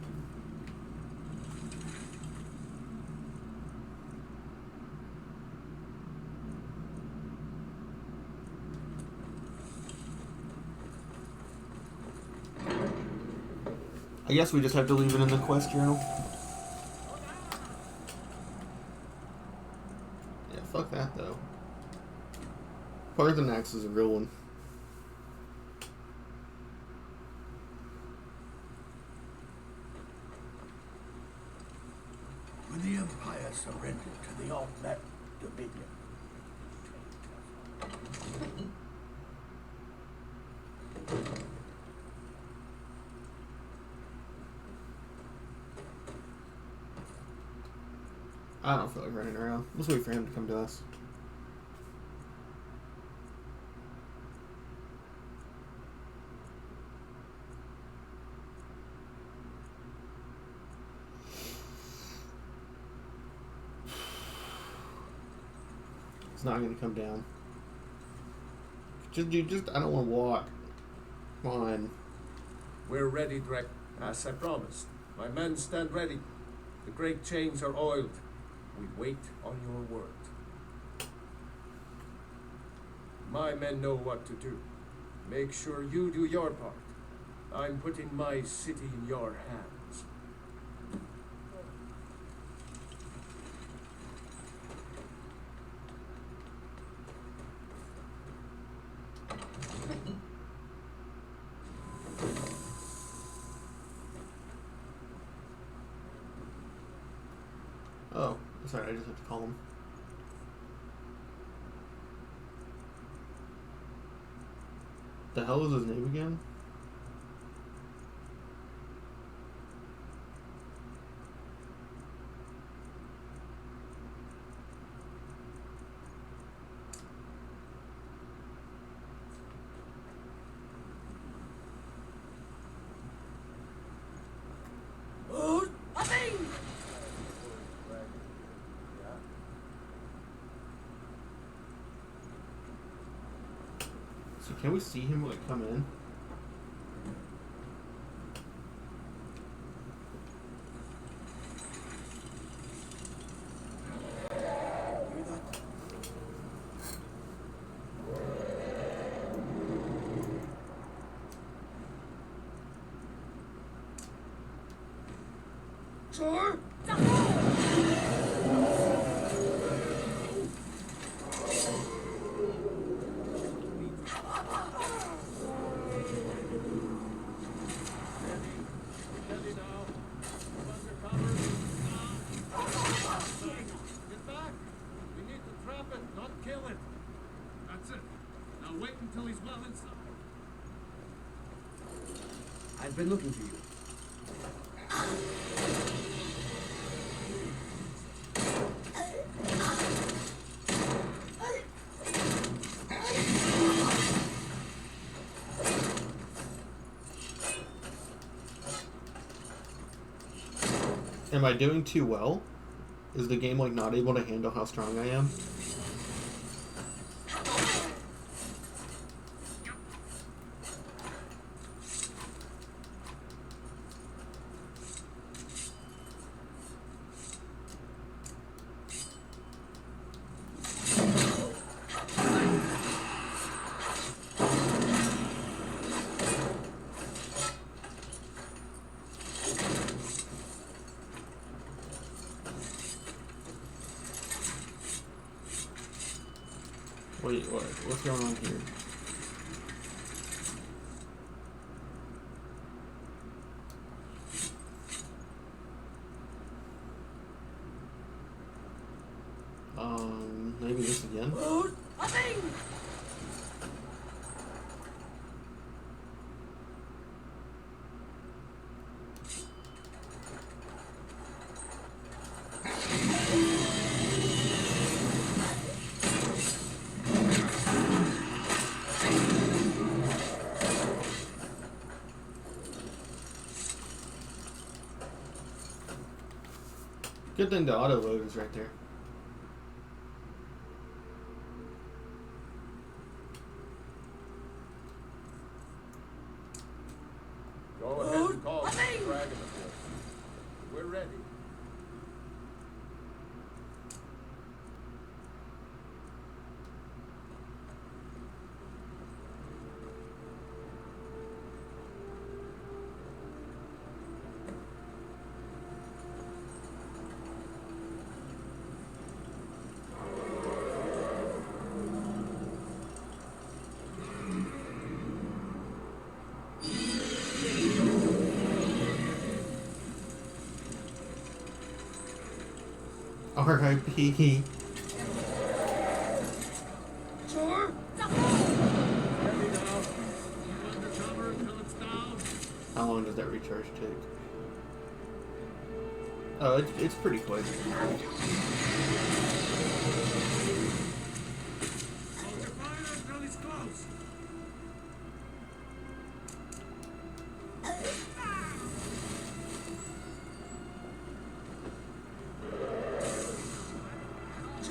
I guess we just have to leave it in the quest journal. Yeah, fuck that though. Paternax is a real one. When the Empire surrendered to the Alt-Net Dominion, I don't feel like running around. Let's wait for him to come to us. It's not gonna come down. Just I don't want to walk. Come on. We're ready, Drek, as I promised. My men stand ready. The great chains are oiled. We wait on your word. My men know what to do. Make sure you do your part. I'm putting my city in your hands. Oh, sorry, I just have to call him. The hell is his name again? So can we see him like come in? Sir? Until he's well inside. I've been looking for you. Am I doing too well? Is the game like not able to handle how strong I am? Wait, what? What's going on here? Maybe this again? Good thing the auto load is right there. Go ahead and call the dragon, of course. We're ready. R.I.P. Sure. How long does that recharge take? Oh, it's pretty quick.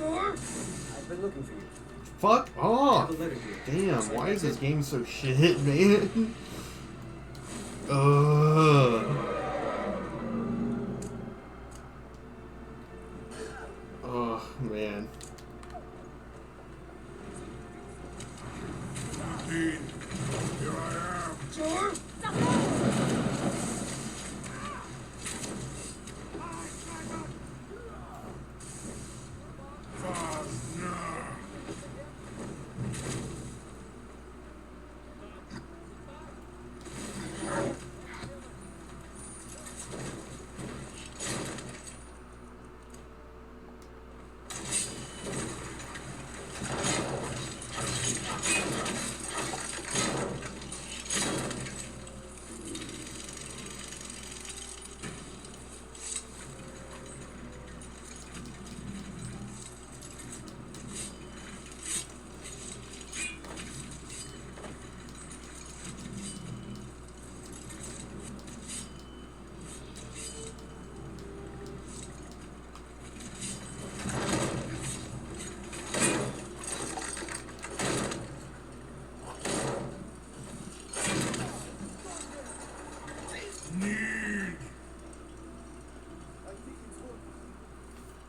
I've been looking for you. Fuck off! I have a letter here. Damn, why is this game so shit, man? Ugh. Oh, man. Here I am. Sure.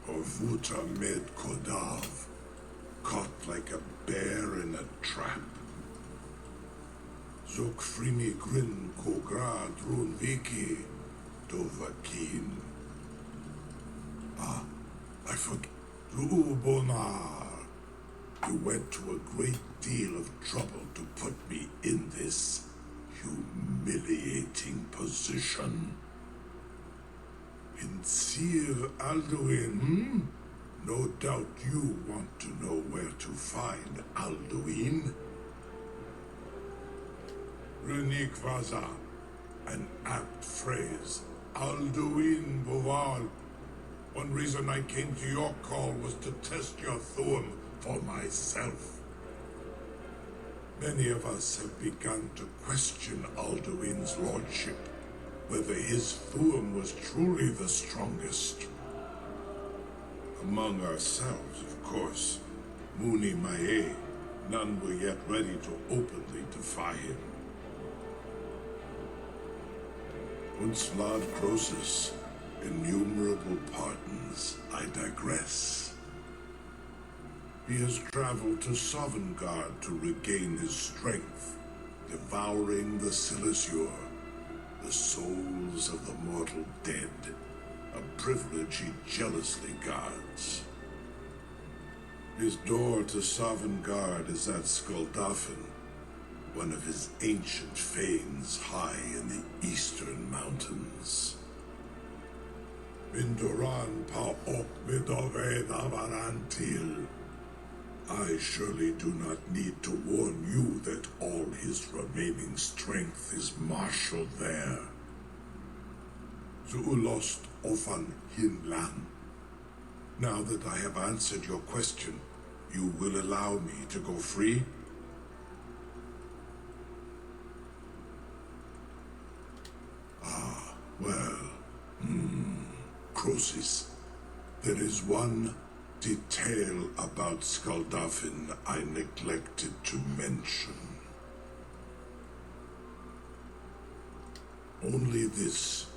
Ovuta med Kodav, caught like a bear in a trap. Zok frimi grin kograd run viki dovakin. Ah, I forget. Rubonar. You went to a great deal of trouble to put me in this humiliating position. In Sir Alduin, no doubt you want to know where to find Alduin. Runik Vaza, an apt phrase. Alduin Boval. One reason I came to your call was to test your Thuum for myself. Many of us have begun to question Alduin's lordship, whether his Thuum was truly the strongest. Among ourselves, of course, Muni Mae, none were yet ready to openly defy him. Unslad Croesus, innumerable pardons, I digress. He has traveled to Sovngarde to regain his strength, devouring the Silesure, the souls of the mortal dead, a privilege he jealously guards. His door to Sovngarde is at Skuldafn, one of his ancient fanes high in the eastern mountains. Mindoran pa ok midove navarantil. I surely do not need to warn you that all his remaining strength is marshaled there. Zuulost ofan hinlan. Now that I have answered your question, you will allow me to go free? Ah, well, Croesus, there is one detail about Skuldafn I neglected to mention. Only this.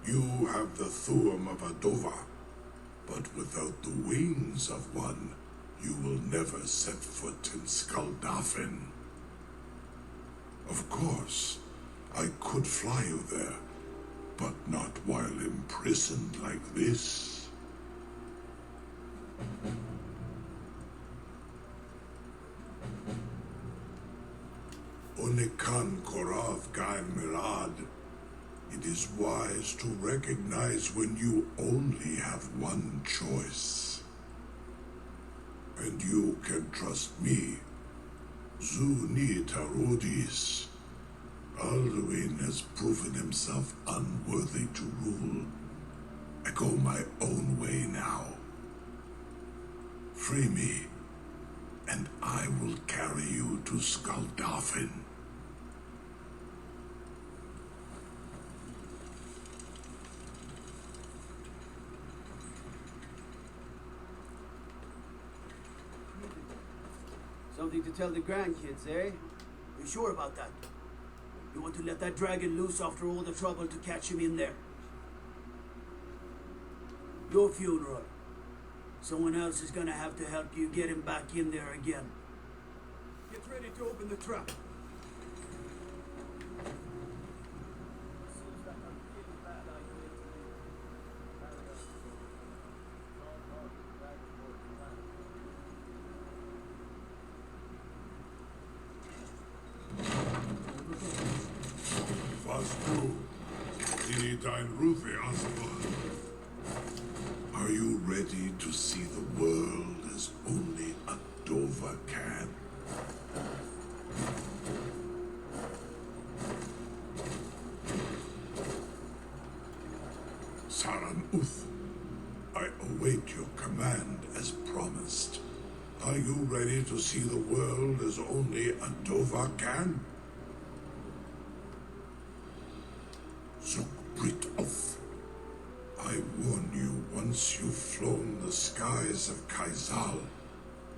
You have the Thuum of Adova, but without the wings of one, you will never set foot in Skuldafn. Of course, I could fly you there, but not while imprisoned like this. Onikan Korav Gain Mirad. It is wise to recognize when you only have one choice. And you can trust me. Zuni Tarudis. Alduin has proven himself unworthy to rule. I go my own way now. Free me, and I will carry you to Skuldafn. Something to tell the grandkids, eh? You sure about that? You want to let that dragon loose after all the trouble to catch him in there? Your funeral. Someone else is gonna have to help you get him back in there again. Get ready to open the trap. Are you ready to see the world as only Adova can? Saran Uth, I await your command as promised. Are you ready to see the world as only Adova can? Zukbrit Oth. I warn you, once you've flown the skies of Kaizal,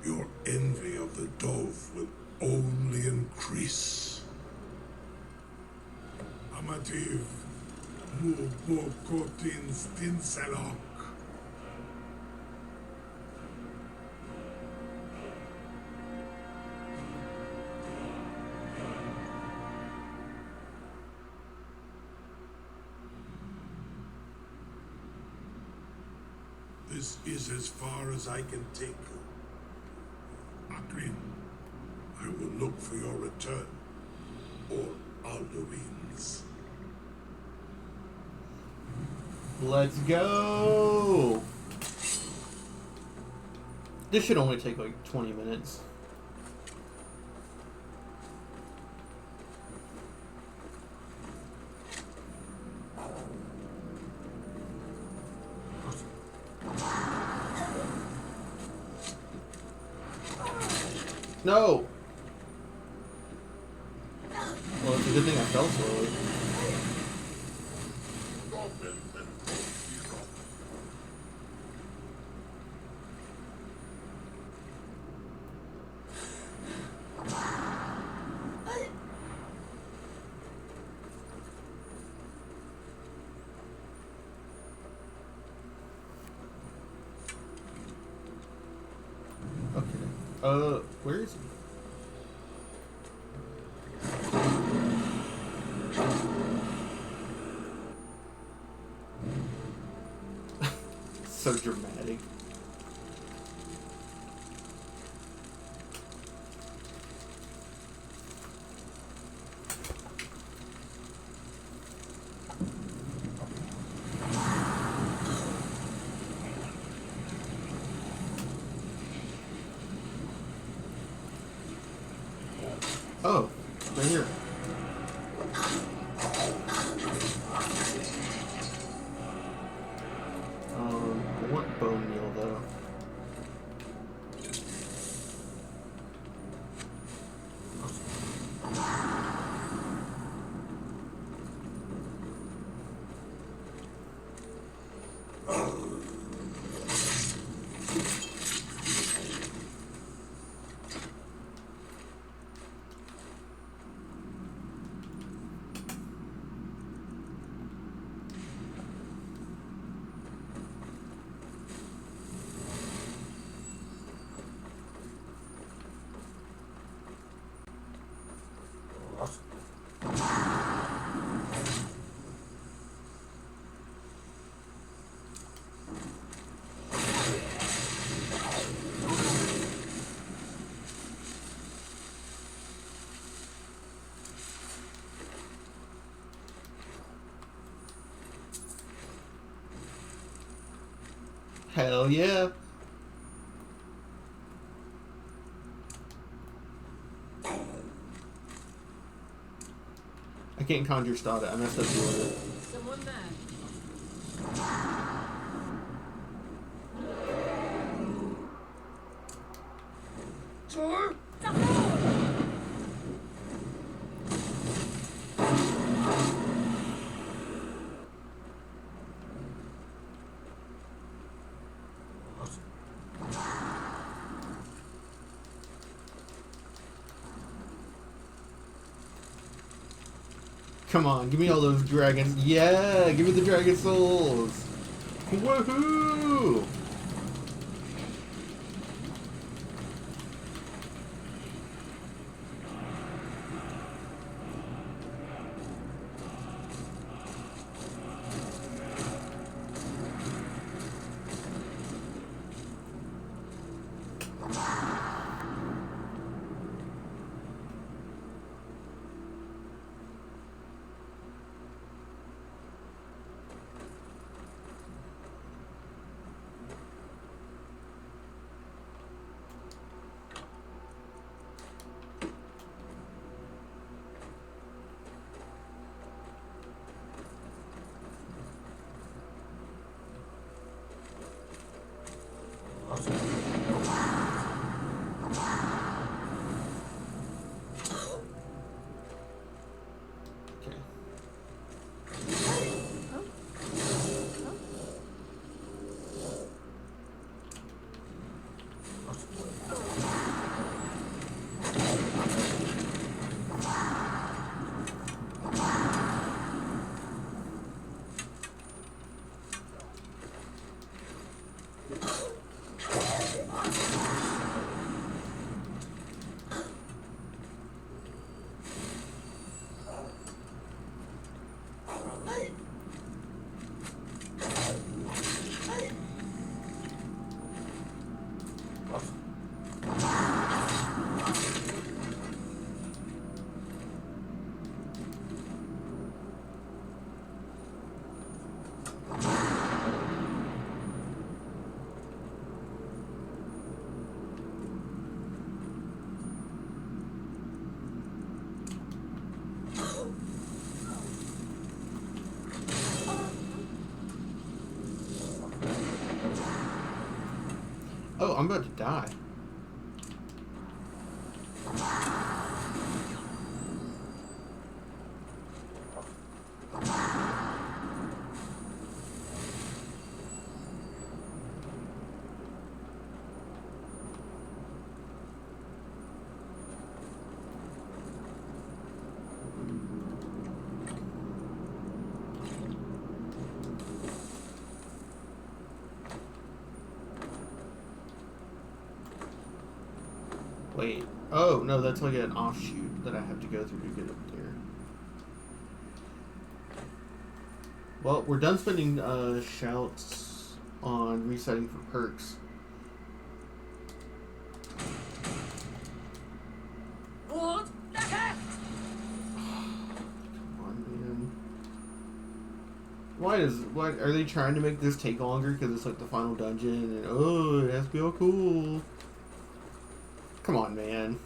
your envy of the Dove will only increase. Amativ, Mubokotin Stinselok. This is as far as I can take you. Akrin, I will look for your return, or Alduin's. Let's go! This should only take like 20 minutes. No! Well, it's a good thing I fell slowly. Where is he? So dramatic. Oh, right here. I want bone meal though. Hell yeah. I can't conjure Stada. I messed up the order. Someone there. Sir? Come on, give me all those dragons. Yeah, give me the dragon souls. Woohoo! Oh, I'm about to die. Wait. Oh, no, that's like an offshoot that I have to go through to get up there. Well, we're done spending shouts on resetting for perks. What the heck? Come on, man. Why are they trying to make this take longer because it's like the final dungeon and oh, it has to be all cool. Come on, man.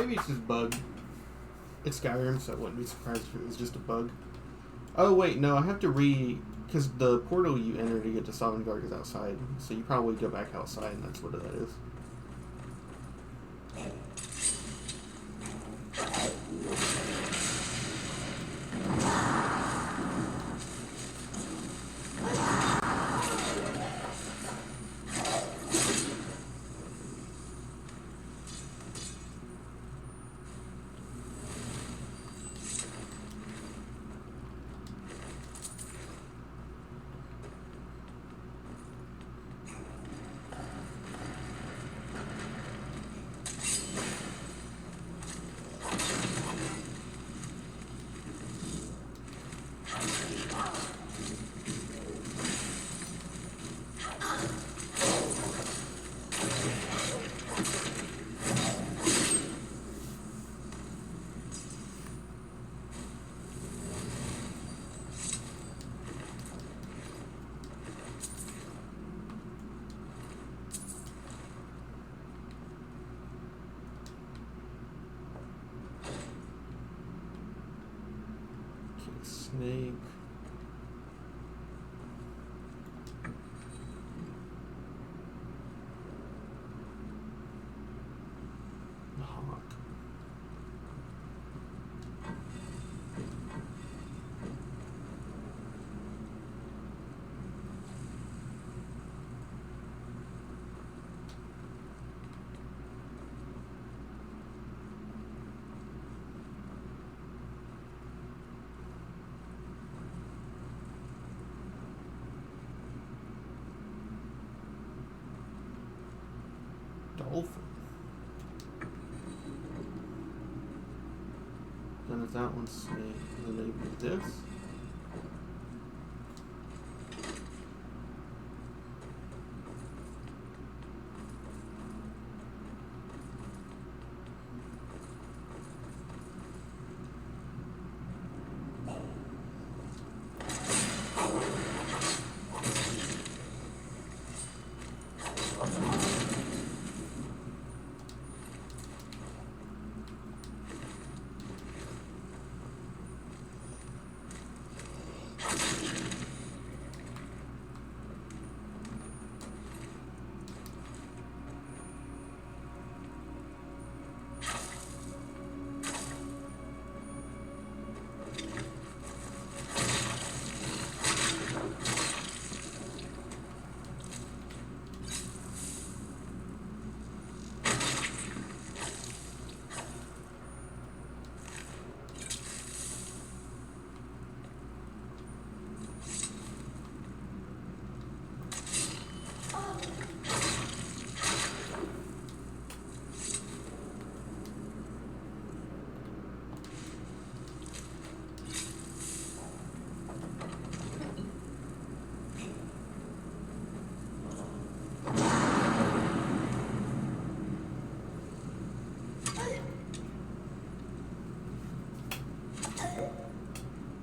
Maybe it's just bug. It's Skyrim, so I wouldn't be surprised if it was just a bug. Oh wait, no, I have to because the portal you enter to get to Sovngarde is outside, so you probably go back outside, and that's what that is. Snake. Hawk. Dolphin. Then if that one's snake, then maybe this.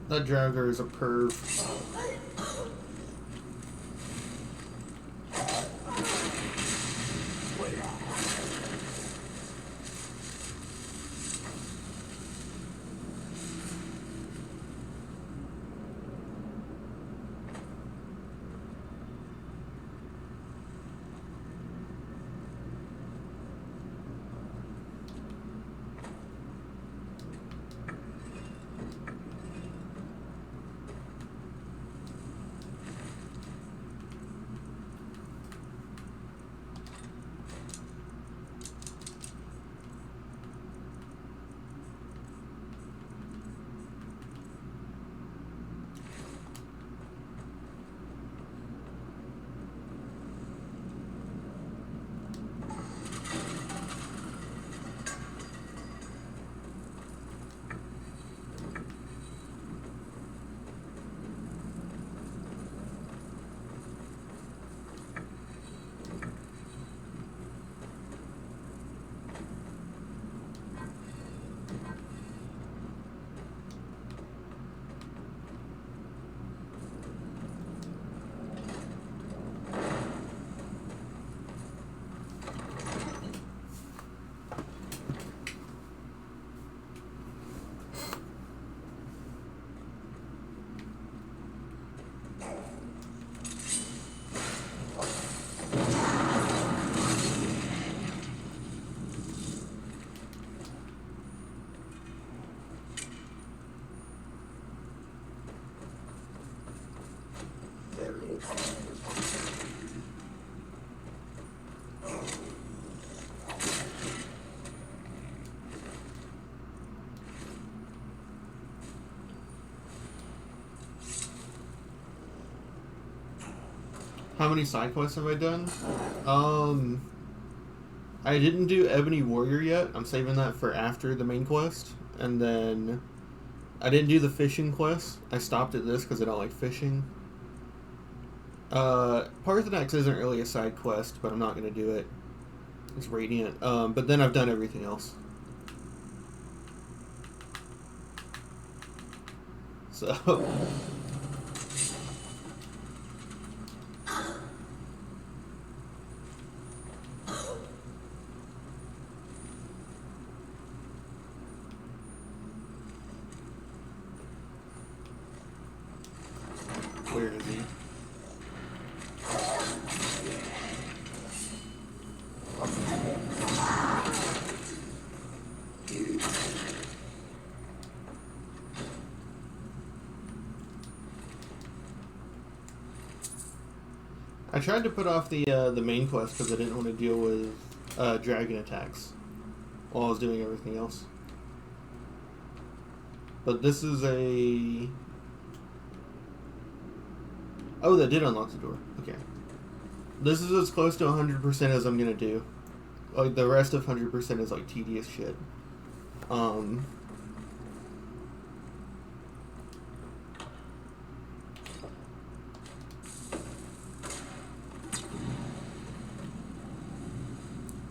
That Draugr is a perv. How many side quests have I done? I didn't do Ebony Warrior yet. I'm saving that for after the main quest. And then I didn't do the fishing quest. I stopped at this because I don't like fishing. Parthenax isn't really a side quest, but I'm not going to do it. It's Radiant. But then I've done everything else. So... Where is he? I tried to put off the main quest because I didn't want to deal with dragon attacks while I was doing everything else. But this is a... Oh, that did unlock the door. Okay. This is as close to 100% as I'm gonna do. Like, the rest of 100% is, like, tedious shit.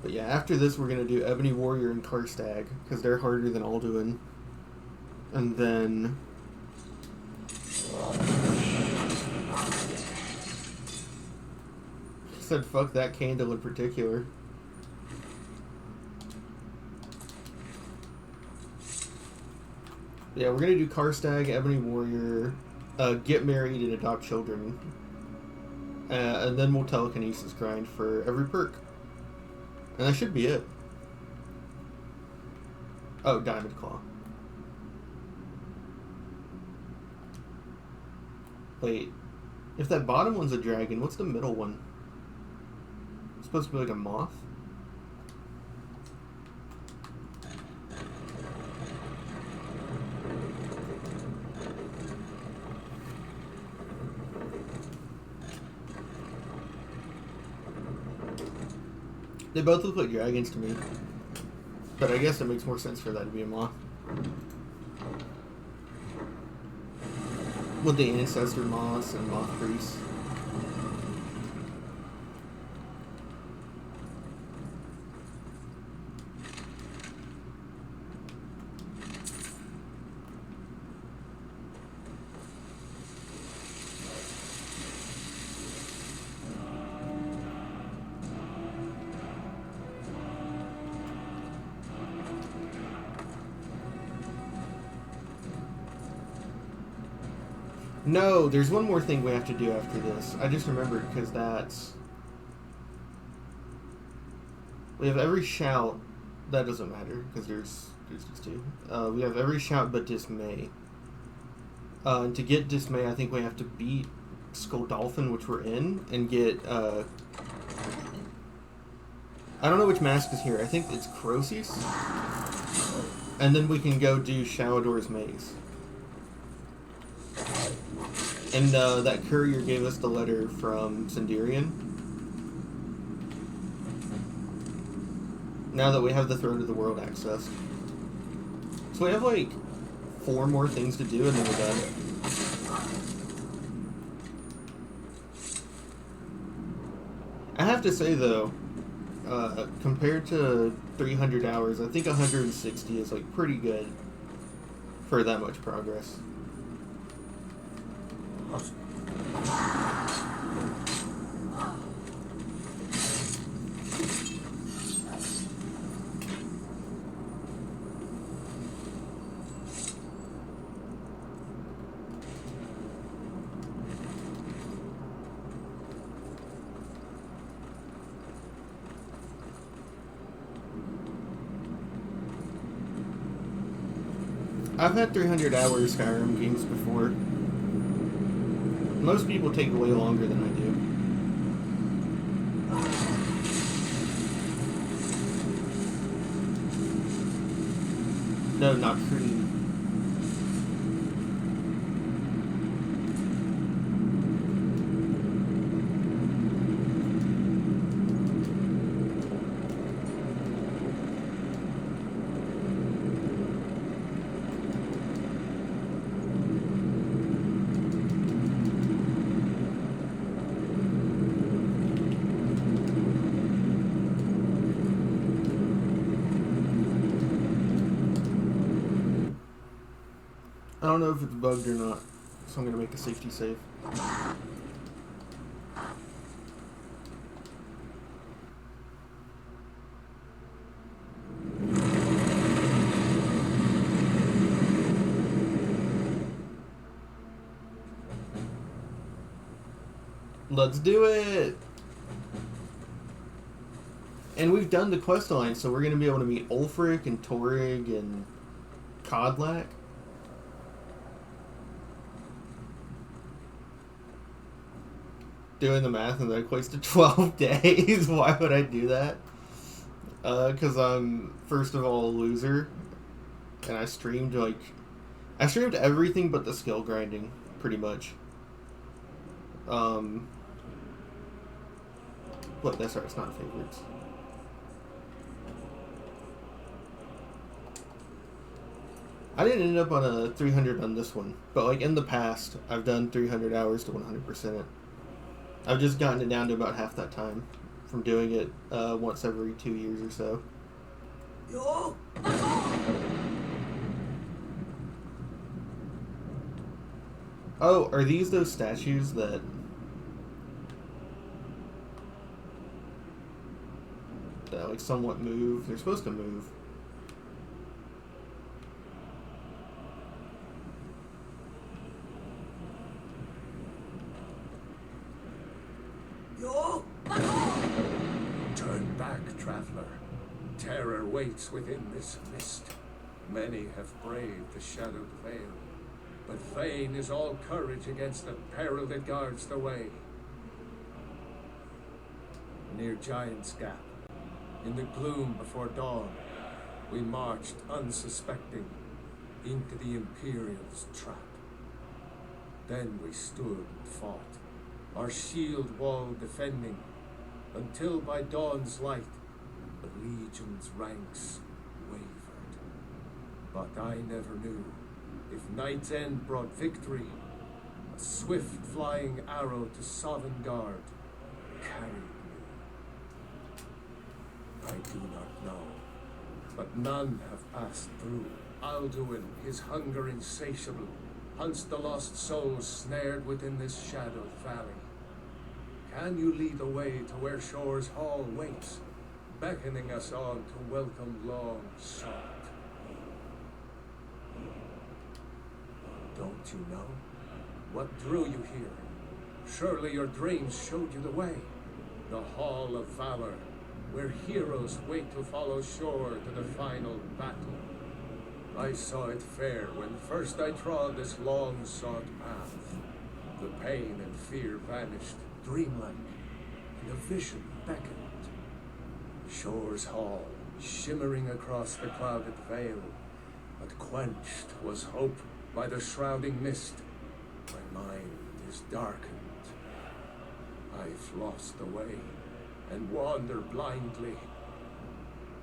But yeah, after this we're gonna do Ebony Warrior and Karstag, because they're harder than Alduin. And then... said fuck that candle in particular. Yeah, we're gonna do Karstag, Ebony Warrior, get married and adopt children. And then we'll telekinesis grind for every perk. And that should be it. Oh, Diamond Claw. Wait. If that bottom one's a dragon, what's the middle one? It's supposed to be like a moth? They both look like dragons to me. But I guess it makes more sense for that to be a moth. With the ancestor moths and moth priests. No, there's one more thing we have to do after this. I just remembered because that's... We have every shout... That doesn't matter because there's just two. We have every shout but Dismay. And to get Dismay, I think we have to beat Skull Dolphin, which we're in, and get... I don't know which mask is here. I think it's Croesus. And then we can go do Shadowdoor's Maze. And that courier gave us the letter from Sinderian. Now that we have the Throne of the World accessed. So we have like 4 more things to do and then we're done. I have to say though, compared to 300 hours, I think 160 is like pretty good for that much progress. I've had 300 hours Skyrim games before. Most people take way longer than I do. No, not Creed. I don't know if it's bugged or not, so I'm gonna make a safety save. Let's do it! And we've done the quest line, so we're gonna be able to meet Ulfric and Torrig and Kodlak. Doing the math, and that equates to 12 days. Why would I do that? Because I'm, first of all, a loser. And I streamed everything but the skill grinding, pretty much. But that's right, it's not favorites. I didn't end up on a 300 on this one, but like in the past, I've done 300 hours to 100%. I've just gotten it down to about half that time from doing it once every 2 years or so. Yo! Oh, are these those statues that... that like somewhat move? They're supposed to move. Yo! Turn back, traveler. Terror waits within this mist. Many have braved the shadowed veil, but vain is all courage against the peril that guards the way. Near Giant's Gap, in the gloom before dawn, we marched unsuspecting into the Imperial's trap. Then we stood and fought, our shield wall defending, until by dawn's light the Legion's ranks wavered. But I never knew if Night's End brought victory, a swift flying arrow to Sovngarde carried me. I do not know, but none have passed through. Alduin, his hunger insatiable, hunts the lost souls snared within this shadowed valley. Can you lead the way to where Shore's Hall waits, beckoning us on to welcome long sought? Don't you know? What drew you here? Surely your dreams showed you the way. The Hall of Valor, where heroes wait to follow Shore to the final battle. I saw it fair when first I trod this long-sought path. The pain and fear vanished, dreamlike, and a vision beckoned. Shore's Hall, shimmering across the clouded veil, but quenched was hope by the shrouding mist. My mind is darkened. I've lost the way and wander blindly.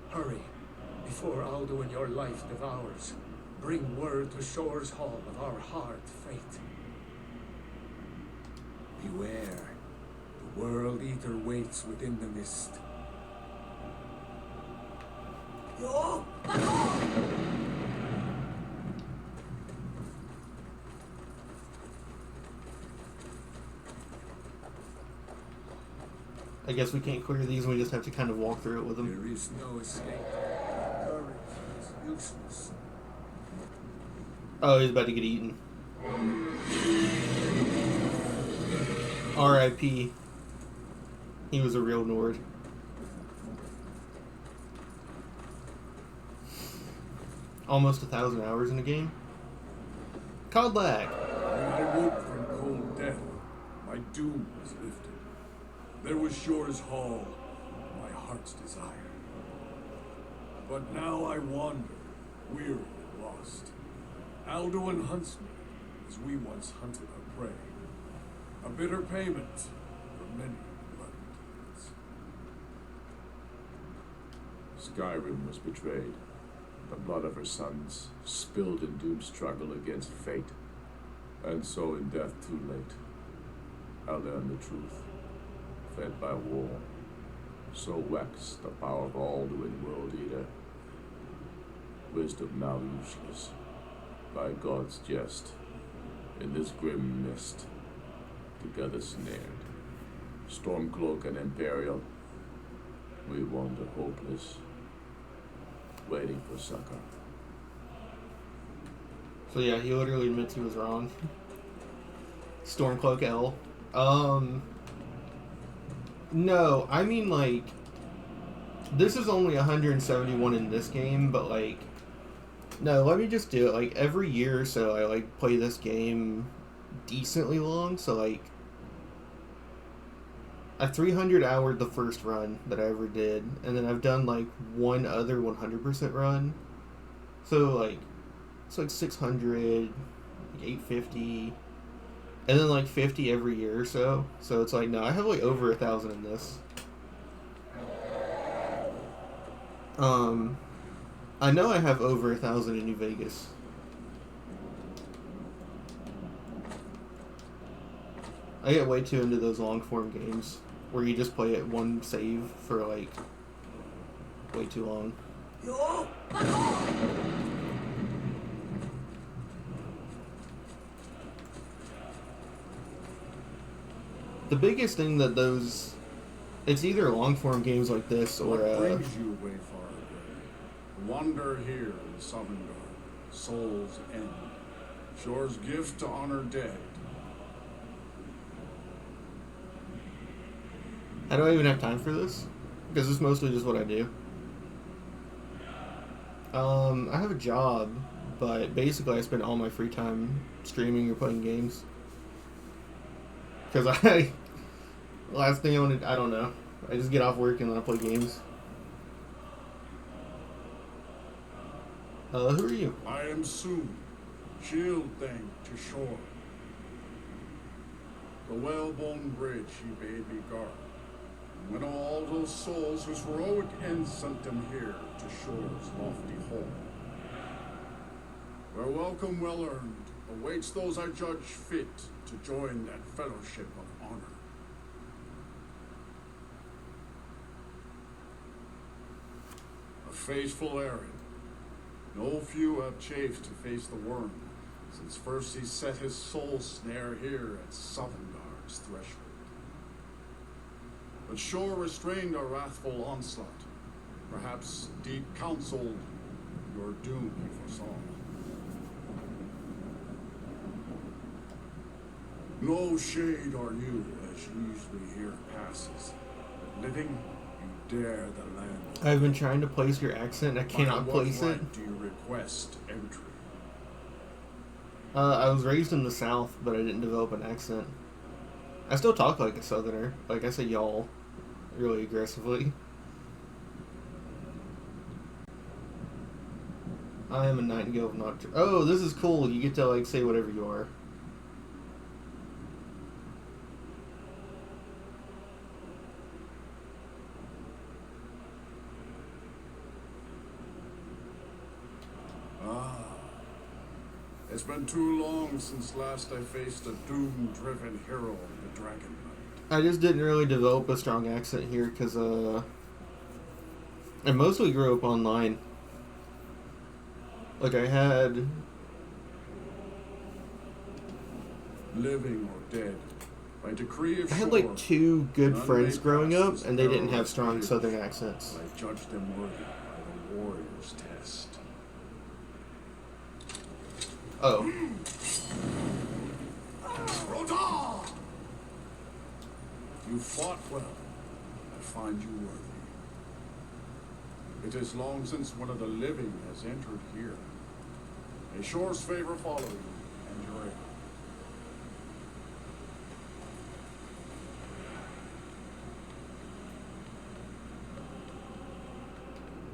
Hurry, before Alduin your life devours. Bring word to Shore's Hall of our hard fate. Beware, the World Eater waits within the mist. Yo! I guess we can't clear these, and we just have to kind of walk through it with them. There is no escape. Courage is useless. Oh, he's about to get eaten. R.I.P. He was a real Nord. Almost 1,000 hours in the game. Kodlak! When I woke from cold death, my doom was lifted. There was Shore's Hall, my heart's desire. But now I wander, weary and lost. Alduin hunts me, as we once hunted our prey. A bitter payment for many bloody deeds. Skyrim was betrayed. The blood of her sons spilled in doomed struggle against fate. And so in death too late, I learned the truth. Fed by war, so waxed the power of Alduin World Eater. Wisdom now useless, By God's jest, in this grim mist, together snared, Stormcloak and Imperial, we wander hopeless, waiting for succor. So yeah, he literally admits he was wrong. Stormcloak L. No, I mean, like, this is only 171 in this game, but, like, no, let me just do it. Like, every year or so, I, like, play this game decently long, so, like, I 300 houred the first run that I ever did, and then I've done, like, one other 100% run. So, like, it's, like, 600, like, 850, and then, like, 50 every year or so. So it's like, no, I have, like, over 1,000 in this. I know I have over 1,000 in New Vegas. I get way too into those long form games where you just play it one save for like way too long. The biggest thing that those, it's either long form games like this or What brings you away far away? Wander here in Sovngarde, Soul's End, Shore's gift to honor dead. How do I even have time for this? Because it's mostly just what I do. I have a job, but basically I spend all my free time streaming or playing games. Because last thing I don't know. I just get off work and then I play games. Who are you? I am Soon, shield thing to Shore. The whalebone bridge he bade me guard. And when all those souls whose heroic end sent them here to Shore's lofty home. Where welcome well earned awaits those I judge fit to join that fellowship of honor. A faithful errand. No few have chafed to face the worm, since first he set his soul snare here at Sovngarde's threshold. But Shore restrained our wrathful onslaught. Perhaps deep counseled your doom he foresaw. No shade are you, as usually here passes. But living, you dare the land. I've been trying to place your accent. I cannot place it. Right do you request entry? I was raised in the South, but I didn't develop an accent. I still talk like a Southerner. Like I say y'all really aggressively. I am a Nightingale of Nocturne. Oh, this is cool. You get to like say whatever you are. It's been too long since last I faced a doom-driven hero of the Dragon Knight. I just didn't really develop a strong accent here because I mostly grew up online. Like I had... Living or dead, by decree of I had Shore, like two good none friends may growing pass up, this and they didn't narrow have strong bridge. Southern accents. I judged them worthy by the warrior's test. Oh. Rodar! You fought well. I find you worthy. It is long since one of the living has entered here. May Shore's favor follow you, and your aid.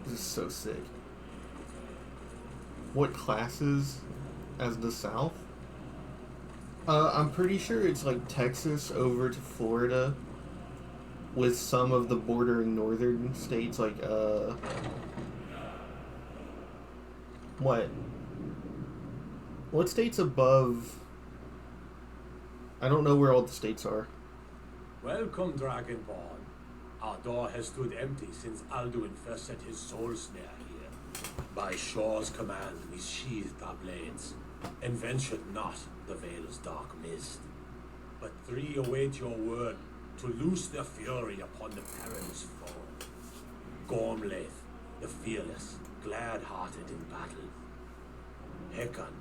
This is so sick. What classes as the South? I'm pretty sure it's like Texas over to Florida with some of the bordering northern states like what states above? I don't know where all the states are. Welcome, Dragonborn. Our door has stood empty since Alduin first set his soul snare here. By Shore's command, we sheathed our blades. and venture not the Vale's dark mist. But three await your word to loose their fury upon the perilous foe. Gormlaith, the fearless, glad-hearted in battle. Hecon,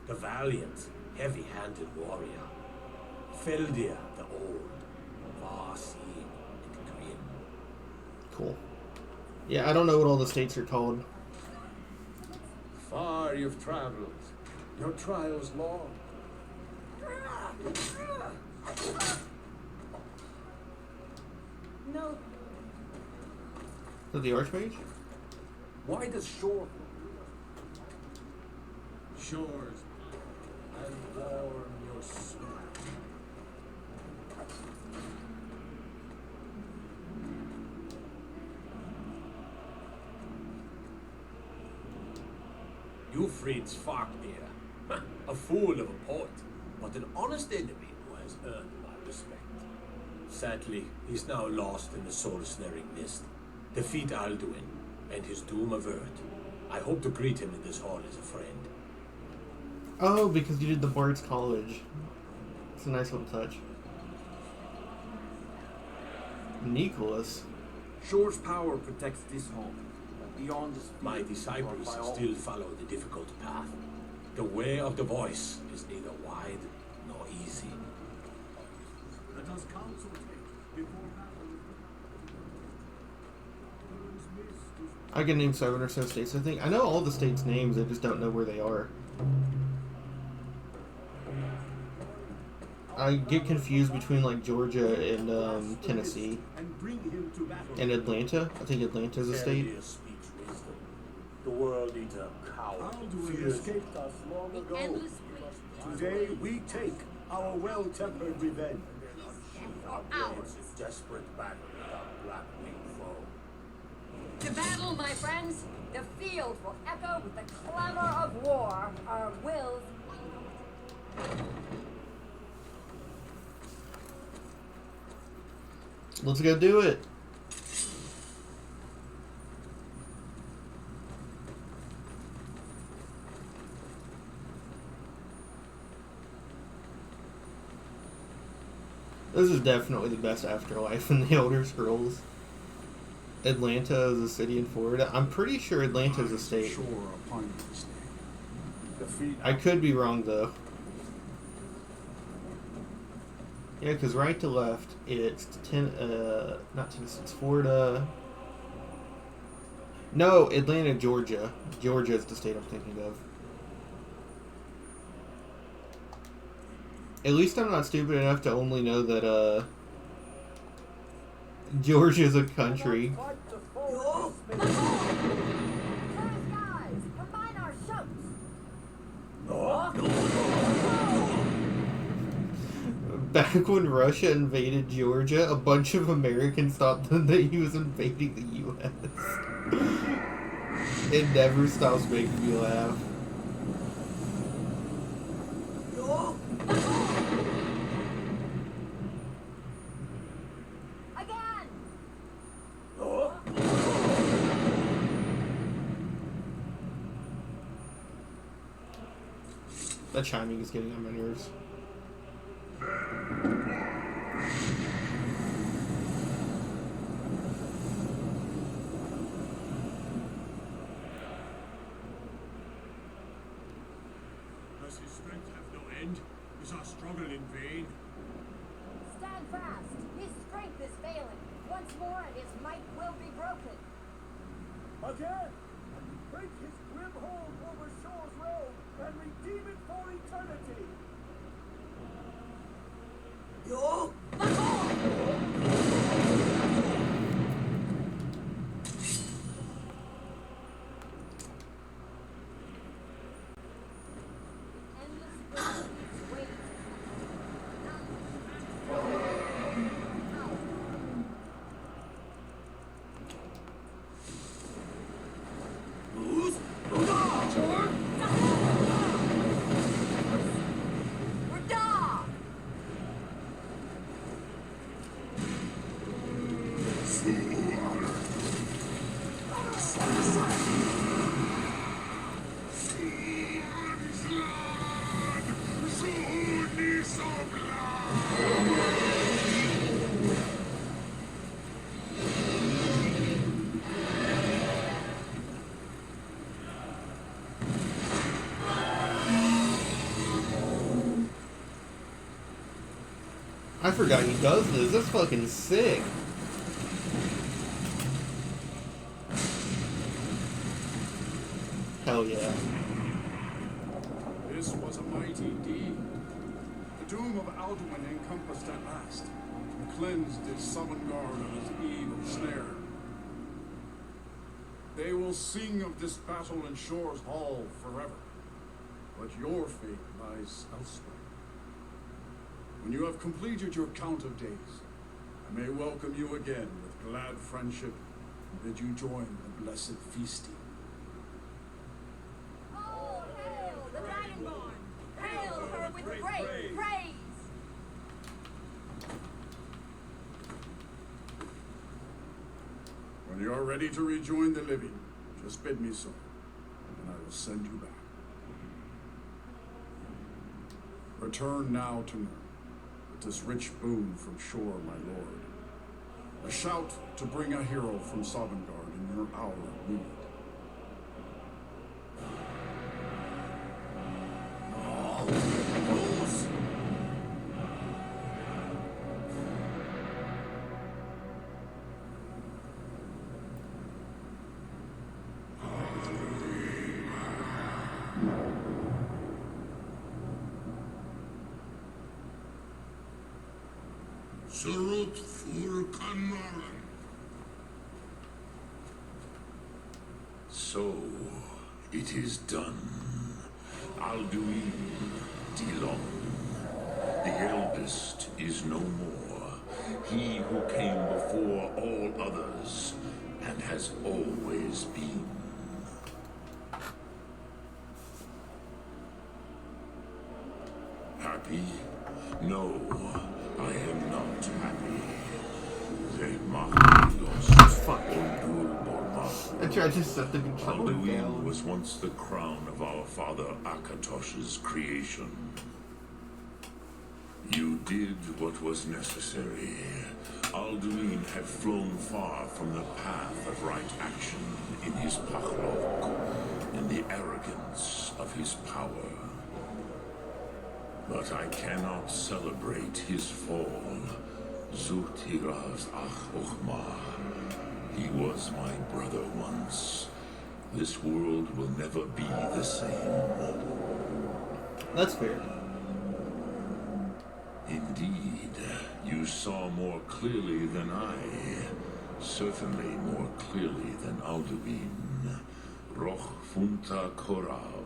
the valiant, heavy-handed warrior. Feldir, the old, far-seeing and grim. Cool. Yeah, I don't know what all the states are called. Far you've traveled. Your trial's long. No. Is that the Archmage? Why does shore... Shores and warm your soul. You freed Svarknir, a fool of a poet, but an honest enemy who has earned my respect. Sadly, he's now lost in the soul-snaring mist. Defeat Alduin, and his doom avert. I hope to greet him in this hall as a friend. Oh, because you did the Bard's College. It's a nice little touch. Nicholas. Shore's power protects this home. Beyond this, My disciples still follow the difficult path. The way of the voice is neither wide nor easy. Let us consultate before battle. I can name 7 or so states, I think. I know all the states' names, I just don't know where they are. I get confused between like Georgia and Tennessee and Atlanta. I think Atlanta's a state. The world eater coward fears escaped us long ago. Today we take our well-tempered revenge. Ours is desperate battle with our black-winged foe. To battle, my friends! The field will echo with the clamor of war. Our wills... Let's go do it. This is definitely the best afterlife in the Elder Scrolls. Atlanta is a city in Florida. I'm pretty sure Atlanta is a state. I could be wrong though. Yeah, because right to left, it's not Tennessee, it's Florida. No, Atlanta, Georgia. Georgia is the state I'm thinking of. At least I'm not stupid enough to only know that, Georgia's a country. Back when Russia invaded Georgia, a bunch of Americans thought that he was invading the U.S. It never stops making me laugh. Again! That chiming is getting on my nerves. Does his strength have no end? Is our struggle in vain? Stand fast! His strength is failing. Once more and his might will be broken. Again! Break his grim hold over Shore's road and redeem it for eternity! forgot he does this. That's fucking sick. Hell yeah. This was a mighty deed. The doom of Alduin encompassed at last, and cleansed his Sovngarde of its evil snare. They will sing of this battle in Shore's Hall forever, but your fate lies elsewhere. When you have completed your count of days, I may welcome you again with glad friendship and bid you join the blessed feasting. Oh, hail the Dragonborn! Hail her with great praise! When you are ready to rejoin the living, just bid me so, and I will send you back. Return now to Nurn, with this rich boon from Shore, my lord. A shout to bring a hero from Sovngarde in your hour of need. Surut Furkanoran. So, it is done. Alduin Dilon, the eldest, is no more. He who came before all others, and has always been. Happy? No, I am not happy. They mock me, I tried to set the controller Alduin down. was once the crown of our father Akatosh's creation. You did what was necessary. Alduin had flown far from the path of right action in his pachlok and the arrogance of his power. But I cannot celebrate his fall. Zutiraz Ach-Ochma. He was my brother once. This world will never be the same. That's fair. Indeed, you saw more clearly than I. Certainly more clearly than Alduin. Roch Funta Korav.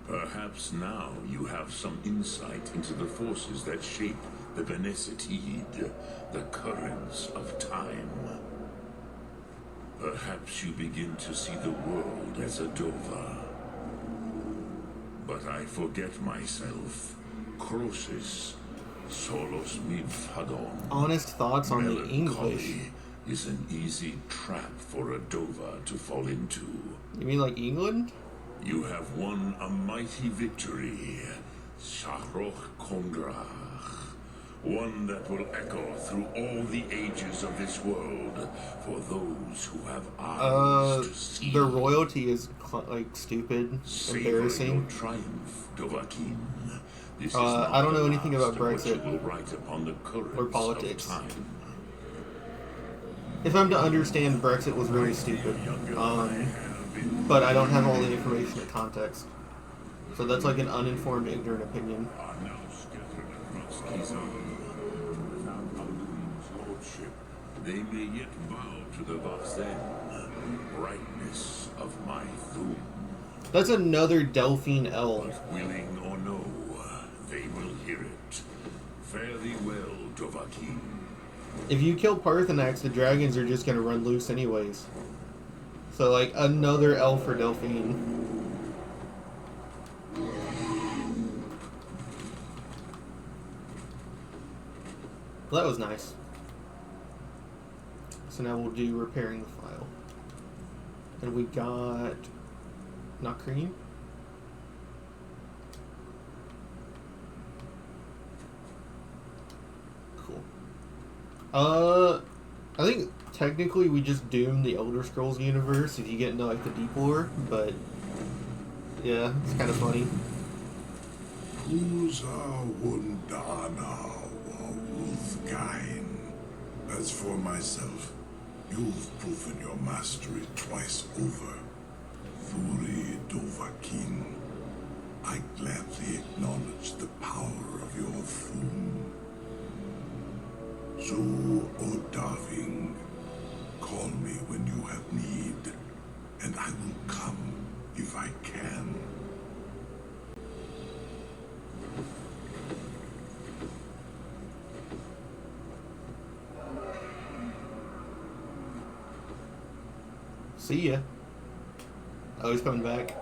Perhaps now you have some insight into the forces that shape the Benesitid, the currents of time. Perhaps you begin to see the world as a Dova. But I forget myself. Crosis, solos midfadon. Honest thoughts on the English. Melancholy is an easy trap for a Dova to fall into. You mean like England? You have won a mighty victory, Shahroch Kondrach. One that will echo through all the ages of this world for those who have eyes to see. The royalty is like stupid, embarrassing. Your triumph, Dovahkiin. This is I don't know anything about Brexit or politics. If I'm to understand, Brexit was really stupid. But I don't have all the information and context. So that's like an uninformed, ignorant opinion. They may yet bow to the Vasen, brightness of my Thum. That's another Delphine elf. But willing or no, they will hear it. Fare thee well, Dovahkiin. If you kill Parthenax, the dragons are just gonna run loose anyways. So like another elf for Delphine. Well, that was nice. So now we'll do repairing the file. And we got not cream. Cool. I think technically we just doomed the Elder Scrolls universe if you get into like the deep lore, but yeah, it's kind of funny. Kuza Wundana Wuthgain. As for myself, you've proven your mastery twice over. Thuri Dovahkiin, I gladly acknowledge the power of your Thum. Zu Odaving, call me when you have need, and I will come if I can. See ya. Oh, he's coming back.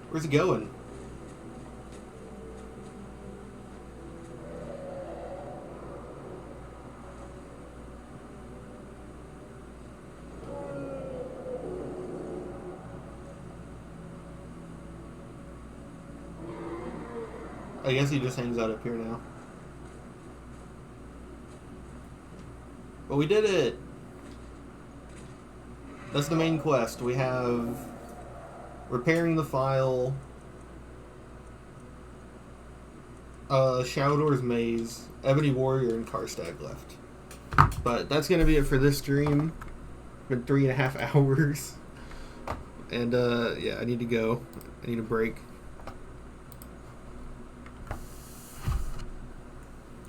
Where's he going? I guess he just hangs out up here now. But we did it! That's the main quest. We have repairing the file, Shadow's Maze, Ebony Warrior, and Karstag left. But that's gonna be it for this stream. It's been 3.5 hours. And yeah, I need to go. I need a break.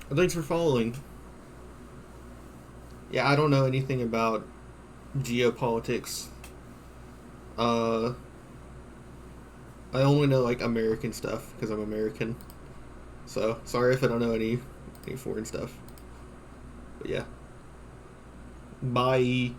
Well, thanks for following. Yeah, I don't know anything about geopolitics. I only know like American stuff because I'm American. So sorry if I don't know any foreign stuff. But yeah. Bye.